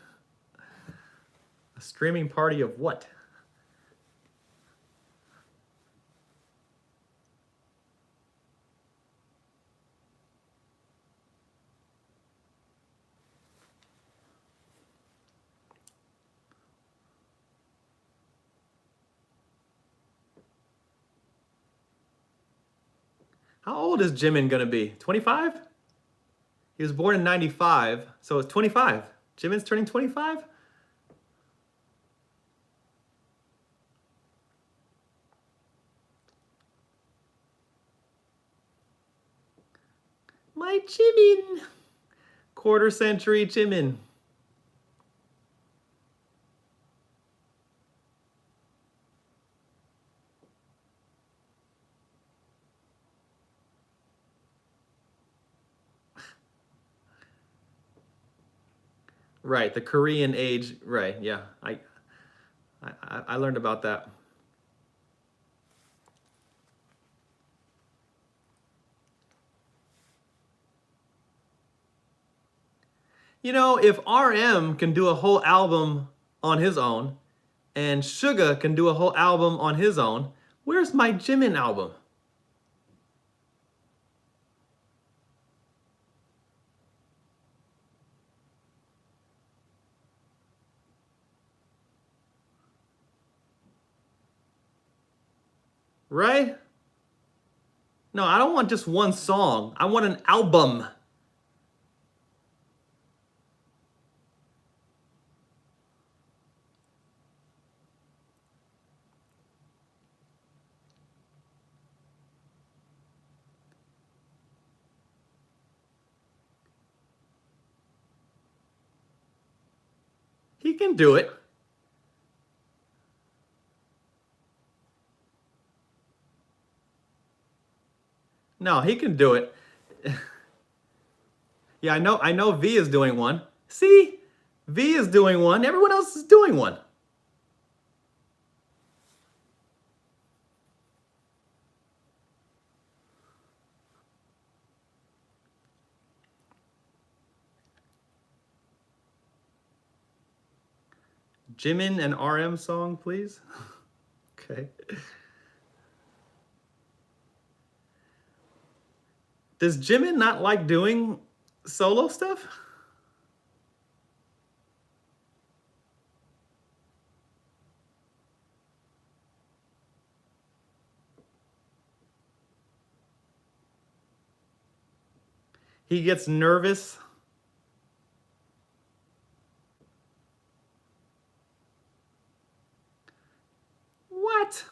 A streaming party of what? How old is Jimin gonna be? 25? He was born in 95, so it's 25. Jimin's turning 25? My Jimin! Quarter century Jimin. Right, the Korean age, right, yeah. I learned about that. You know, if RM can do a whole album on his own, and Suga can do a whole album on his own, where's my Jimin album? Right? No, I don't want just one song. I want an album. He can do it. No, he can do it. Yeah, I know V is doing one. See? V is doing one. Everyone else is doing one. Jimin and RM song, please. Okay. Does Jimin not like doing solo stuff? He gets nervous. What?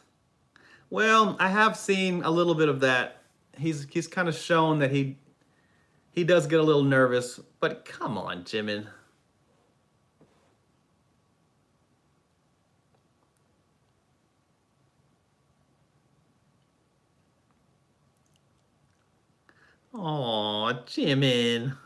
Well, I have seen a little bit of that. He's kind of shown that he does get a little nervous, but come on, Jimin. Aw, Jimin.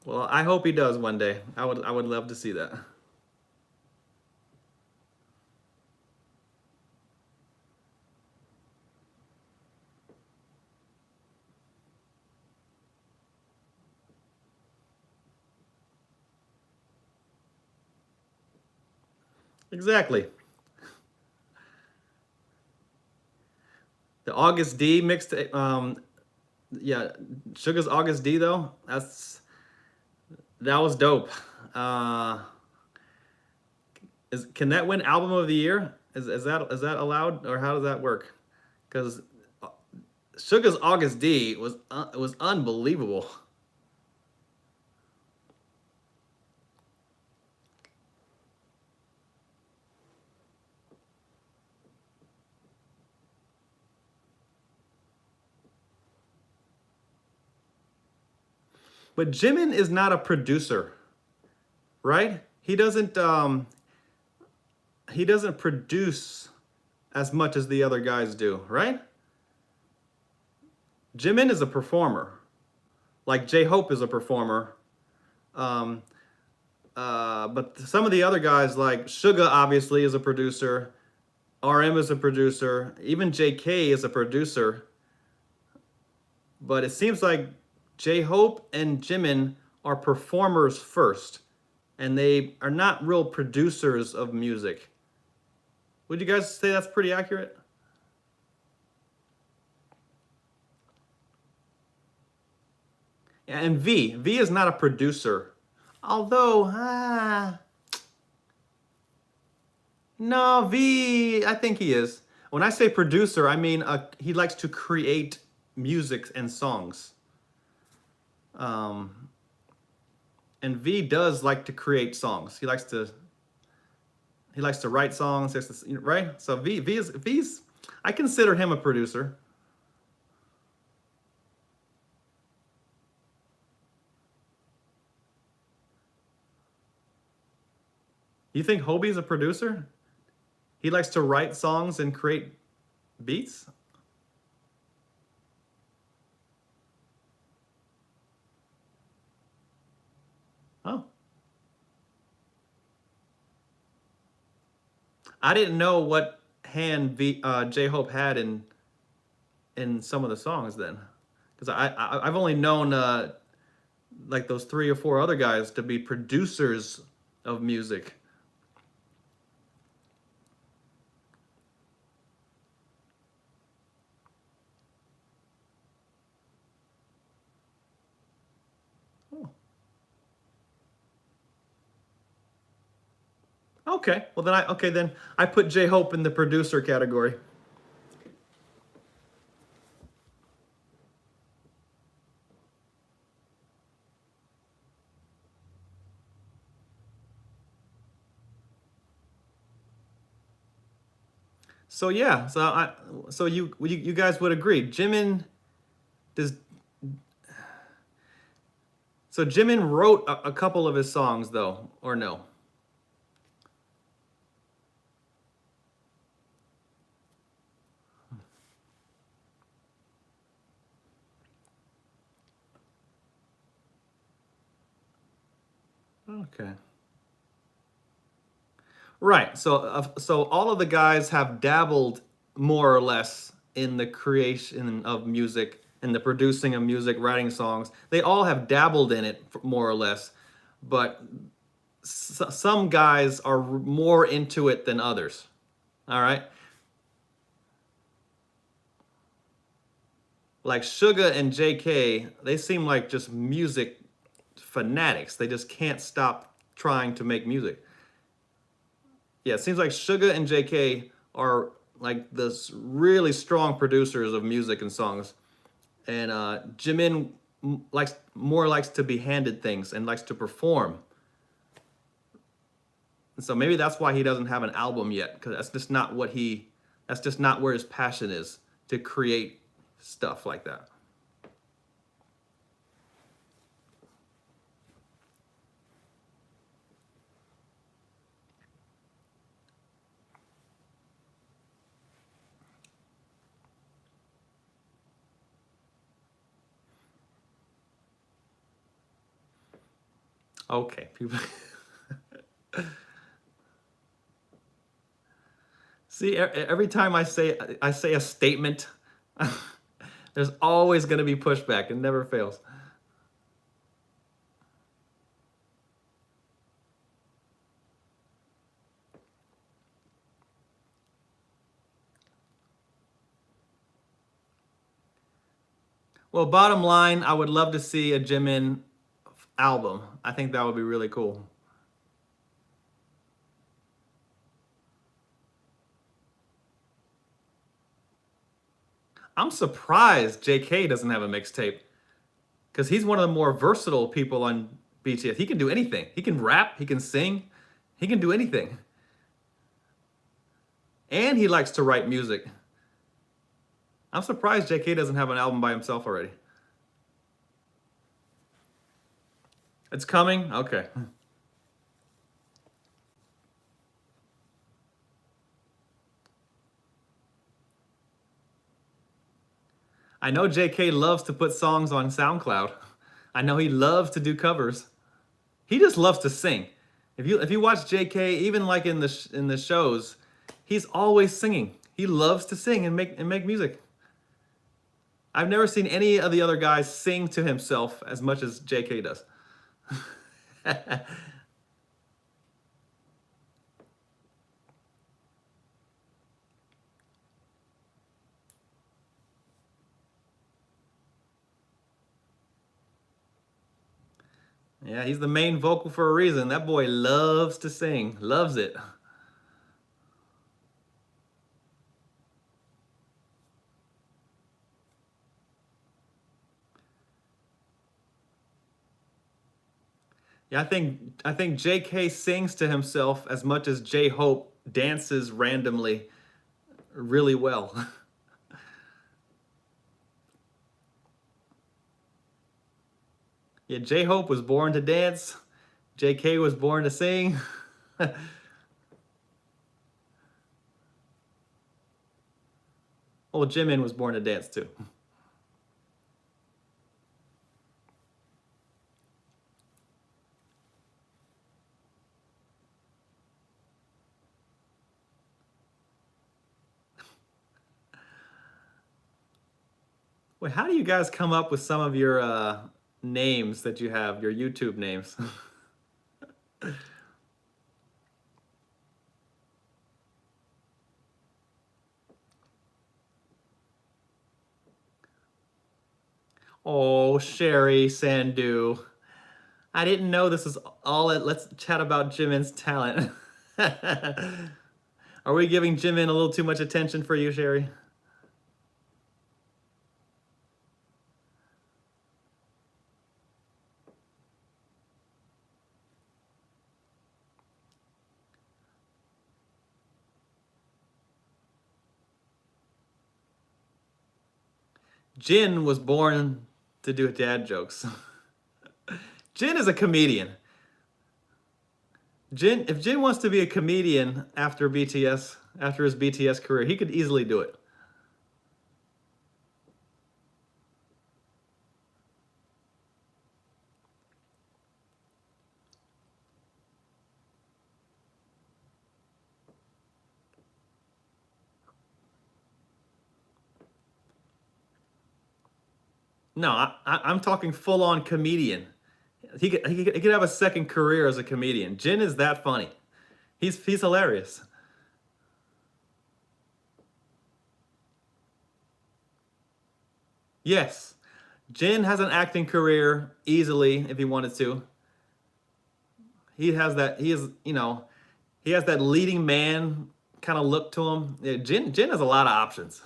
Well, I hope he does one day. I would love to see that. Exactly. The August D mixed yeah, Suga's August D though. That was dope. Uh can that win album of the year? Is that allowed, or how does that work? Cuz Suga's August D was unbelievable. But Jimin is not a producer, right? He doesn't produce as much as the other guys do, right? Jimin is a performer. Like J-Hope is a performer. Um, but some of the other guys, like Suga, obviously is a producer. RM is a producer. Even JK is a producer. But it seems like J-Hope and Jimin are performers first, and they are not real producers of music. Would you guys say that's pretty accurate? And V is not a producer. Although, no, V, I think he is. When I say producer, I mean he likes to create music and songs. And V does like to create songs. He likes to write songs, right? So V's I consider him a producer. You think Hobie's a producer? He likes to write songs and create beats? Oh. I didn't know what hand J-Hope had in some of the songs then. Because I've only known like those 3 or 4 other guys to be producers of music. Oh. Okay, well then I put J-Hope in the producer category. So yeah, so you guys would agree. Does Jimin wrote a couple of his songs though, or no? Okay. Right. So all of the guys have dabbled more or less in the creation of music and the producing of music, writing songs. They all have dabbled in it more or less, but some guys are more into it than others. All right. Like Suga and JK, they seem like just music fanatics. They just can't stop trying to make music. Yeah, it seems like Suga and JK are like the really strong producers of music and songs, and Jimin likes to be handed things and likes to perform. And so maybe that's why he doesn't have an album yet, because that's just not where his passion is, to create stuff like that. Okay, people. See, every time I say a statement, there's always going to be pushback. It never fails. Well, bottom line, I would love to see a Jimin album. I think that would be really cool. I'm surprised JK doesn't have a mixtape, because he's one of the more versatile people on BTS. He can do anything. He can rap, he can sing, he can do anything. And he likes to write music. I'm surprised JK doesn't have an album by himself already. It's coming? Okay. I know JK loves to put songs on SoundCloud. I know he loves to do covers. He just loves to sing. If you watch JK, even like in the shows, he's always singing. He loves to sing and make music. I've never seen any of the other guys sing to himself as much as JK does. Yeah, he's the main vocal for a reason. That boy loves to sing, loves it. Yeah, I think JK sings to himself as much as J Hope dances randomly really well. Yeah, J Hope was born to dance. JK was born to sing. Well, Jimin was born to dance too. Wait, how do you guys come up with some of your names that you have, your YouTube names? Oh, Sherry Sandu. I didn't know this was all it. Let's chat about Jimin's talent. Are we giving Jimin a little too much attention for you, Sherry? Jin was born to do dad jokes. Jin is a comedian. If Jin wants to be a comedian after BTS, after his BTS career, he could easily do it. No, I'm talking full on comedian. He could have a second career as a comedian. Jin is that funny. He's hilarious. Yes, Jin has an acting career easily if he wanted to. He has that. He is, he has that leading man kind of look to him. Yeah, Jin has a lot of options.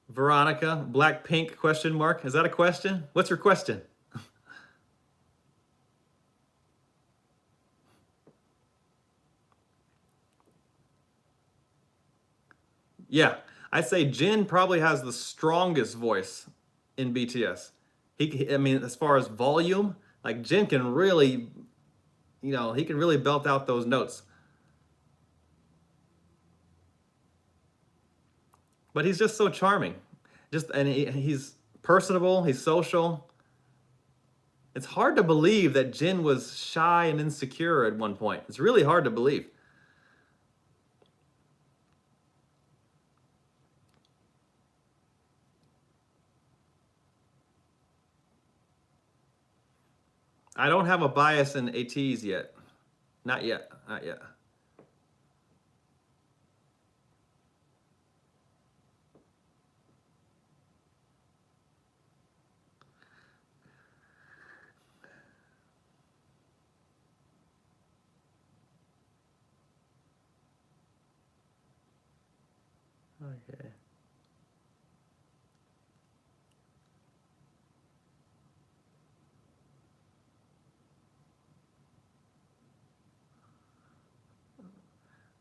Veronica, Blackpink question mark. Is that a question? What's your question? Yeah, I say Jin probably has the strongest voice in BTS. I mean, as far as volume, like Jin can really, he can really belt out those notes. But he's just so charming. He's personable, he's social. It's hard to believe that Jin was shy and insecure at one point. It's really hard to believe. I don't have a bias in ATs yet. Not yet. Not yet. Okay.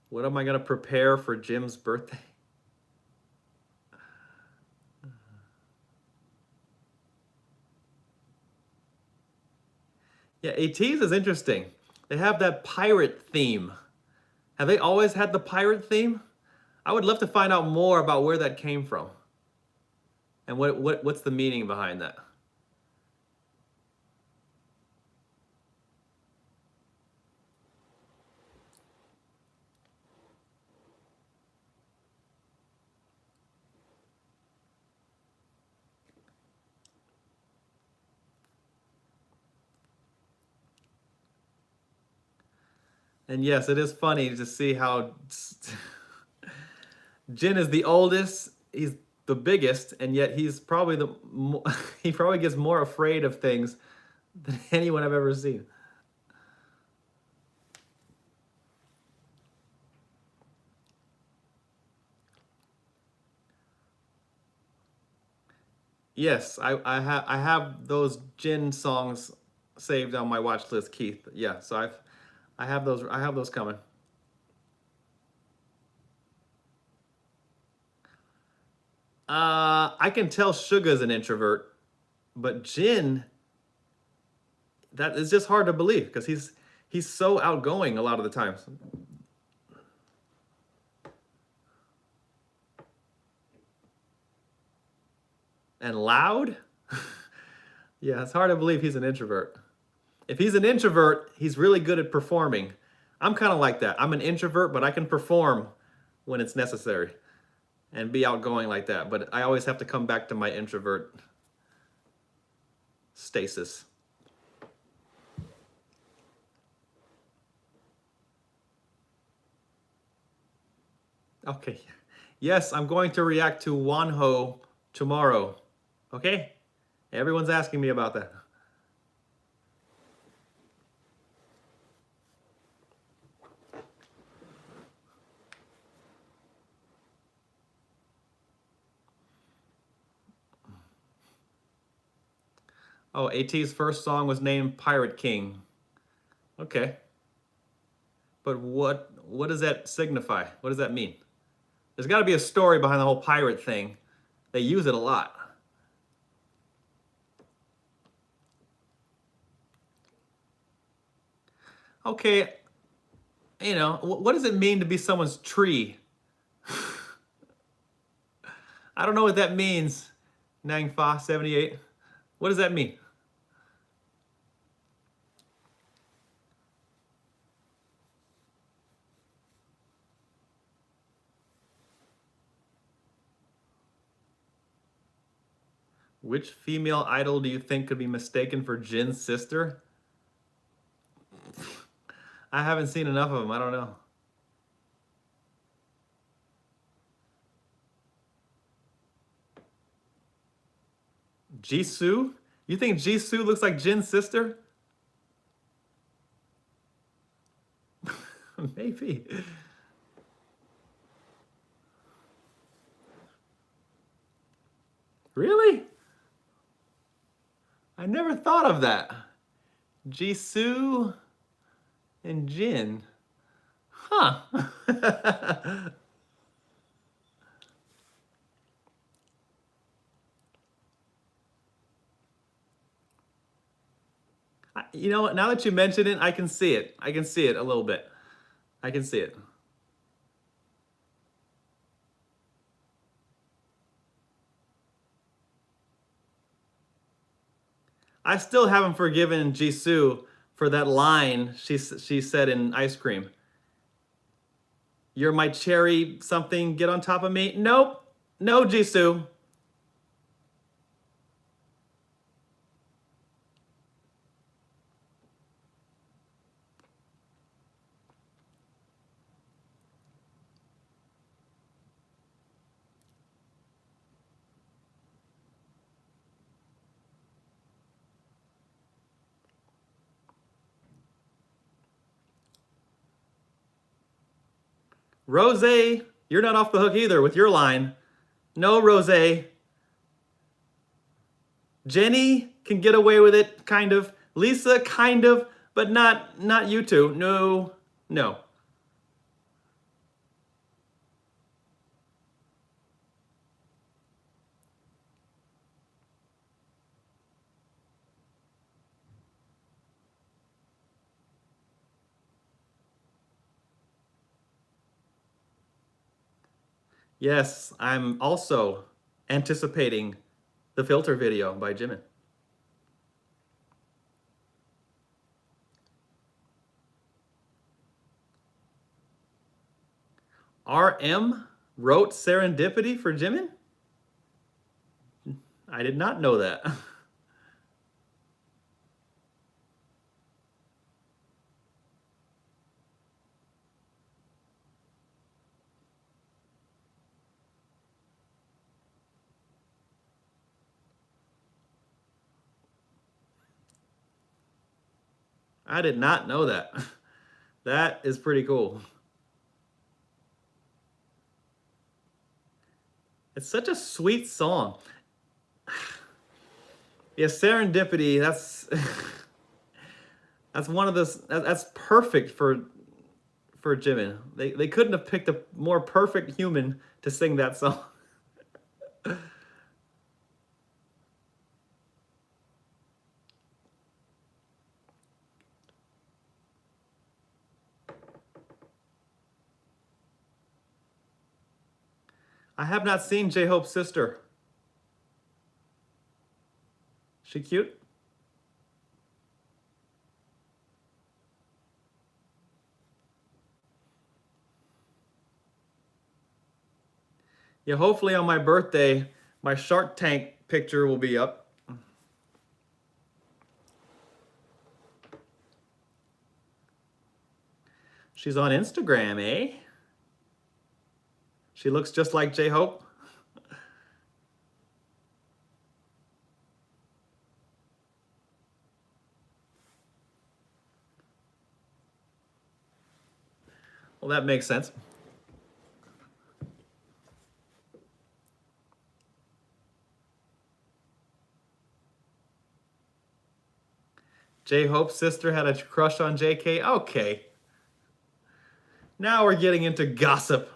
What am I going to prepare for Jim's birthday? Yeah, ATs is interesting. They have that pirate theme. Have they always had the pirate theme? I would love to find out more about where that came from and what's the meaning behind that. And yes, it is funny to see how Jin is the oldest, he's the biggest, and yet he's probably he probably gets more afraid of things than anyone I've ever seen. Yes, I have those Jin songs saved on my watch list, Keith. Yeah, so I have those coming. I can tell Suga's an introvert, but Jin, that is just hard to believe because he's so outgoing a lot of the times. And loud? Yeah, it's hard to believe he's an introvert. If he's an introvert, he's really good at performing. I'm kind of like that. I'm an introvert, but I can perform when it's necessary and be outgoing like that. But I always have to come back to my introvert stasis. Okay. Yes, I'm going to react to Wonho tomorrow. Okay? Everyone's asking me about that. Oh, AT's first song was named Pirate King. Okay. But what does that signify? What does that mean? There's got to be a story behind the whole pirate thing. They use it a lot. Okay, you know, what does it mean to be someone's tree? I don't know what that means. Nang Fa 78. What does that mean? Which female idol do you think could be mistaken for Jin's sister? I haven't seen enough of them. I don't know. Jisoo? You think Jisoo looks like Jin's sister? Maybe. Really? I never thought of that. Jisoo and Jin. Huh. You know what? Now that you mention it, I can see it. I can see it a little bit. I can see it. I still haven't forgiven Jisoo for that line she said in Ice Cream. You're my cherry something, get on top of me. Nope. No, Jisoo. Rose, you're not off the hook either with your line. No, Rose. Jenny can get away with it, kind of. Lisa, kind of, but not you two. No, no. Yes, I'm also anticipating the filter video by Jimin. RM wrote Serendipity for Jimin? I did not know that. I did not know that. That is pretty cool. It's such a sweet song. Yeah, Serendipity, that's one of those that's perfect for Jimin. They couldn't have picked a more perfect human to sing that song. I have not seen J-Hope's sister. She cute? Yeah, hopefully on my birthday, my Shark Tank picture will be up. She's on Instagram, eh? She looks just like J-Hope. Well, that makes sense. J-Hope's sister had a crush on JK. Okay. Now we're getting into gossip.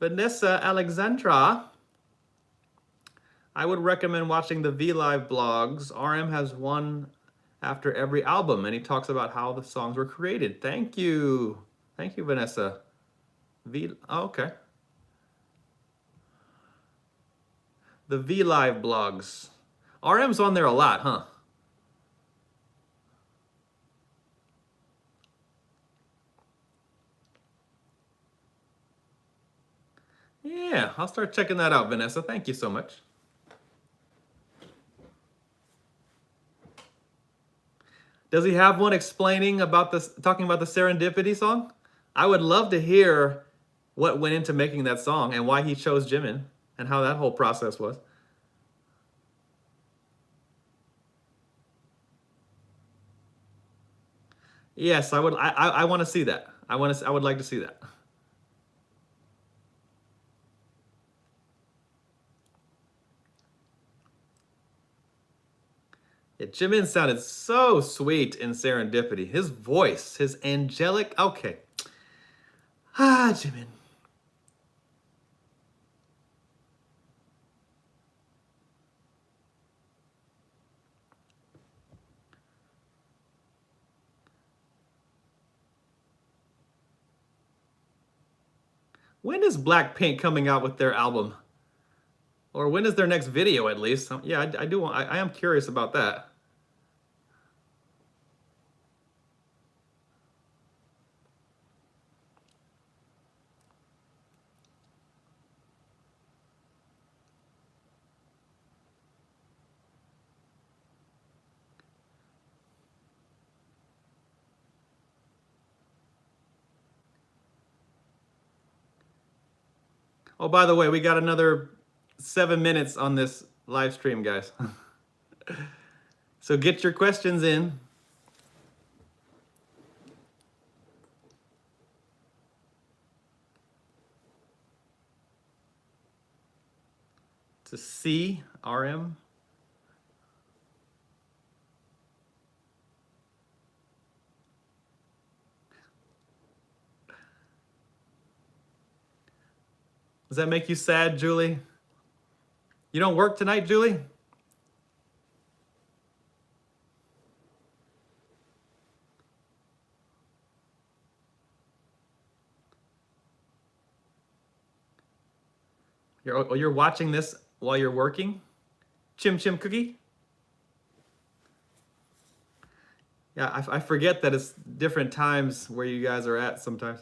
Vanessa Alexandra. I would recommend watching the V-Live blogs. RM has one after every album, and he talks about how the songs were created. Thank you. Thank you, Vanessa. Okay. The V-Live blogs. RM's on there a lot, huh? Yeah, I'll start checking that out, Vanessa. Thank you so much. Does he have one explaining about this, talking about the Serendipity song? I would love to hear what went into making that song and why he chose Jimin and how that whole process was. Yes, I would. I want to see that. I would like to see that. Yeah, Jimin sounded so sweet in Serendipity. His voice, his angelic. Okay. Jimin. When is Blackpink coming out with their album? Or when is their next video, at least? Yeah, I do. I am curious about that. Oh, by the way, we got another 7 minutes on this live stream, guys. So get your questions in. To C, RM. Does that make you sad, Julie? You don't work tonight, Julie? You're watching this while you're working? Chim Chim Cookie? Yeah, I forget that it's different times where you guys are at sometimes.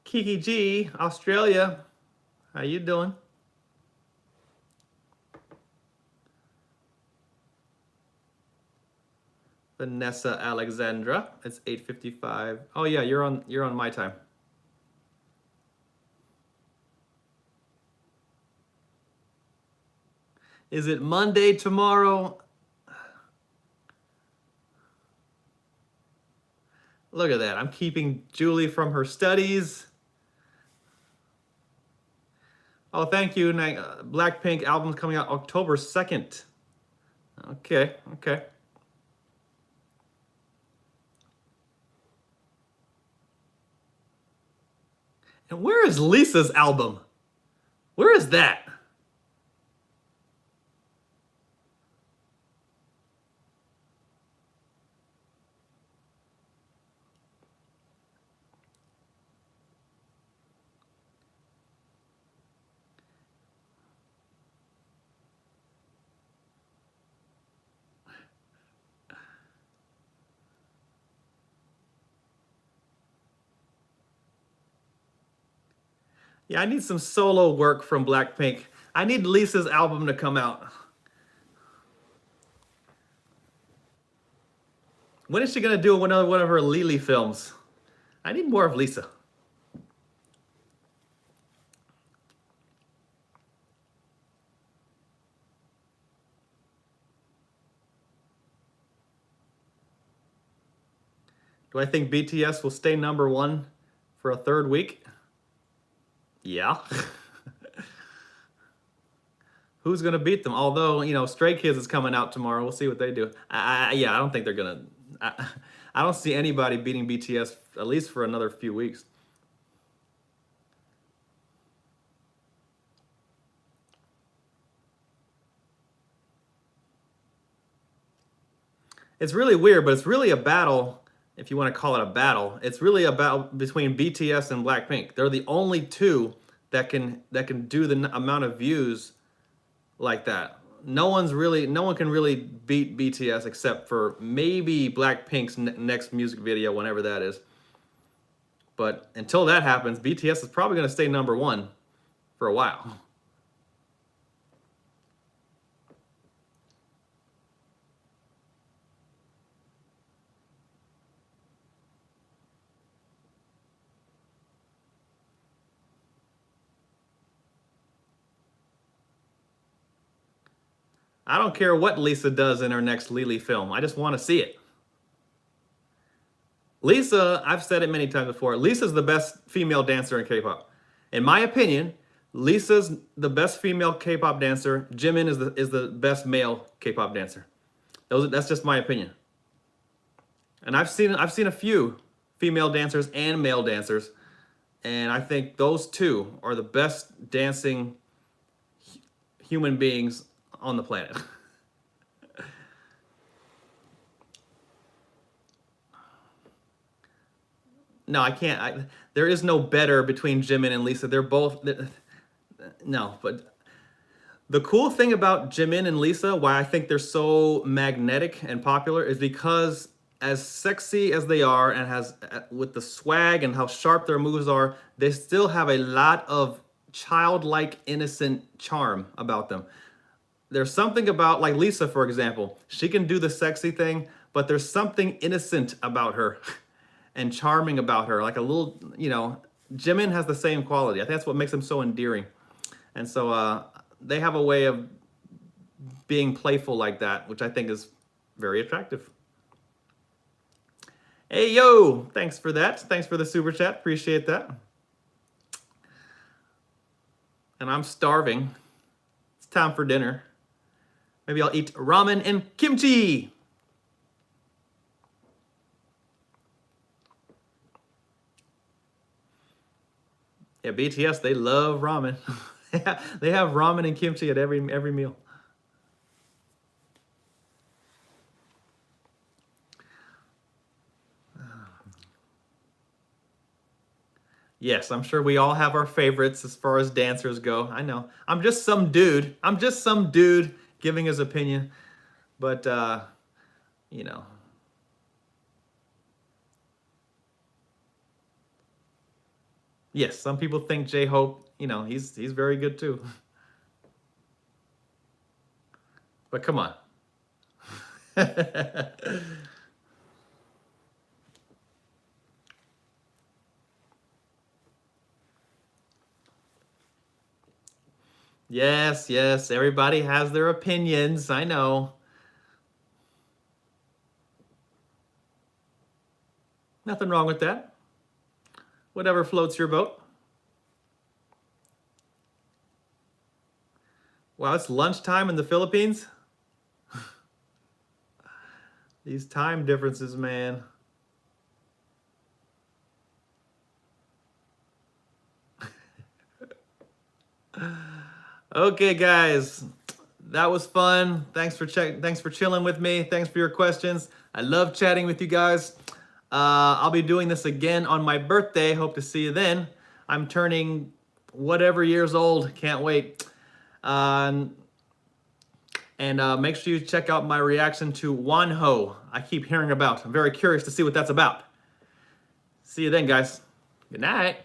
Kiki G, Australia. How you doing? Vanessa Alexandra. It's 8:55. Oh yeah, you're on my time. Is it Monday tomorrow? Look at that. I'm keeping Julie from her studies. Oh, thank you. Blackpink album's coming out October 2nd. Okay, okay. And where is Lisa's album? Where is that? Yeah, I need some solo work from Blackpink. I need Lisa's album to come out. When is she gonna do one of her Lily films? I need more of Lisa. Do I think BTS will stay #1 for a third week? Yeah. Who's gonna beat them? Although, you know, Stray Kids is coming out tomorrow. We'll see what they do. Yeah, I don't think they're gonna. I don't see anybody beating BTS at least for another few weeks. It's really weird, but it's really a battle, if you want to call it a battle. It's really a battle between BTS and Blackpink. They're the only two that can do the amount of views like that. No one can really beat BTS except for maybe Blackpink's next music video, whenever that is. But until that happens, BTS is probably going to stay #1 for a while. I don't care what Lisa does in her next Lily film. I just want to see it. Lisa, I've said it many times before, Lisa's the best female dancer in K-pop. In my opinion, Lisa's the best female K-pop dancer. Jimin is the best male K-pop dancer. That's just my opinion. And I've seen a few female dancers and male dancers, and I think those two are the best dancing human beings on the planet. No, I can't. There is no better between Jimin and Lisa. They're both. No, but the cool thing about Jimin and Lisa, why I think they're so magnetic and popular, is because as sexy as they are and with the swag and how sharp their moves are, they still have a lot of childlike, innocent charm about them. There's something about, like Lisa, for example, she can do the sexy thing, but there's something innocent about her and charming about her. Like a little, you know, Jimin has the same quality. I think that's what makes them so endearing. And so they have a way of being playful like that, which I think is very attractive. Hey, yo, thanks for that. Thanks for the super chat. Appreciate that. And I'm starving. It's time for dinner. Maybe I'll eat ramen and kimchi. Yeah, BTS, they love ramen. They have ramen and kimchi at every meal. Yes, I'm sure we all have our favorites as far as dancers go. I know. I'm just some dude. Giving his opinion. But, you know. Yes, some people think J-Hope, you know, he's very good too. But come on. Yes, everybody has their opinions, I know. Nothing wrong with that. Whatever floats your boat. Wow, it's lunchtime in the Philippines? These time differences, man. Okay, guys, that was fun. Thanks for chilling with me. Thanks for your questions. I love chatting with you guys. I'll be doing this again on my birthday. Hope to see you then. I'm turning whatever years old. Can't wait. And make sure you check out my reaction to Wonho. I keep hearing about. I'm very curious to see what that's about. See you then, guys. Good night.